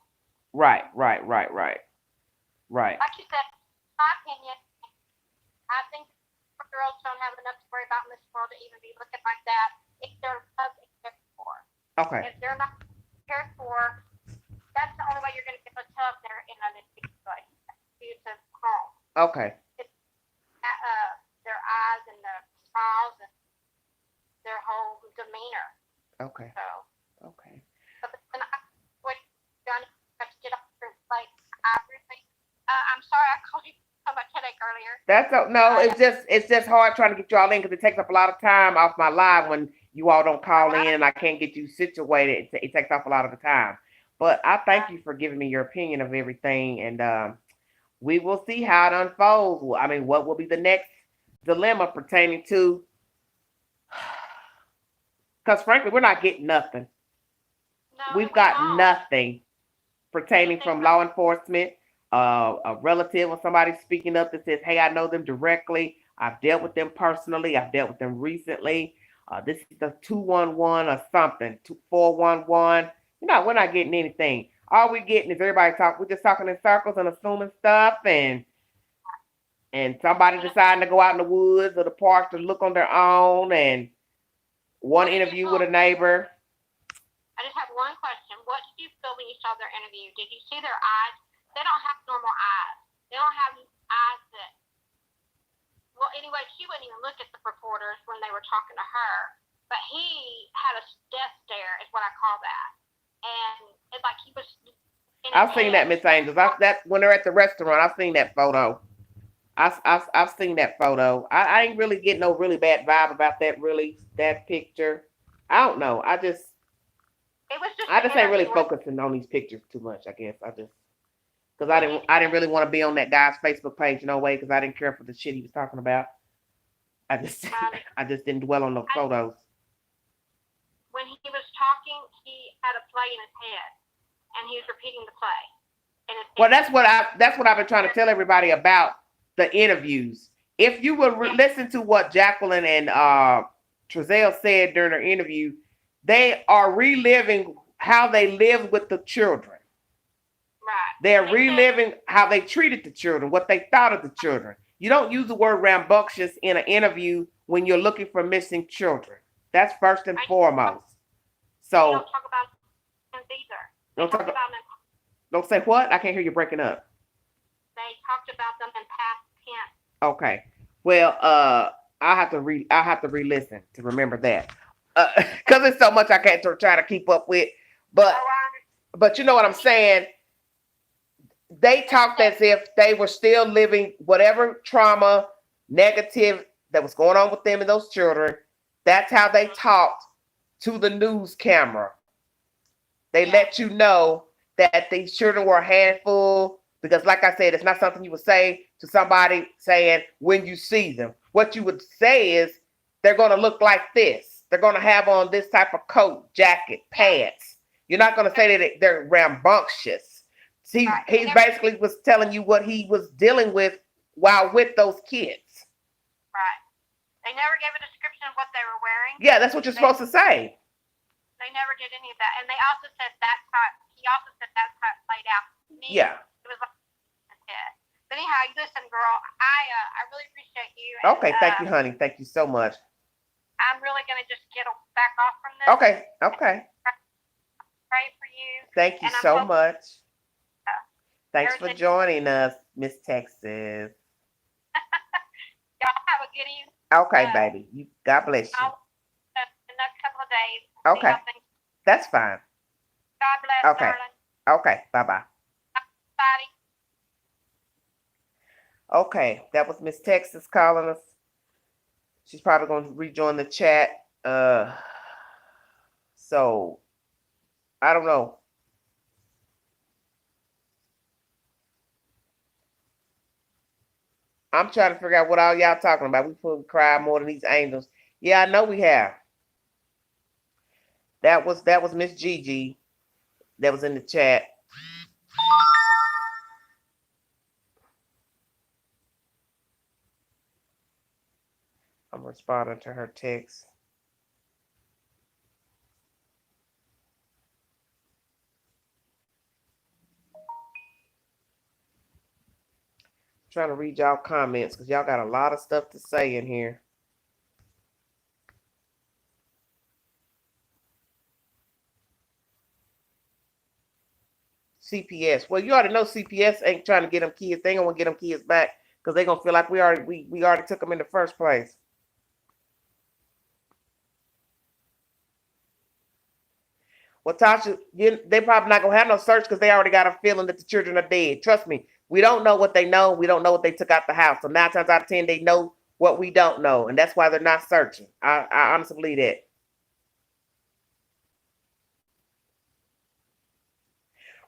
Right. Like you said, in my opinion, I think girls don't have enough to worry about in this world to even be looking like that if they're loved and cared for. Okay. If they're not cared for, that's the only way you're going to get a tub there in an abusive home. Okay. Their eyes and their smiles and their whole demeanor. Okay. So. Okay. But then what done to get up and like I really. I'm sorry I called you so much headache earlier. It's just hard trying to get you all in because it takes up a lot of time off my live when you all don't call in and I can't get you situated. It takes off a lot of the time. But I thank you for giving me your opinion of everything, and we will see how it unfolds. I mean, what will be the next dilemma pertaining to? Because frankly, we're not getting nothing. No, We've got nothing pertaining from law enforcement. A relative or somebody speaking up that says, hey, I know them directly. I've dealt with them personally. I've dealt with them recently. This is the 211 or something, 411. We're not getting anything. All we're getting is everybody talk. We're just talking in circles and assuming stuff, and somebody deciding to go out in the woods or the park to look on their own, and one interview with a neighbor. I just have one question. What did you feel when you saw their interview? Did you see their eyes? They don't have normal eyes. They don't have eyes that, well, it anyway, she wouldn't even look at the reporters when they were talking to her. But he had a death stare, is what I call that. And it's like he was. I've seen that, Miss Angels. That when they're at the restaurant, I've seen that photo. I've seen that photo. I ain't really getting no really bad vibe about that picture. I don't know. I just ain't really focusing on these pictures too much. I guess because I didn't really want to be on that guy's Facebook page no way because I didn't care for the shit he was talking about. I just didn't dwell on the photos. When he was talking, he had a play in his head, and he was repeating the play. Well, that's what I've been trying to tell everybody about the interviews. If you would listen to what Jacqueline and Trezelle said during their interview, they are reliving how they lived with the children. Right. They're reliving how they treated the children, what they thought of the children. You don't use the word rambunctious in an interview when you're looking for missing children. That's first and foremost. So don't talk about them either. Don't say what? I can't hear you breaking up. They talked about them in past tense. Okay. Well, I'll have to re-listen to remember that. Because there's so much I can't try to keep up with. But you know what I'm saying? They talked as if they were still living whatever trauma, negative that was going on with them and those children. That's how they talked to the news camera. They let you know that these children were a handful because, like I said, it's not something you would say to somebody saying when you see them. What you would say is they're going to look like this. They're going to have on this type of coat, jacket, pants. You're not going to say that they're rambunctious. He basically was telling you what he was dealing with while with those kids. Right. They never gave a description of what they were wearing. Yeah, that's what you're supposed to say. They never did any of that. And they also said that's how it played out. Yeah. It was like, but anyhow, listen, girl, I really appreciate you. And, okay, thank you, honey. Thank you so much. I'm really going to just get back off from this. Okay. Pray for you. Thank you so much. Thanks for joining us, Miss Texas. Y'all have a good evening. Okay, baby. God bless you. In a couple of days. Okay. That's fine. God bless, darling. Okay. Bye-bye. Bye. Okay, that was Miss Texas calling us. She's probably going to rejoin the chat. So, I don't know. I'm trying to figure out what all y'all talking about. We probably cry more than these angels. Yeah, I know we have. That was Miss Gigi that was in the chat. I'm responding to her text. Trying to read y'all comments because y'all got a lot of stuff to say in here. CPS. Well, you already know CPS ain't trying to get them kids. They ain't gonna get them kids back because they're gonna feel like we already took them in the first place. Well, Tasha, they probably not gonna have no search because they already got a feeling that the children are dead. Trust me, we don't know what they know. We don't know what they took out the house. So 9 times out of 10, they know what we don't know, and that's why they're not searching. I honestly believe that.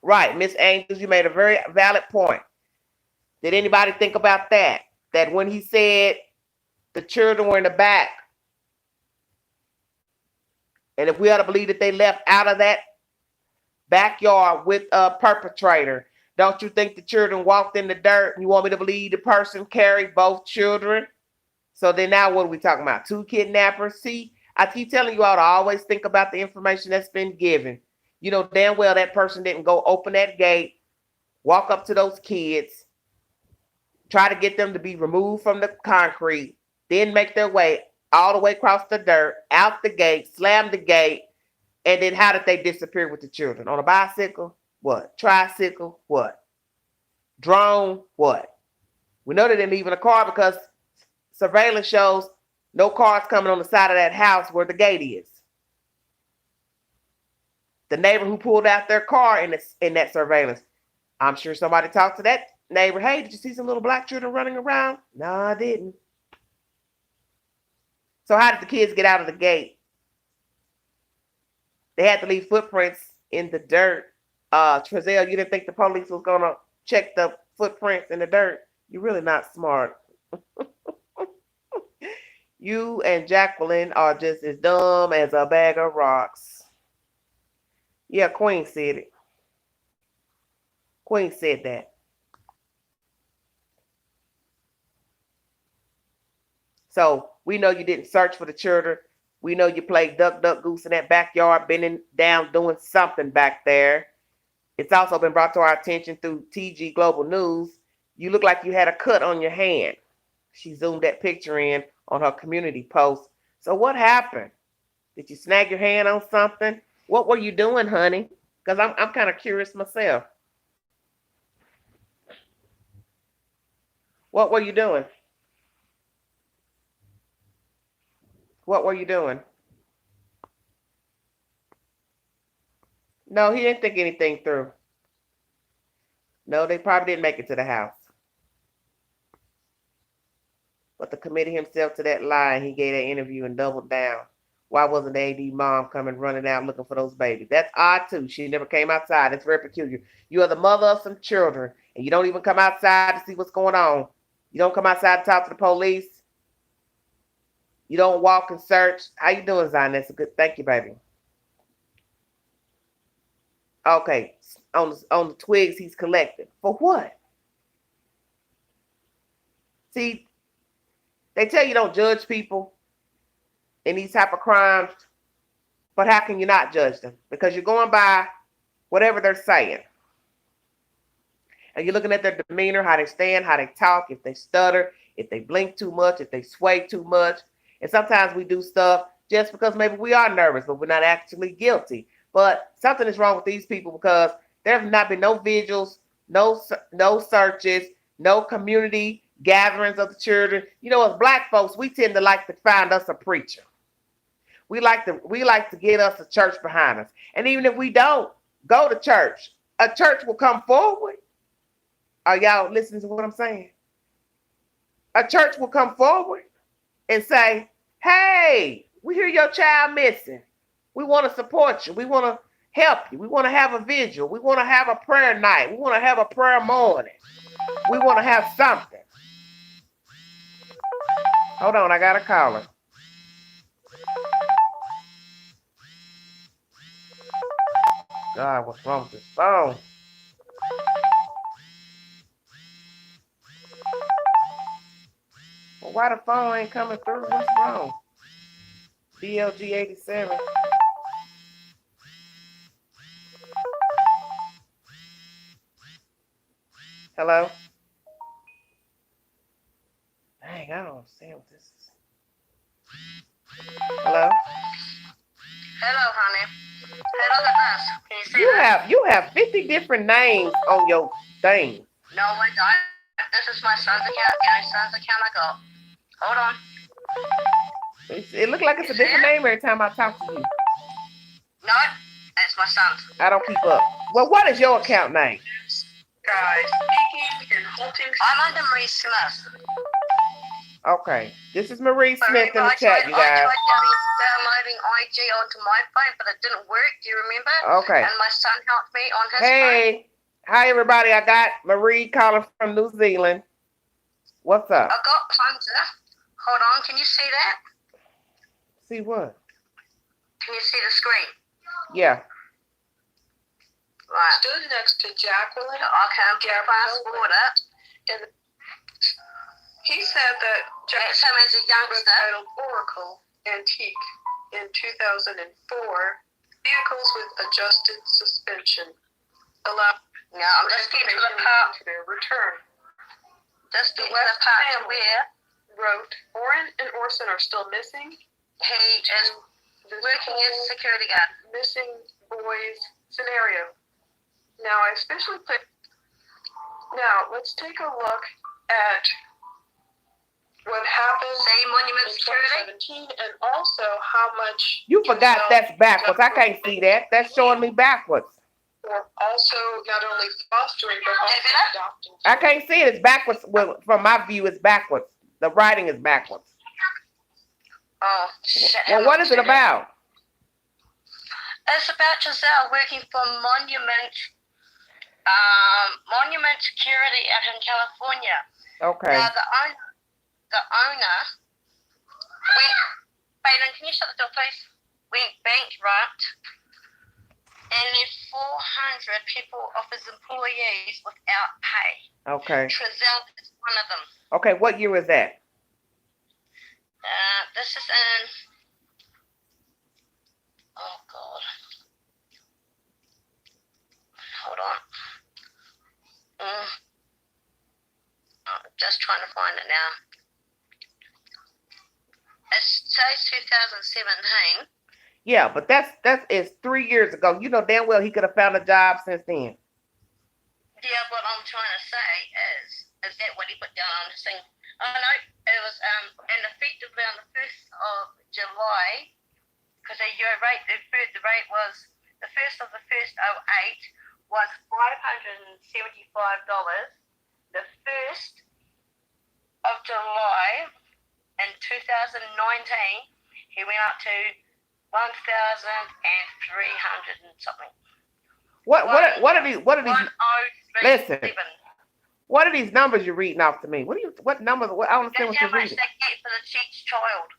Right, Miss Angels, you made a very valid point. Did anybody think about that? That when he said the children were in the back, and if we ought to believe that they left out of that backyard with a perpetrator, don't you think the children walked in the dirt? You want me to believe the person carried both children? So then now what are we talking about? 2 kidnappers? See, I keep telling you all to always think about the information that's been given. You know damn well that person didn't go open that gate, walk up to those kids, try to get them to be removed from the concrete, then make their way all the way across the dirt, out the gate, slam the gate, and then how did they disappear with the children? On a bicycle? What? Tricycle? What? Drone? What? We know they didn't leave in a car because surveillance shows no cars coming on the side of that house where the gate is. The neighbor who pulled out their car in that surveillance, I'm sure somebody talked to that neighbor. Hey, did you see some little black children running around? No, I didn't. So how did the kids get out of the gate? They had to leave footprints in the dirt. Trezelle, you didn't think the police was going to check the footprints in the dirt? You're really not smart. You and Jacqueline are just as dumb as a bag of rocks. Yeah, Queen said it. Queen said that. So we know you didn't search for the children. We know you played duck, duck, goose in that backyard, bending down, doing something back there. It's also been brought to our attention through TG Global News. You look like you had a cut on your hand. She zoomed that picture in on her community post. So what happened? Did you snag your hand on something? What were you doing, honey? Because I'm kind of curious myself. What were you doing? What were you doing? No, he didn't think anything through. No, they probably didn't make it to the house. But to committed himself to that lie, he gave that interview and doubled down. Why wasn't the AD mom coming running out looking for those babies? That's odd too. She never came outside. It's very peculiar. You are the mother of some children, and you don't even come outside to see what's going on. You don't come outside to talk to the police. You don't walk and search. How you doing, Zion? That's a good. Thank you, baby. Okay, on the twigs he's collecting. For what? See, they tell you don't judge people in these type of crimes, but how can you not judge them? Because you're going by whatever they're saying. And you're looking at their demeanor, how they stand, how they talk, if they stutter, if they blink too much, if they sway too much. And sometimes we do stuff just because maybe we are nervous, but we're not actually guilty. But something is wrong with these people because there have not been no vigils, no searches, no community gatherings of the children. You know, as black folks, we tend to like to find us a preacher. We like to get us a church behind us. And even if we don't go to church, a church will come forward. Are y'all listening to what I'm saying? A church will come forward and say, hey, we hear your child missing. We want to support you. We want to help you. We want to have a vigil. We want to have a prayer night. We want to have a prayer morning. We want to have something. Hold on, I got a caller. God, what's wrong with this phone? Well, why the phone ain't coming through? What's wrong? DLG 87. Hello? Dang, I don't understand what this is. Hello? Hello, honey. Hey, look at this. Can you see that? You have 50 different names on your thing. No, I don't. This is my son's account. The only son's account I got. Hold on. It looked like it's a different name every time I talk to you. No, it's my son's. I don't keep up. Well, what is your account name? Guys, speaking and halting. I'm under Marie Smith. Okay. This is Marie Smith in the chat, you guys. I tried downloading IG onto my phone, but it didn't work. Do you remember? Okay. And my son helped me on his phone. Hey. Hi, everybody. I got Marie calling from New Zealand. What's up? I got Hunter. Hold on. Can you see that? See what? Can you see the screen? Yeah. Right. Stood next to Jacqueline. Okay, I'm going to fast forward it. And he said that Jacqueline was titled Oracle Antique in 2004. Vehicles with adjusted suspension. No, I'm just getting to the part. To their return. Just the West part where wrote Oren and Orson are still missing. He is working as a security guard. Missing boys scenario. Now I especially put. Now let's take a look at what happened Say Monument in Security. 2017, and also how much You forgot that's backwards. I can't see that. That's showing me backwards. Also, not only fostering but also adopting. I can't see it. It's backwards. Well, from my view, it's backwards. The writing is backwards. Oh, shit. Well, what is it about? It's about Giselle working for Monument Security out in California. Okay. Now, the owner went, Baden, can you shut the door, please? Went bankrupt and left 400 people of his employees without pay. Okay. Giselle is one of them. Okay, what year was that? This is in, oh God. Hold on. I'm just trying to find it now. It says 2017. Yeah, but that's 3 years ago. You know damn well he could have found a job since then. Yeah, what I'm trying to say is that what he put down on his thing? Oh no, it was and effectively on the 1st of July, because the rate was the 1st of the 1st 08 was $575. The 1st of July in 2019, he went up to 1,300 and something. What are these? Listen. 1037. What are these numbers you're reading off to me? What numbers? I don't understand That's what how you're much reading. they get for the cheats child.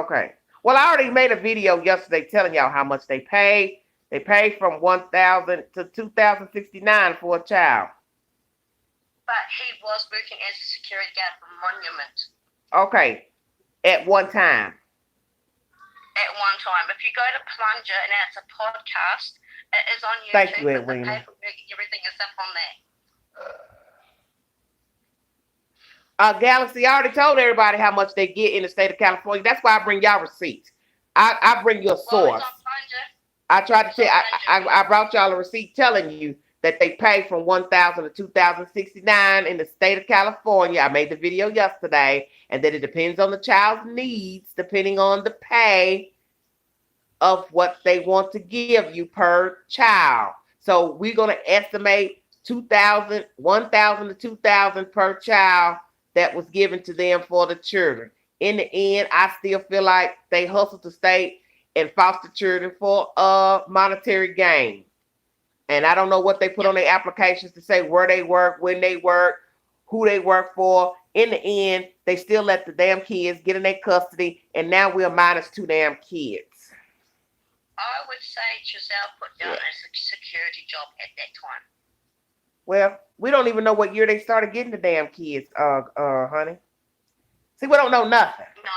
Okay. Well, I already made a video yesterday telling y'all how much they pay. They pay from $1,000 to $2,069 for a child. But he was working as a security guard for Monument Okay. At one time. at one time. If you go to Plunger and it's a podcast, it is on YouTube. Thank you, but Edwina. the paperwork, everything is up on there. Galaxy, I already told everybody how much they get in the state of California. That's why I bring y'all receipts. I bring you a Well, source. it's on Plunger. I tried to tell. I brought y'all a receipt telling you that they pay from $1,000 to $2,069 in the state of California. I made the video yesterday, and that it depends on the child's needs, depending on the pay of what they want to give you per child. So we're gonna estimate $1,000 to $2,000 per child that was given to them for the children. In the end, I still feel like they hustle to state and foster children for a monetary gain. And I don't know what they put on their applications to say where they work, when they work, who they work for. In the end, they still let the damn kids get in their custody, and now we're minus 2 damn kids. I would say Giselle put down a security job at that time. Well, we don't even know what year they started getting the damn kids, honey. See, we don't know nothing. No,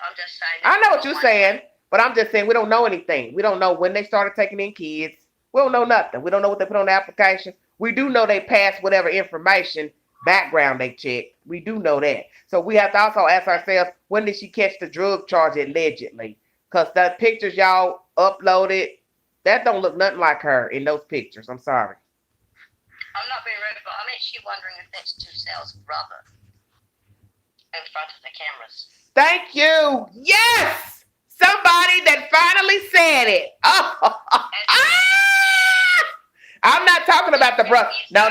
I'm just saying. I know what you're saying, but I'm just saying we don't know anything. We don't know when they started taking in kids. We don't know nothing. We don't know what they put on the application. We do know they passed whatever information, background they checked. We do know that. So we have to also ask ourselves, when did she catch the drug charge allegedly? Because the pictures y'all uploaded, that don't look nothing like her in those pictures. I'm sorry. I'm not being rude, but I'm actually wondering if that's Giselle's brother in front of the cameras. Thank you. Yes! Somebody that finally said it. Oh. I'm not talking about the brother. No.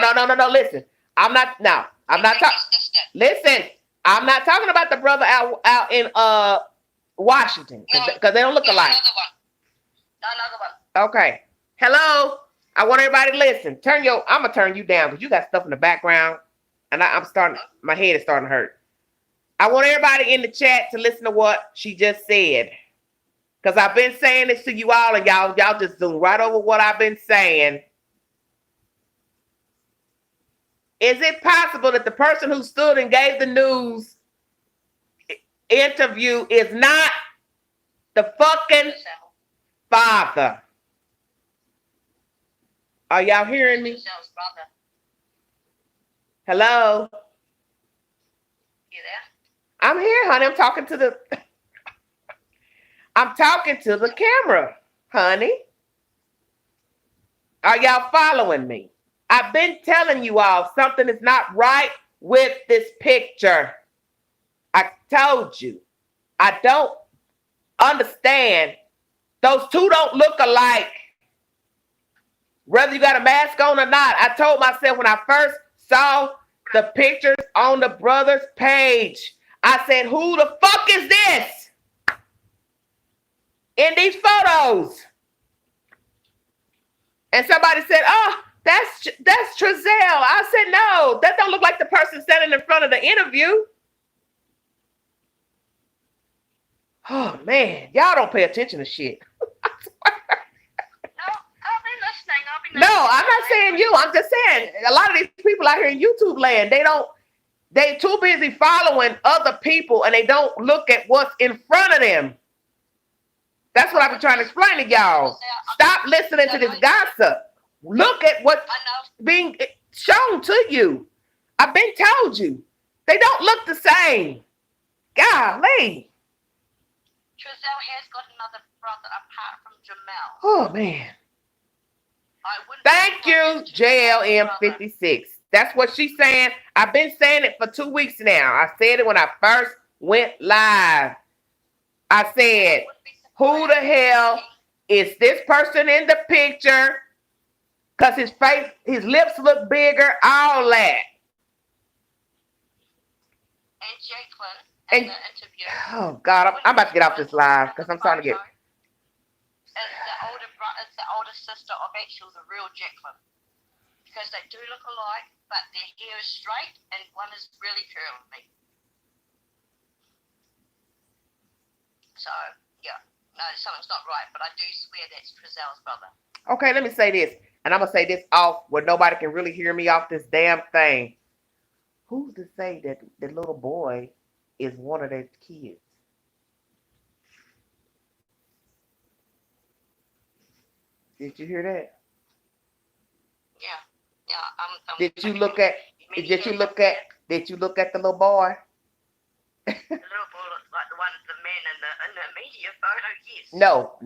Listen. I'm not talking. Listen. I'm not talking about the brother out in Washington, because they don't look alike. Another one. Okay. Hello. I want everybody to listen. I'm gonna turn you down because you got stuff in the background, and my head is starting to hurt. I want everybody in the chat to listen to what she just said, because I've been saying this to you all, and y'all just zoom right over what I've been saying. Is it possible that the person who stood and gave the news interview is not the fucking father? Are y'all hearing me? Hello? You there? I'm here, honey. I'm talking to the camera, honey. Are y'all following me? I've been telling you all something is not right with this picture. I told you. I don't understand. Those two don't look alike. Whether you got a mask on or not. I told myself when I first saw the pictures on the brother's page, I said, who the fuck is this in these photos? And somebody said, oh, that's Trezelle. I said, no, that don't look like the person standing in front of the interview. Oh, man. Y'all don't pay attention to shit. No, I'm not saying you. I'm just saying a lot of these people out here in YouTube land, they too busy following other people and they don't look at what's in front of them. That's what I've been trying to explain to y'all. Stop listening to this gossip. Look at what's being shown to you. I've been told you. They don't look the same. Golly. Trezelle has got another brother apart from Jamel. Oh, man. Thank you, JLM56. That's what she's saying. I've been saying it for 2 weeks now. I said it when I first went live. I said, who the hell is this person in the picture? Because his face, his lips look bigger, all that. And Jacqueline in the interview. Oh, God, I'm about to get off this live because I'm trying to get... It's the older sister of actually the real Jacqueline. Because they do look alike, but their hair is straight and one is really curly. So, yeah. No, something's not right, but I do swear that's Trezelle's brother. Okay, let me say this. And I'm going to say this off where nobody can really hear me off this damn thing. Who's to say that the little boy is one of their kids? Did you hear that? Yeah. Did you look at the little boy? The little boy looks like the one, the man in the media photo, yes. No.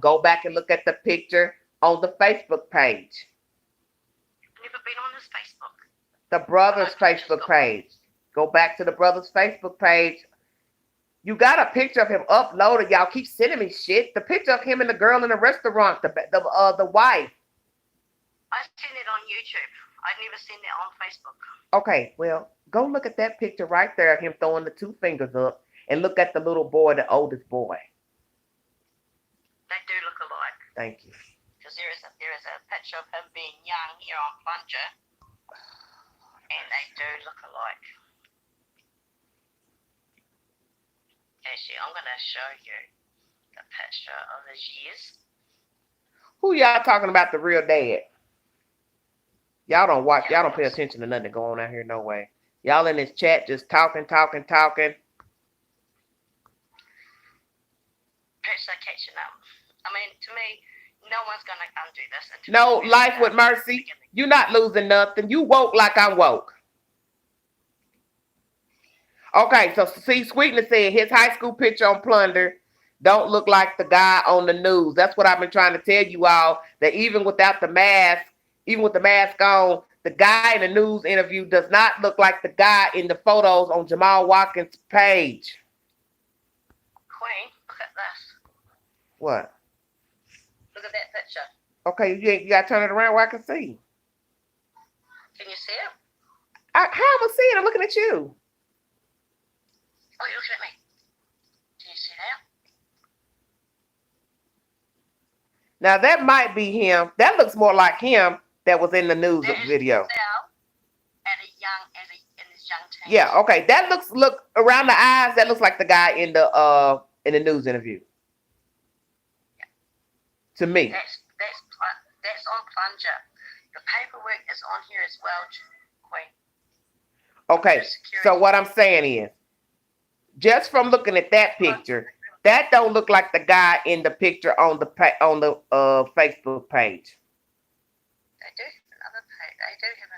Go back and look at the picture on the Facebook page. I've never been on his Facebook. The brother's Facebook page. Go back to the brother's Facebook page. You got a picture of him uploaded. Y'all keep sending me shit. The picture of him and the girl in the restaurant, the wife. I've seen it on YouTube. I've never seen it on Facebook. Okay, well, go look at that picture right there of him throwing the 2 fingers up and look at the little boy, the oldest boy. They do look alike. Thank you. Because there is a picture of him being young here on Plunger. And they do look alike. Actually, I'm going to show you the picture of his years. Who y'all talking about the real dad? Y'all don't watch. Y'all don't pay attention to nothing going on out here. No way. Y'all in this chat just talking. Perhaps they're catching up. I mean, to me, no one's going to undo this. No, life with mercy. You're not losing nothing. You woke like I'm woke. Okay, so see, Sweetness said his high school picture on Plunder don't look like the guy on the news. That's what I've been trying to tell you all, that even without the mask, even with the mask on, the guy in the news interview does not look like the guy in the photos on Jamal Watkins' page. Queen, look at this. What? Look at that picture. Okay, you got to turn it around where I can see. Can you see it? How am I seeing it? I'm looking at you. Oh, you're looking at me. Can you see that? Now, that might be him. That looks more like him that was in the news video. In his young teens. Yeah, okay. That look around the eyes, that looks like the guy in the news interview. Yeah. To me. That's on Plunger. The paperwork is on here as well, Queen. Okay, so what I'm saying is, just from looking at that picture, that don't look like the guy in the picture on the Facebook page. They do have another page. They do have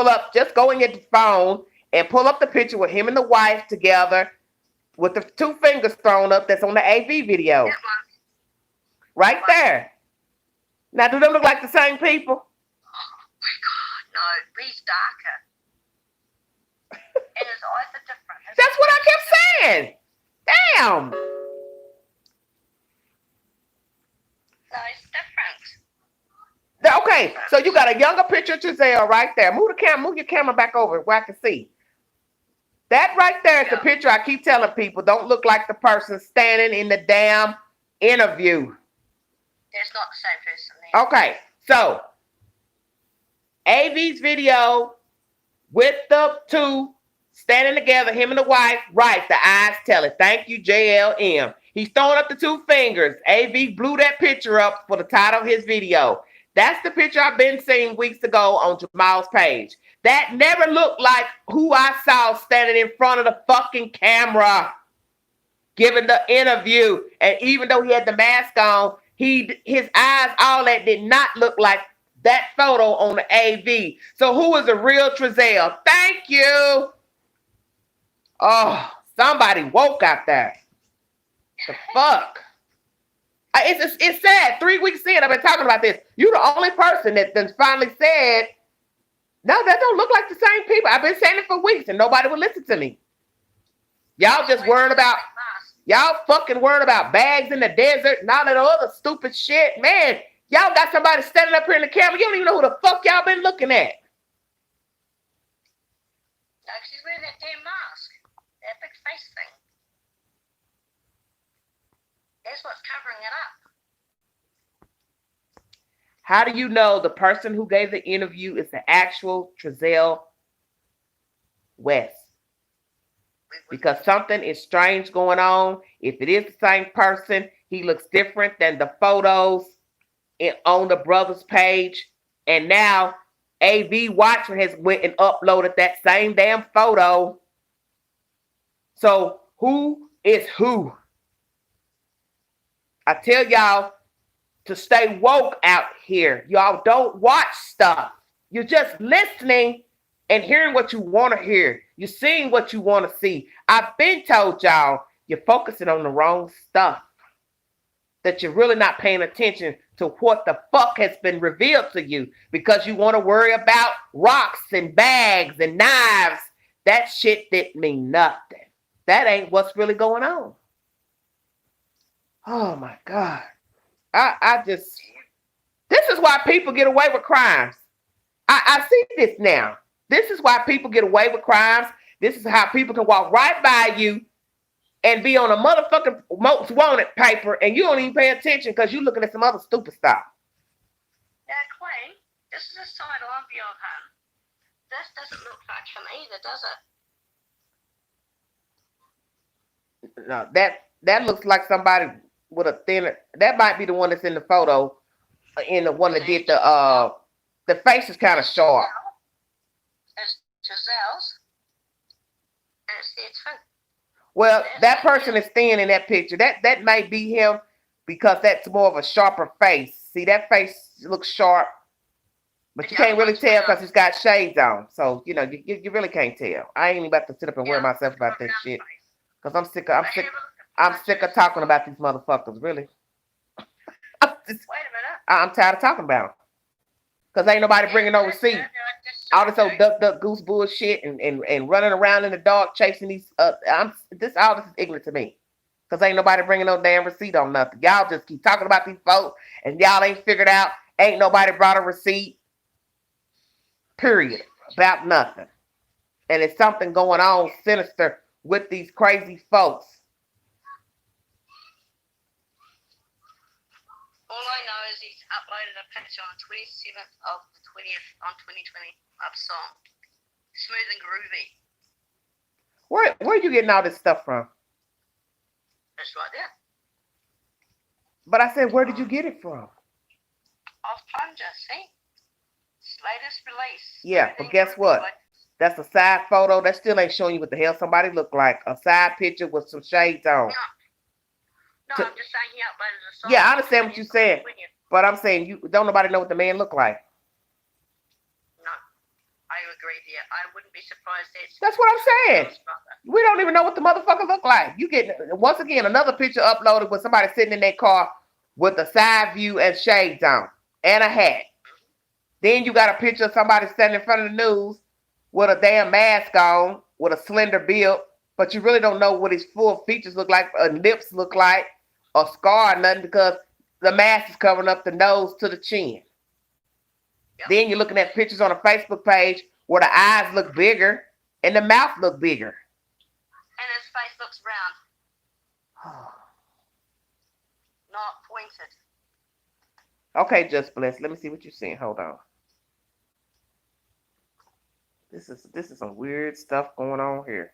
a. Just go in your phone and pull up the picture with him and the wife together with the 2 fingers thrown up that's on the AV video. Right there. Now, do they look like the same people? Oh my God, no, he's darker. There's always a difference. That's what I kept saying. Damn. No, it's different. Okay, so you got a younger picture of Giselle right there. Move your camera back over where I can see. That right there is the picture I keep telling people don't look like the person standing in the damn interview. There's not the same person there. Okay, so AV's video with the two standing together, him and the wife, right, the eyes tell it. Thank you, JLM. He's throwing up the two fingers. AV blew that picture up for the title of his video. That's the picture I've been seeing weeks ago on Jamal's page. That never looked like who I saw standing in front of the fucking camera giving the interview. And even though he had the mask on, his eyes, all that did not look like that photo on the AV. So who is the real Trezelle? Thank you. Oh, somebody woke out there. The fuck? It's sad. 3 weeks in, I've been talking about this. You're the only person that finally said, no, that don't look like the same people. I've been saying it for weeks and nobody would listen to me. Y'all just worried about, y'all fucking worried about bags in the desert and all that other stupid shit. Man, y'all got somebody standing up here in the camera. You don't even know who the fuck y'all been looking at. No, she's wearing that damn mask. That big face thing. That's what's covering it up. How do you know the person who gave the interview is the actual Trezelle West? Because something is strange going on. If it is the same person, he looks different than the photos on the brother's page. And now AV Watcher has went and uploaded that same damn photo. So who is who? I tell y'all to stay woke out here. Y'all don't watch stuff. You're just listening and hearing what you want to hear. You're seeing what you want to see. I've been told y'all you're focusing on the wrong stuff. That you're really not paying attention to what the fuck has been revealed to you because you want to worry about rocks and bags and knives. That shit didn't mean nothing. That ain't what's really going on. Oh my God. This is why people get away with crimes. I see this now. This is why people get away with crimes. This is how people can walk right by you and be on a motherfucking most wanted paper and you don't even pay attention because you're looking at some other stupid stuff. Yeah, Queen, this is a sideline view of him. This doesn't look like him either, does it? No, that looks like somebody with a thinner. That might be the one that's in the photo, in the one that did the face is kind of sharp. It's Giselle's. And it's there too. Well, that person is thin in that picture. That might be him because that's more of a sharper face. See, that face looks sharp, but you can't really tell because he's got shades on. So you know you really can't tell. I ain't even about to sit up and worry myself about that shit because I'm sick of talking about these motherfuckers. Really, Wait a minute. I'm tired of talking about them because ain't nobody bringing no receipt. All this old duck goose bullshit and running around in the dark chasing these. All this is ignorant to me because ain't nobody bringing no damn receipt on nothing. Y'all just keep talking about these folks and y'all ain't figured out. Ain't nobody brought a receipt. Period. About nothing. And it's something going on sinister with these crazy folks. All I know is he's uploaded a picture on the 27th of the 20th on 2020 of song. Smooth and groovy. Where are you getting all this stuff from? It's right there. But I said, where did you get it from? Off Plunger, see? It's latest release. Yeah, but guess what? That's a side photo. That still ain't showing you what the hell somebody look like. A side picture with some shades on. No, I'm just saying he uploaded a song. Yeah, I understand what you're saying. But I'm saying you don't nobody know what the man look like. No, I agree there. I wouldn't be surprised that's what I'm saying. We don't even know what the motherfucker look like. You get once again another picture uploaded with somebody sitting in their car with a side view and shades on and a hat. Then you got a picture of somebody standing in front of the news with a damn mask on with a slender build, but you really don't know what his full features look like, or lips look like, or scar or nothing, because the mask is covering up the nose to the chin. Yep. Then you're looking at pictures on a Facebook page where the eyes look bigger and the mouth look bigger. And his face looks round. Not pointed. Okay, Just Bless. Let me see what you're seeing. Hold on. This is some weird stuff going on here.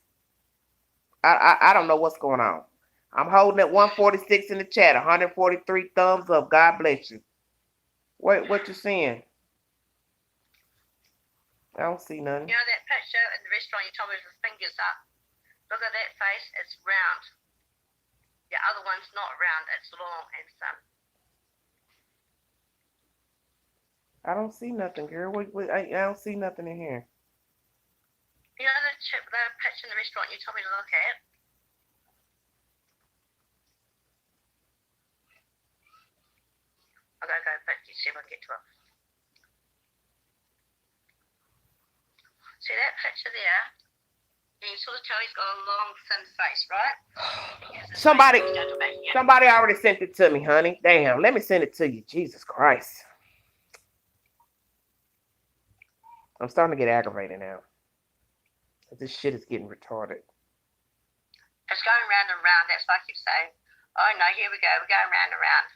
I don't know what's going on. I'm holding at 146 in the chat, 143 thumbs up. God bless you. What you seeing? I don't see nothing. You know that picture in the restaurant you told me with the fingers up? Look at that face, it's round. The other one's not round, it's long and thin. I don't see nothing, girl. I don't see nothing in here. You know the picture in the restaurant you told me to look at? I'll go back to see if I can get to it. See that picture there? You can sort of tell he's got a long, thin face, right? Somebody already sent it to me, honey. Damn, let me send it to you. Jesus Christ. I'm starting to get aggravated now. This shit is getting retarded. It's going round and round. That's what I keep saying. Oh, no, here we go. We're going round and round.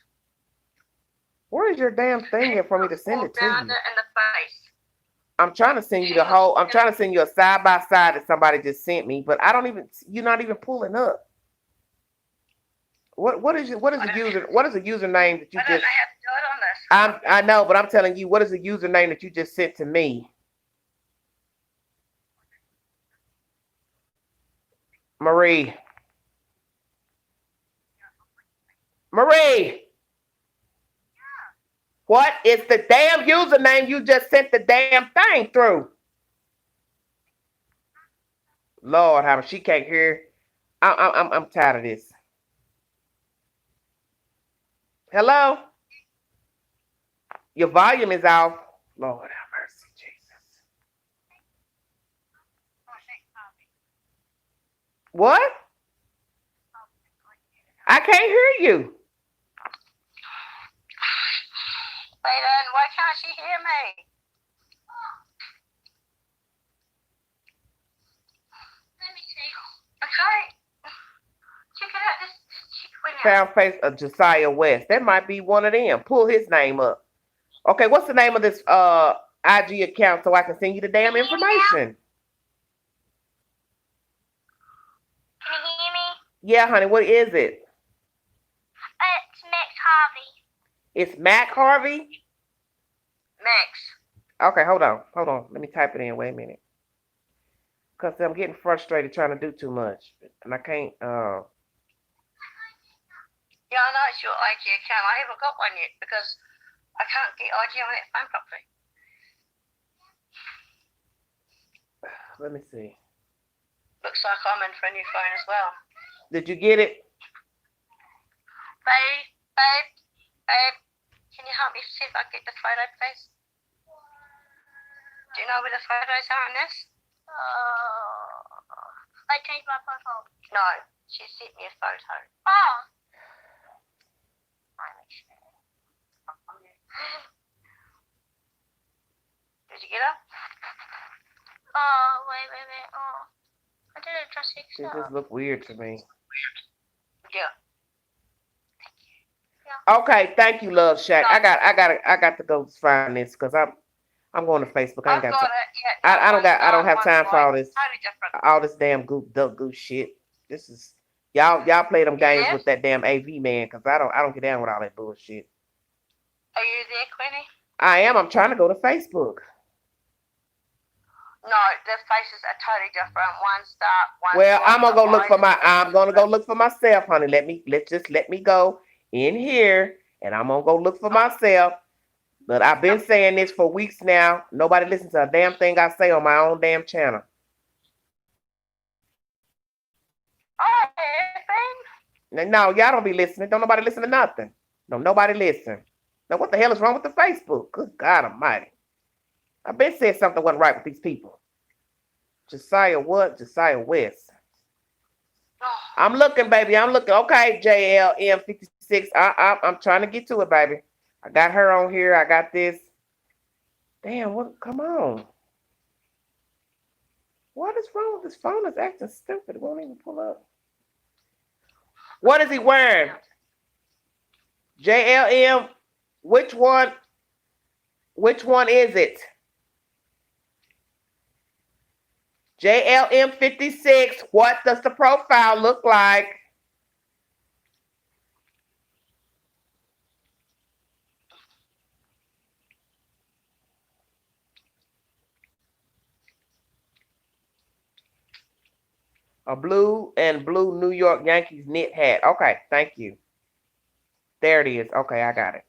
Where is your damn thing here for me to send it to you? Round it in the face. I'm trying to send you I'm trying to send you a side by side that somebody just sent me, but you're not even pulling up. What is the username that you just? I don't know how to do it on this. I know, but I'm telling you, what is the username that you just sent to me? Marie. What is the damn username you just sent the damn thing through? Lord, how she can't hear. I'm tired of this. Hello? Your volume is off. Lord have mercy, Jesus. What? I can't hear you. Layden, why can't she hear me? Let me see. Okay. Check it out. Found face of Josiah West. That might be one of them. Pull his name up. Okay, what's the name of this IG account so I can send you the damn information? Can you hear me? Yeah, honey. What is it? It's Max Harvey. It's Mac Harvey? Max. Okay, hold on. Let me type it in. Wait a minute. Because I'm getting frustrated trying to do too much. And I can't, Yeah, I know it's your IG account. I haven't got one yet because I can't get IG on that phone properly. Let me see. Looks like I'm in for a new phone as well. Did you get it? Babe, can you help me see if I get the photo, please? Do you know where the photos are on this? I changed my profile. No, she sent me a photo. Oh. Did you get her? Oh, wait. Oh, I didn't just fix it. It just look weird to me. Yeah. Okay, thank you, Love Shack. I got to go find this because I'm going to Facebook. I ain't got time. I don't have time for all this. All this damn goose shit. This is y'all play them games with that damn AV man because I don't get down with all that bullshit. Are you there, Queenie? I am. I'm trying to go to Facebook. No, the faces are totally different. One's dark, one's Well, I'm gonna go look for myself, honey. Let me go in here and I'm gonna go look for myself. But I've been saying this for weeks now. Nobody listens to a damn thing I say on my own damn channel. No, y'all don't be listening. Don't nobody listen to nothing. No, nobody listen. Now, what the hell is wrong with the Facebook? Good God Almighty! I've been saying something wasn't right with these people. Josiah what? Josiah West. Oh, I'm looking, baby. I'm looking. Okay, JLM56. I'm trying to get to it, baby. I got her on here. I got this. Damn, what? Come on. What is wrong with this phone? It's acting stupid. It won't even pull up. What is he wearing? JLM, which one? Which one is it? JLM56, what does the profile look like? A blue and blue New York Yankees knit hat. Okay, thank you. There it is. Okay, I got it.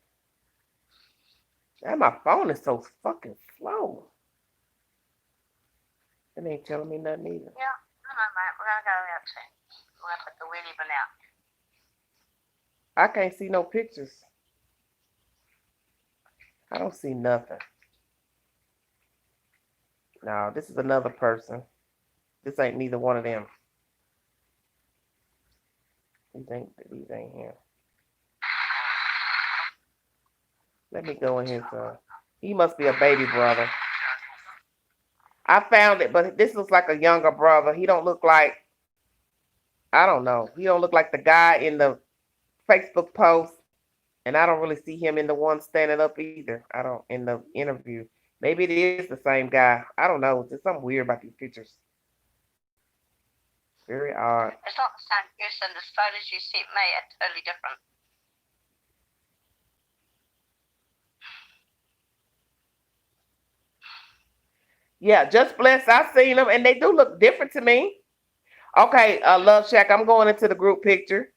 And my phone is so fucking slow. It ain't telling me nothing either. yeah. No, mate. We're going to go out soon. We're going to put the wheelie bin out. I can't see no pictures. I don't see nothing. No, this is another person. This ain't neither one of them. These ain't him. Let me go in his. He must be a baby brother. I found it, but this looks like a younger brother. He don't look like. I don't know. He don't look like the guy in the Facebook post, and I don't really see him in the one standing up either. I don't in the interview. Maybe it is the same guy. I don't know. There's something weird about these pictures. Very odd. It's not the same person. The photos you sent me are totally different. Yeah, just blessed. I've seen them, and they do look different to me. Okay, Love Shack, I'm going into the group picture.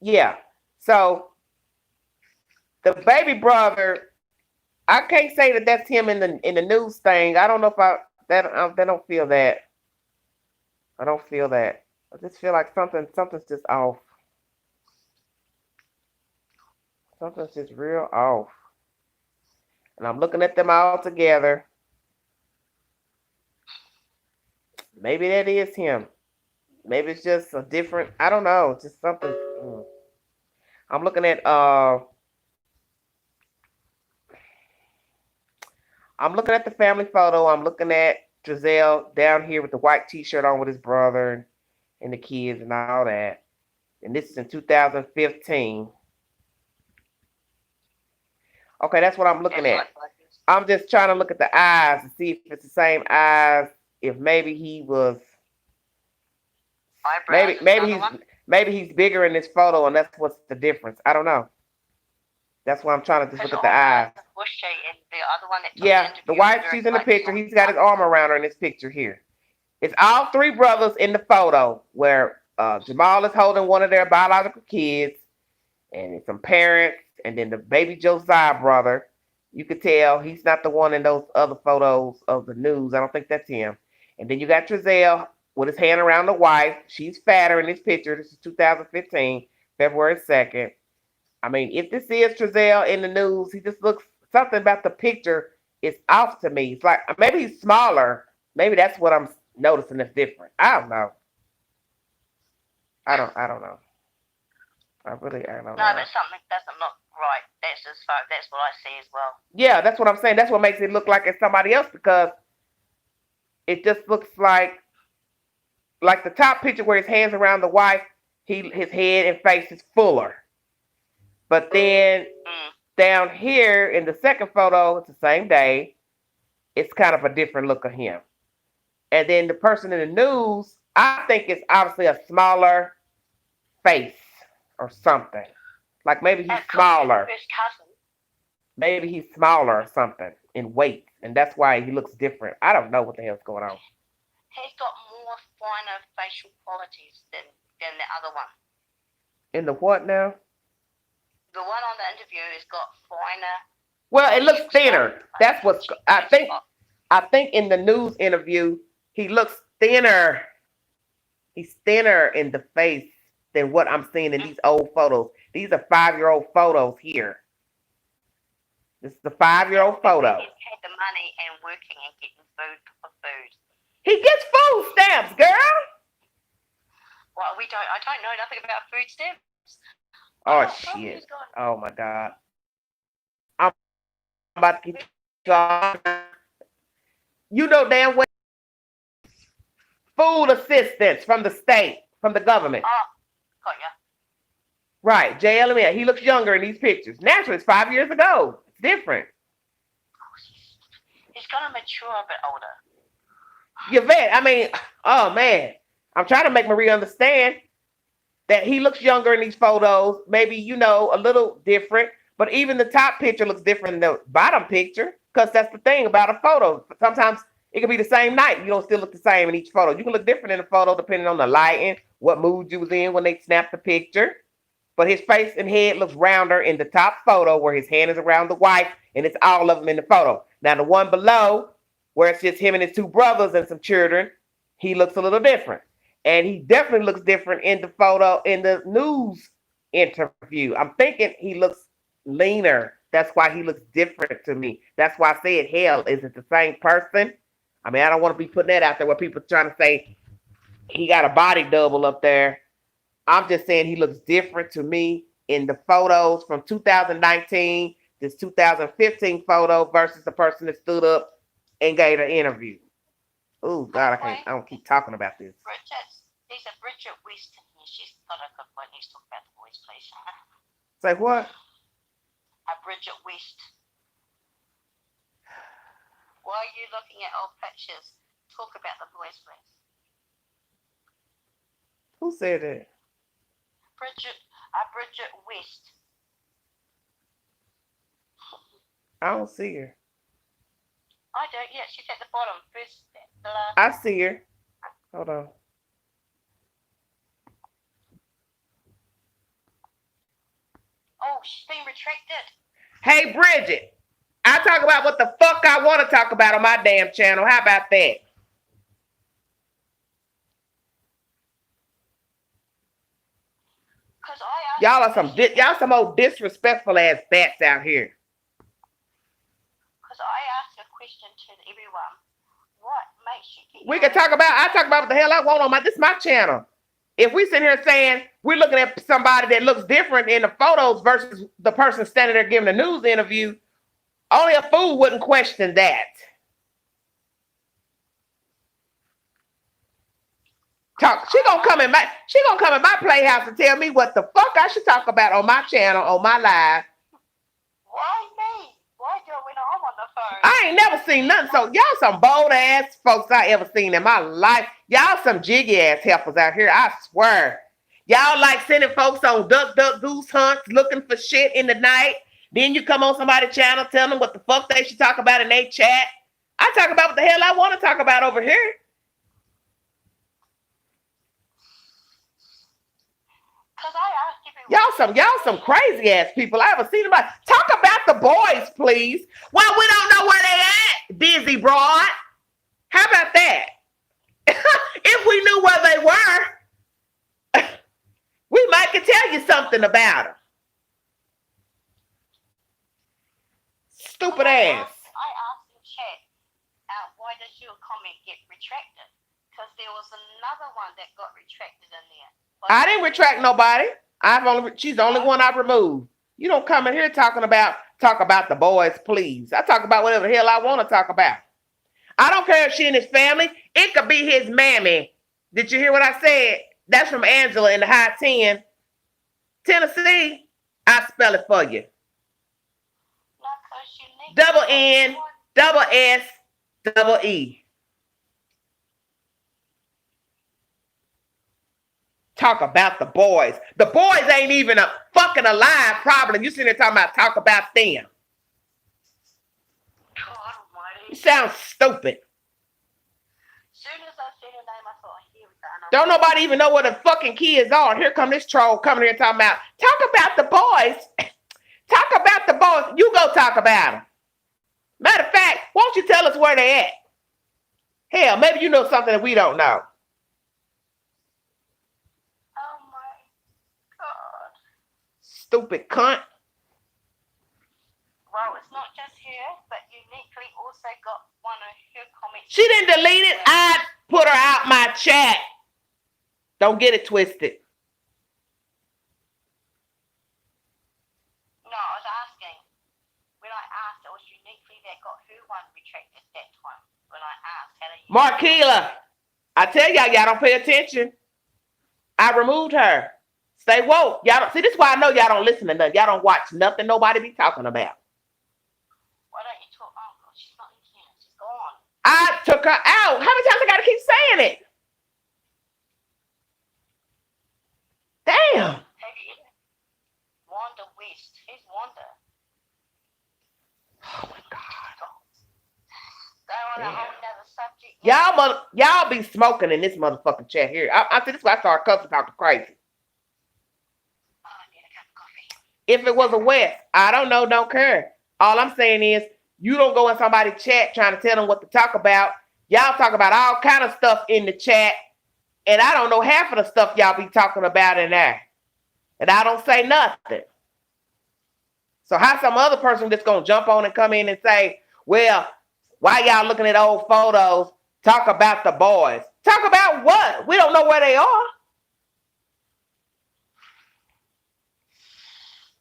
Yeah, so the baby brother, I can't say that that's him in the news thing. I don't know if I don't feel that. I don't feel that. I just feel like something's just off. Something's just real off. And I'm looking at them all together. Maybe that is him. Maybe it's just a different. I don't know. It's just something. I'm looking at the family photo. I'm looking at Giselle down here with the white T-shirt on with his brother and the kids and all that. And this is in 2015. Okay, that's what I'm looking at. I'm just trying to look at the eyes to see if it's the same eyes. If maybe he was. Maybe he's bigger in this photo, and that's what's the difference. I don't know. That's why I'm trying to just look at the eyes. Yeah, the wife, she's in the picture. He's got his arm around her in this picture here. It's all three brothers in the photo where Jamal is holding one of their biological kids, and it's some parents, and then the baby Josiah brother. You could tell he's not the one in those other photos of the news. I don't think that's him. And then you got Trezell with his hand around the wife. She's fatter in this picture. This is 2015, February 2nd. I mean, if this is Trezell in the news, he just looks, something about the picture is off to me. It's like, maybe he's smaller. Maybe that's what I'm noticing that's different. I don't know. I don't know. I don't know. No, but something doesn't look right. That's what I see as well. Yeah, that's what I'm saying. That's what makes it look like it's somebody else, because it just looks like the top picture where his hands around the wife, his head and face is fuller. But then down here in the second photo, it's the same day. It's kind of a different look of him. And then the person in the news, I think it's obviously a smaller face or something. Like maybe he's smaller. Maybe he's smaller or something in weight. And that's why he looks different. I don't know what the hell's going on. He's got more finer facial qualities than the other one. In the what now? The one on the interview has got finer. Well, it looks thinner. That's what I think. I think in the news interview, he looks thinner. He's thinner in the face than what I'm seeing in these old photos. These are 5-year-old photos here. This is a 5-year-old photo. He's had the money and working and getting food for food. He gets food stamps, girl. Well, I don't know nothing about food stamps. Oh, shit. Oh, my God. I'm about to get you all. You know damn well. Food assistance from the state, from the government. Oh, got ya. Right, JLML. He looks younger in these pictures. Naturally, it's 5 years ago. It's different. He's gonna mature a bit older. Yvette, I mean, oh, man. I'm trying to make Marie understand that he looks younger in these photos. Maybe, you know, a little different. But even the top picture looks different than the bottom picture. Because that's the thing about a photo. Sometimes it can be the same night. You don't still look the same in each photo. You can look different in a photo depending on the lighting, what mood you was in when they snapped the picture. But his face and head looks rounder in the top photo where his hand is around the wife, and it's all of them in the photo. Now, the one below, where it's just him and his two brothers and some children, he looks a little different. And he definitely looks different in the photo, in the news interview. I'm thinking he looks leaner. That's why he looks different to me. That's why I said, hell, is it the same person? I mean, I don't want to be putting that out there where people trying to say he got a body double up there. I'm just saying he looks different to me in the photos from 2019, this 2015 photo versus the person that stood up and gave an interview. Oh God, I don't keep talking about this. There's a Bridget West in here. She's got a good one. Let's talk about the boys, please. Say what? A Bridget West. Why are you looking at old pictures? Talk about the boys, please. Who said that? Bridget West. I don't see her. I don't. Yeah, she's at the bottom. First, the last. I see her. Hold on. Oh, she's been retracted. Hey, Bridget. I talk about what the fuck I want to talk about on my damn channel. How about that? Y'all are some old disrespectful ass bats out here. Because I asked a question to everyone. What makes you get We can talk about, I talk about what the hell I want on this is my channel. If we sit here saying we're looking at somebody that looks different in the photos versus the person standing there giving a news interview, only a fool wouldn't question that. She gonna come in my playhouse and tell me what the fuck I should talk about on my channel, on my live. Why me? Why do it when I'm on the phone? I ain't never seen nothing. So y'all some bold ass folks I ever seen in my life. Y'all some jiggy ass heifers out here, I swear. Y'all like sending folks on duck goose hunts looking for shit in the night. Then you come on somebody's channel telling them what the fuck they should talk about in their chat. I talk about what the hell I want to talk about over here. Y'all some crazy ass people I ever seen about. Talk about the boys, please. Well, we don't know where they at, busy broad. How about that? If we knew where they were, we might could tell you something about them. Stupid ass. I asked in chat, why does your comment get retracted? Because there was another one that got retracted in there. I didn't retract nobody. She's the only one I've removed. You don't come in here talk about the boys, please. I talk about whatever the hell I want to talk about. I don't care if she and his family. It could be his mammy. Did you hear what I said? That's from Angela in the high 10. Tennessee. I spell it for you. Double N, double S, double E. Talk about the boys. The boys ain't even a fucking alive problem. You sitting there talking about talk about them. God almighty. You sound stupid. Soon as I said her name, I thought, here we go. Don't nobody even know where the fucking kids are. Here come this troll coming here talking about talk about the boys. Talk about the boys. You go talk about them. Matter of fact, won't you tell us where they at? Hell, maybe you know something that we don't know. God. Stupid cunt. Well, it's not also got one of her comments. She didn't delete it. I put her out my chat. Don't get it twisted. No, I was asking. When I asked, it was uniquely that got her one retracted that time. When I asked, how do you... Marquila, I tell y'all don't pay attention. I removed her. Stay woke. Y'all don't see. This is why I know y'all don't listen to nothing. Y'all don't watch nothing nobody be talking about. Why don't you talk? Oh God, she's not in here. She's gone. I took her out. How many times I gotta keep saying it? Damn. Have you ever... Wanda West. Who's Wanda? Oh my God. They're on a whole nother subject. Y'all be smoking in this motherfucking chat here. I see this is why I started cussing talking crazy. Oh, I need a cup of coffee. If it was a West, I don't know, don't care. All I'm saying is you don't go in somebody's chat trying to tell them what to talk about. Y'all talk about all kind of stuff in the chat, and I don't know half of the stuff y'all be talking about in there. And I don't say nothing. So how some other person just gonna jump on and come in and say, well, why y'all looking at old photos? Talk about the boys. Talk about what? We don't know where they are.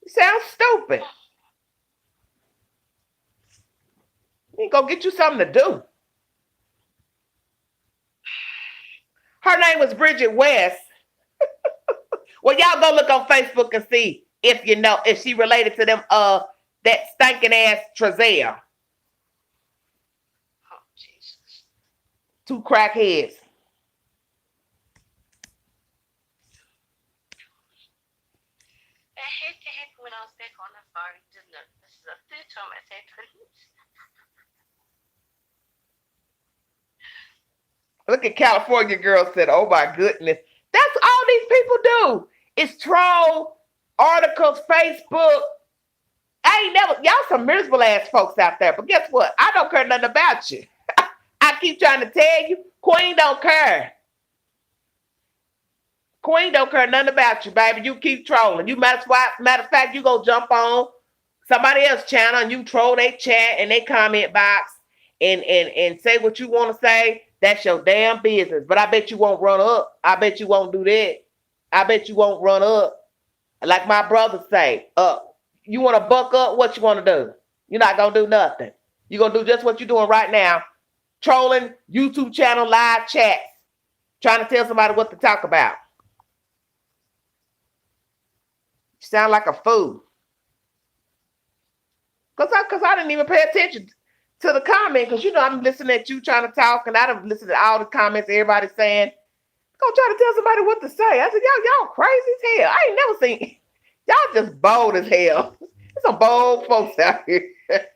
You sound stupid. You need to go get you something to do. Her name was Bridget West. Well, y'all go look on Facebook and see if you know if she related to them that stinking ass Trezell. Oh, Jesus. Two crackheads. It had to happen when I was back on the phone, didn't it? This is the third time it's happened. Look at California girl said, oh my goodness. That's all these people do. It's troll, articles, Facebook. I ain't never, y'all some miserable ass folks out there. But guess what? I don't care nothing about you. I keep trying to tell you, Queen don't care. Queen don't care nothing about you, baby. You keep trolling. You matter of fact, you go jump on somebody else's channel and you troll their chat and their comment box and say what you want to say. That's your damn business. But I bet you won't run up. I bet you won't do that. I bet you won't run up. Like my brother say, you want to buck up? What you want to do? You're not going to do nothing. You're going to do just what you're doing right now. Trolling YouTube channel live chats. Trying to tell somebody what to talk about. You sound like a fool. Because I didn't even pay attention to the comment. Because, you know, I'm listening at you trying to talk. And I done listened to all the comments everybody's saying. Go try to tell somebody what to say. I said, y'all crazy as hell. I ain't never seen. Y'all just bold as hell. There's some bold folks out here. They're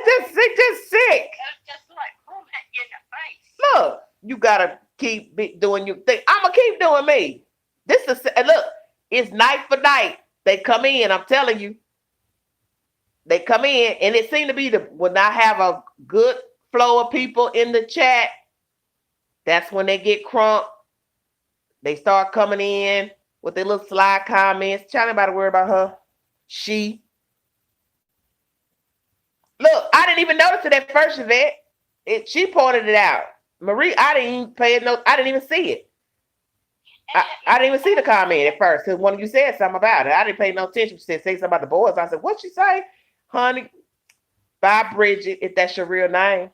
just sick. It's just like comment you in the face. Look, you gotta keep doing your thing. I'ma keep doing me. Look, it's night for night. They come in, I'm telling you. They come in, and it seemed to be when I have a good flow of people in the chat, that's when they get crunk. They start coming in with their little sly comments. Tell anybody to worry about her. She. Look, I didn't even notice it at first, Yvette. She pointed it out. Marie, I didn't even see it. I didn't even see the comment at first because one of you said something about it. I didn't pay no attention. She said, say something about the boys. I said, what'd she say? Honey, bye, Bridget, if that's your real name.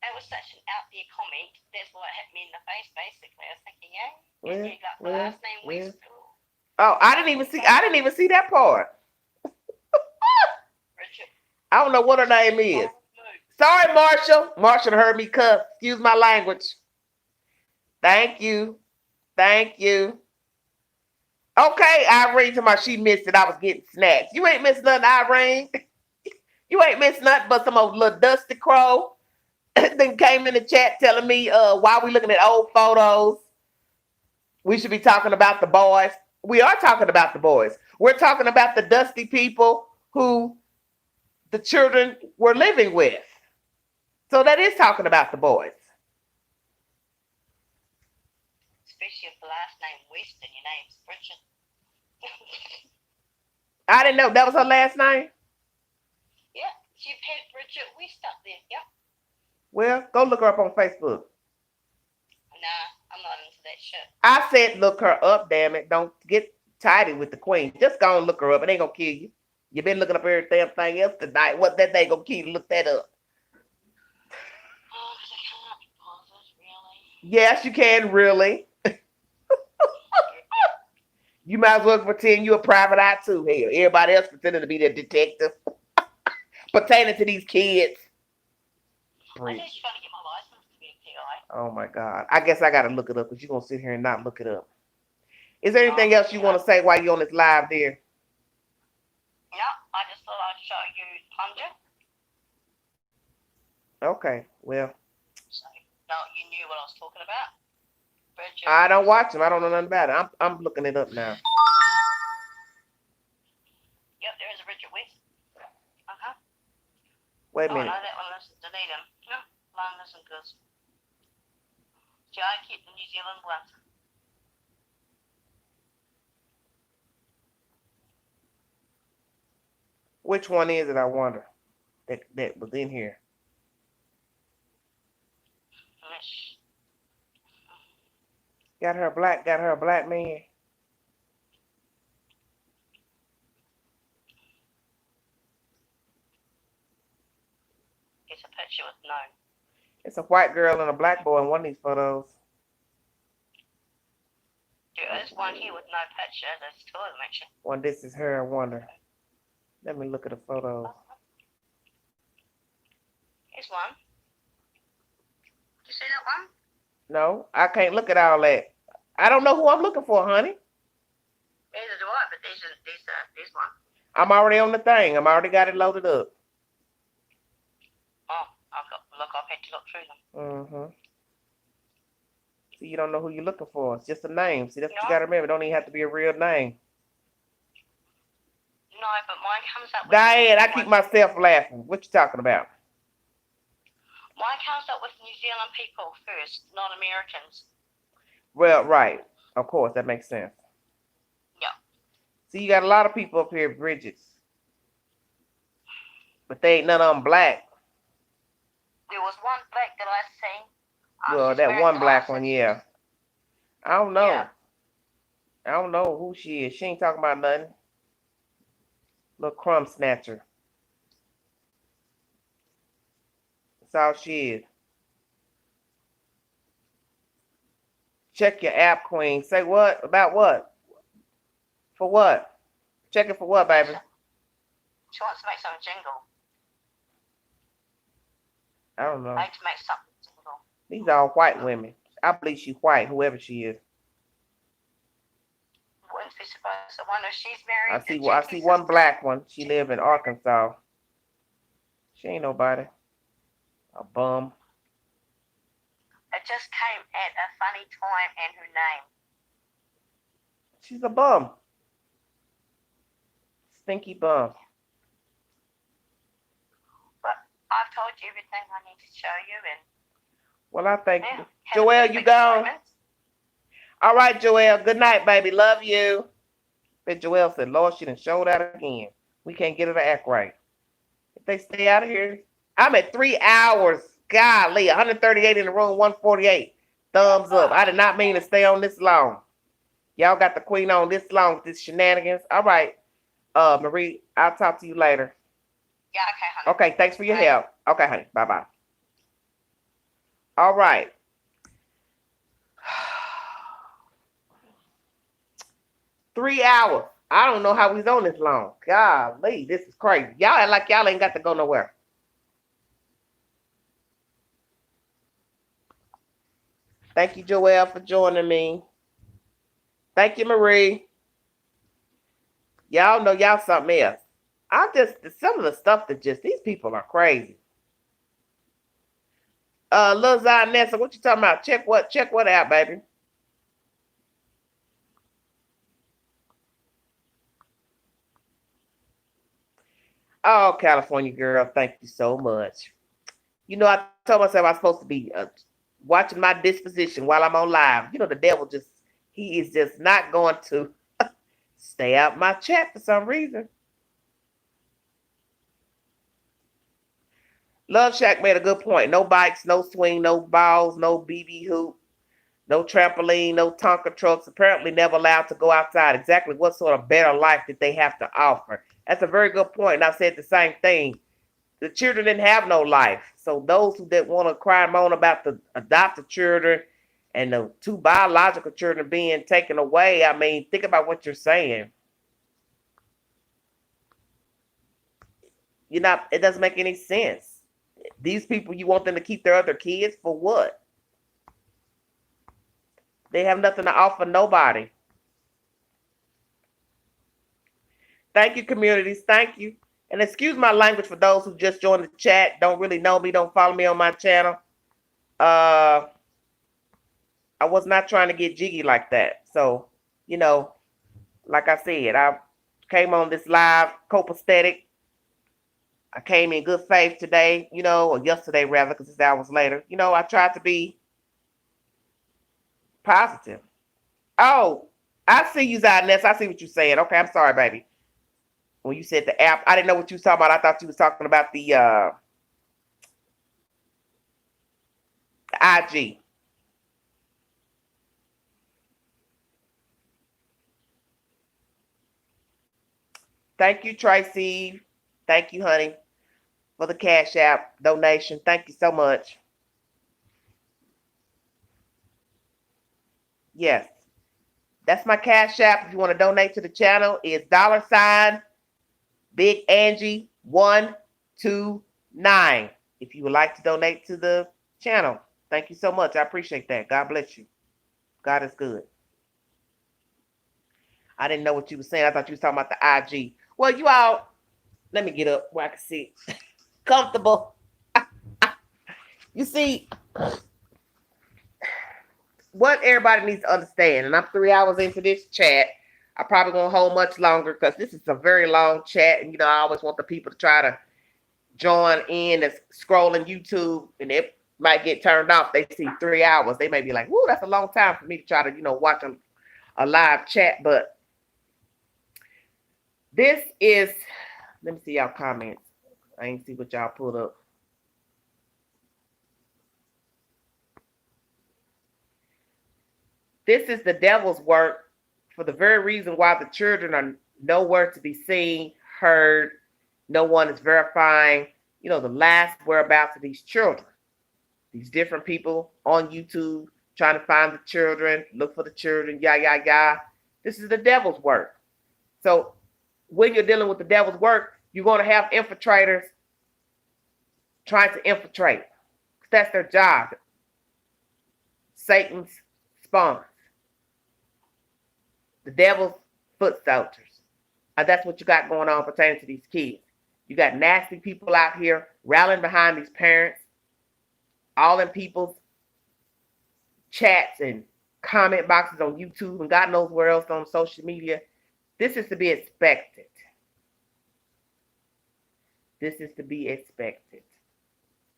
It was such an out there comment. That's what hit me in the face, basically. I was thinking, yeah, you got the last name West. Oh, I didn't even see that part. Bridget. I don't know what her name is. Sorry, Marshall. Marshall heard me cuss. Excuse my language. Thank you. Okay, Irene, to my she missed it. I was getting snacks. You ain't missed nothing, Irene. You ain't missed nothing but some old little dusty crow. Then came in the chat telling me why we looking at old photos. We should be talking about the boys. We are talking about the boys. We're talking about the dusty people who the children were living with. So that is talking about the boys. Especially if the last name West and your name's Bridget. I didn't know that was her last name. Yeah, You've had Bridget West up there, yep. Well, go look her up on Facebook. Nah, I'm not into that shit. I said look her up, damn it. Don't get tidy with the queen. Just go and look her up. It ain't gonna kill you. You've been looking up every damn thing else tonight. What that ain't gonna kill you? Look that up. Oh, because I can't be bothered, really. Yes, you can, really. You might as well pretend you're a private eye too. Hell, everybody else pretending to be the detective pertaining to these kids. I'm just trying to get my license to be a PI. Oh my God. I guess I gotta look it up because you're gonna sit here and not look it up. Is there anything else you want to say while you're on this live there? No, I just thought I'd show you Plunger. Okay, well. So, no, you knew what I was talking about. Bridget. I don't watch them. I don't know nothing about it. I'm looking it up now. Yep, there is a Bridget West. Uh-huh. Wait a minute. Oh, no, that one isn't Dunedin. No, mine isn't good. See, I keep the New Zealand one. Which one is it, I wonder, that was in here? Got her a black man. It's a picture with no. It's a white girl and a black boy in one of these photos. There is one here with no picture. There's two of them, actually. One, this is her, I wonder. Let me look at the photos. Here's one. You see that one? No, I can't look at all that. I don't know who I'm looking for, honey. Neither do I, but there's one. I'm already on the thing. I'm already got it loaded up. Oh, I've had to look through them. Mm-hmm. See, you don't know who you're looking for. It's just a name. See, that's what No. you got to remember. It don't even have to be a real name. No, but mine comes up with... Diane, I keep myself laughing. What you talking about? Mine comes up with New Zealand people first, not Americans. Well, right. Of course, that makes sense. Yeah. See, you got a lot of people up here, Bridget's. But they ain't none of them black. There was one black that I seen. Well, that one black one, yeah. I don't know. Yeah. I don't know who she is. She ain't talking about nothing. Little crumb snatcher. That's all she is. Check your app, queen. Say what? About what? For what? Check it for what, baby? She wants to make some jingle. I don't know. I like to make something jingle. These are all white women. I believe she's white, whoever she is. Wouldn't be surprised. I wonder if she's married. I see one black one. She live in Arkansas. She ain't nobody. A bum. It just came at a funny time and her name. She's a bum. Stinky bum. But I've told you everything I need to show you, and Well, I think yeah, Joelle, you gone? All right, Joelle. Good night, baby. Love you. But Joelle said, Lord, she done showed out again. We can't get her to act right. If they stay out of here, I'm at 3 hours. Golly, 138 in the room, 148. Thumbs up. I did not mean to stay on this long. Y'all got the queen on this long with this shenanigans. All right. Marie, I'll talk to you later. Yeah, okay, honey. Okay, thanks for your help. Okay, honey. Bye-bye. All right. 3 hours. I don't know how we's on this long. Golly, this is crazy. Y'all act like y'all ain't got to go nowhere. Thank you, Joelle, for joining me. Thank you, Marie. Y'all know y'all something else. Some of the stuff that these people are crazy. Lil Zionessa, what you talking about? Check what out, baby? Oh, California girl, thank you so much. You know, I told myself I was supposed to be watching my disposition while I'm on live. You know, the devil he is just not going to stay out my chat for some reason. Love Shack made a good point. No bikes, no swing, no balls, no BB hoop, no trampoline, no Tonka trucks. Apparently never allowed to go outside. Exactly what sort of better life did they have to offer? That's a very good point. And I said the same thing. The children didn't have no life. So those who didn't want to cry and moan about the adopted children and the two biological children being taken away, I mean, think about what you're saying. It doesn't make any sense. These people, you want them to keep their other kids for what? They have nothing to offer nobody. Thank you, communities. Thank you. And excuse my language for those who just joined the chat, don't really know me, don't follow me on my channel. I was not trying to get jiggy like that. So, like I said, I came on this live copacetic. I came in good faith today, or yesterday rather, because it's hours later. I tried to be positive. Oh, I see you, Zidness. I see what you're saying. Okay, I'm sorry, baby. When you said the app, I didn't know what you was talking about. I thought you was talking about the IG. Thank you, Tracy. Thank you, honey, for the Cash App donation. Thank you so much. Yes. That's my Cash App. If you want to donate to the channel, it's $Big Angie 129. If you would like to donate to the channel, thank you so much. I appreciate that. God bless you. God is good. I didn't know what you were saying. I thought you was talking about the IG. Well, you all, let me get up where I can see comfortable. You see, what everybody needs to understand, and I'm 3 hours into this chat. I probably won't hold much longer because this is a very long chat, and I always want the people to try to join in and scrolling YouTube, and it might get turned off. They see 3 hours, they may be like, "Whoa, that's a long time for me to try to watch a live chat." But this is, let me see y'all comments. I ain't see what y'all put up. This is the devil's work for the very reason why the children are nowhere to be seen, heard. No one is verifying, the last whereabouts of these children. These different people on YouTube trying to find the children, look for the children, This is the devil's work. So when you're dealing with the devil's work, you're going to have infiltrators trying to infiltrate. That's their job. Satan's spawns. The devil's foot soldiers. That's what you got going on pertaining to these kids. You got nasty people out here rallying behind these parents, all in people's chats and comment boxes on YouTube and God knows where else on social media. This is to be expected. This is to be expected.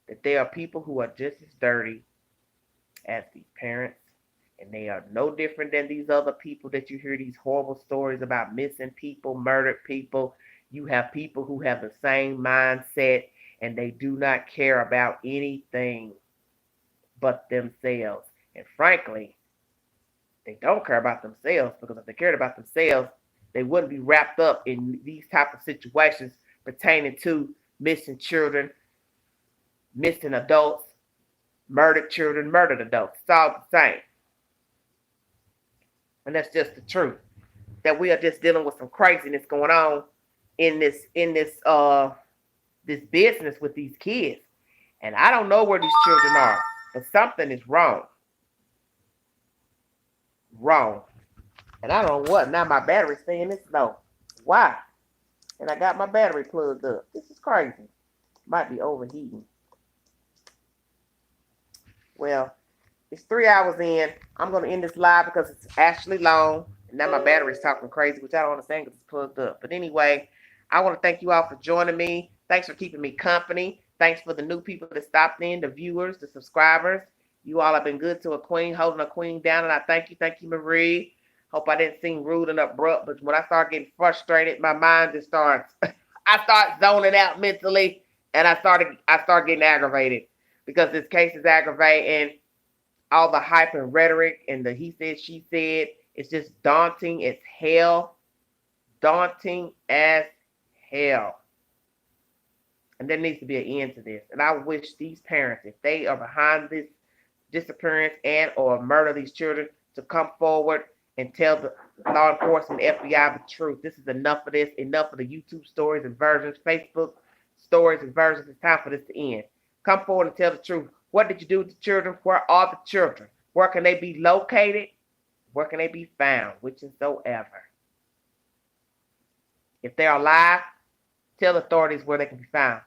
That there are people who are just as dirty as these parents. And they are no different than these other people that you hear these horrible stories about, missing people, murdered people. You have people who have the same mindset and they do not care about anything but themselves. And frankly, they don't care about themselves, because if they cared about themselves, they wouldn't be wrapped up in these type of situations pertaining to missing children, missing adults, murdered children, murdered adults. It's all the same. And that's just the truth. That we are just dealing with some craziness going on in this business with these kids. And I don't know where these children are, but something is wrong. Wrong. And I don't know what. Now my battery's saying this low. Why? And I got my battery plugged up. This is crazy. Might be overheating. Well, it's 3 hours in. I'm going to end this live because it's actually long. And now my battery's talking crazy, which I don't understand because it's plugged up. But anyway, I want to thank you all for joining me. Thanks for keeping me company. Thanks for the new people that stopped in, the viewers, the subscribers. You all have been good to a queen, holding a queen down. And I thank you. Thank you, Marie. Hope I didn't seem rude and abrupt. But when I start getting frustrated, my mind just starts, I start zoning out mentally. And I started getting aggravated because this case is aggravating. All the hype and rhetoric and the he said, she said, it's just daunting as hell. Daunting as hell. And there needs to be an end to this. And I wish these parents, if they are behind this disappearance and or murder of these children, to come forward and tell the law enforcement, FBI, the truth. This is enough of this. Enough of the YouTube stories and versions, Facebook stories and versions. It's time for this to end. Come forward and tell the truth. What did you do with the children? Where are the children? Where can they be located? Where can they be found? Whichsoever. If they are alive, tell authorities where they can be found.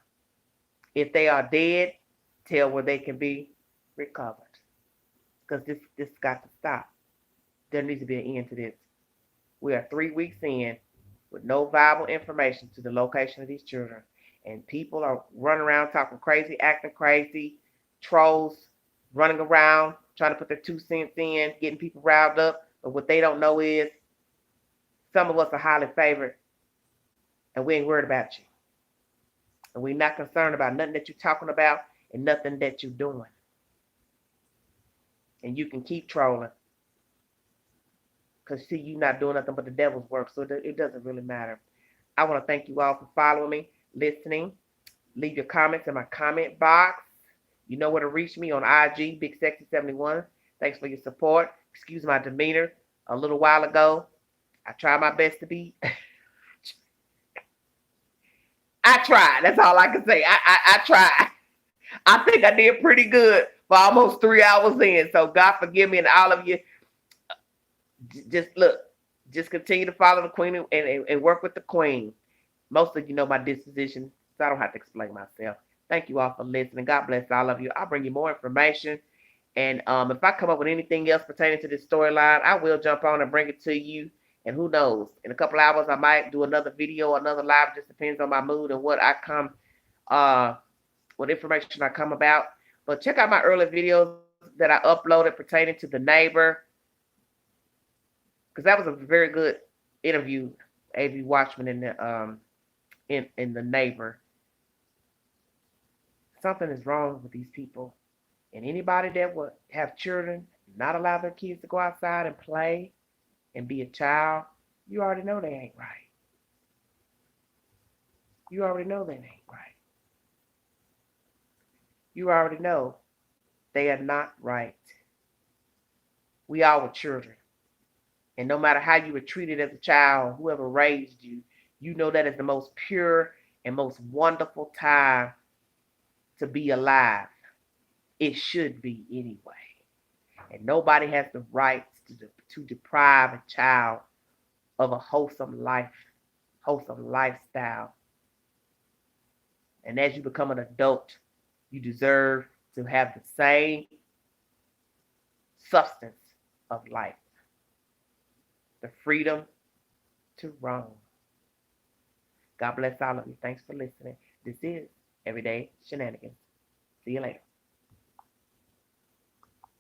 If they are dead, tell where they can be recovered. Because this got to stop. There needs to be an end to this. We are 3 weeks in with no viable information to the location of these children. And people are running around talking crazy, acting crazy, trolls running around, trying to put their 2 cents in, getting people riled up. But what they don't know is some of us are highly favored, and we ain't worried about you. And we're not concerned about nothing that you're talking about and nothing that you're doing. And you can keep trolling. Because, see, you're not doing nothing but the devil's work, so it doesn't really matter. I want to thank you all for following me, listening. Leave your comments in my comment box. You know where to reach me on IG, Big Sexy 71. Thanks for your support. Excuse my demeanor a little while ago. I tried my best to be. I tried. That's all I can say. I tried. I think I did pretty good for almost 3 hours in. So God forgive me, and all of you. Just continue to follow the queen and work with the queen. Most of you know my disposition, so I don't have to explain myself. Thank you all for listening. God bless all of you. I'll bring you more information. And if I come up with anything else pertaining to this storyline, I will jump on and bring it to you. And who knows? In a couple hours, I might do another video, another live. It just depends on my mood and what information I come about. But check out my early videos that I uploaded pertaining to the neighbor. Because that was a very good interview, AV Watchman in the neighbor. Something is wrong with these people. And anybody that would have children, not allow their kids to go outside and play and be a child, you already know they ain't right. You already know they ain't right. You already know they are not right. We all were children. And no matter how you were treated as a child, whoever raised you, you know that is the most pure and most wonderful time to be alive. It should be anyway. And nobody has the right to deprive a child of a wholesome lifestyle. And as you become an adult, you deserve to have the same substance of life. The freedom to roam. God bless all of you. Thanks for listening. This is Everyday Shenanigans. See you later.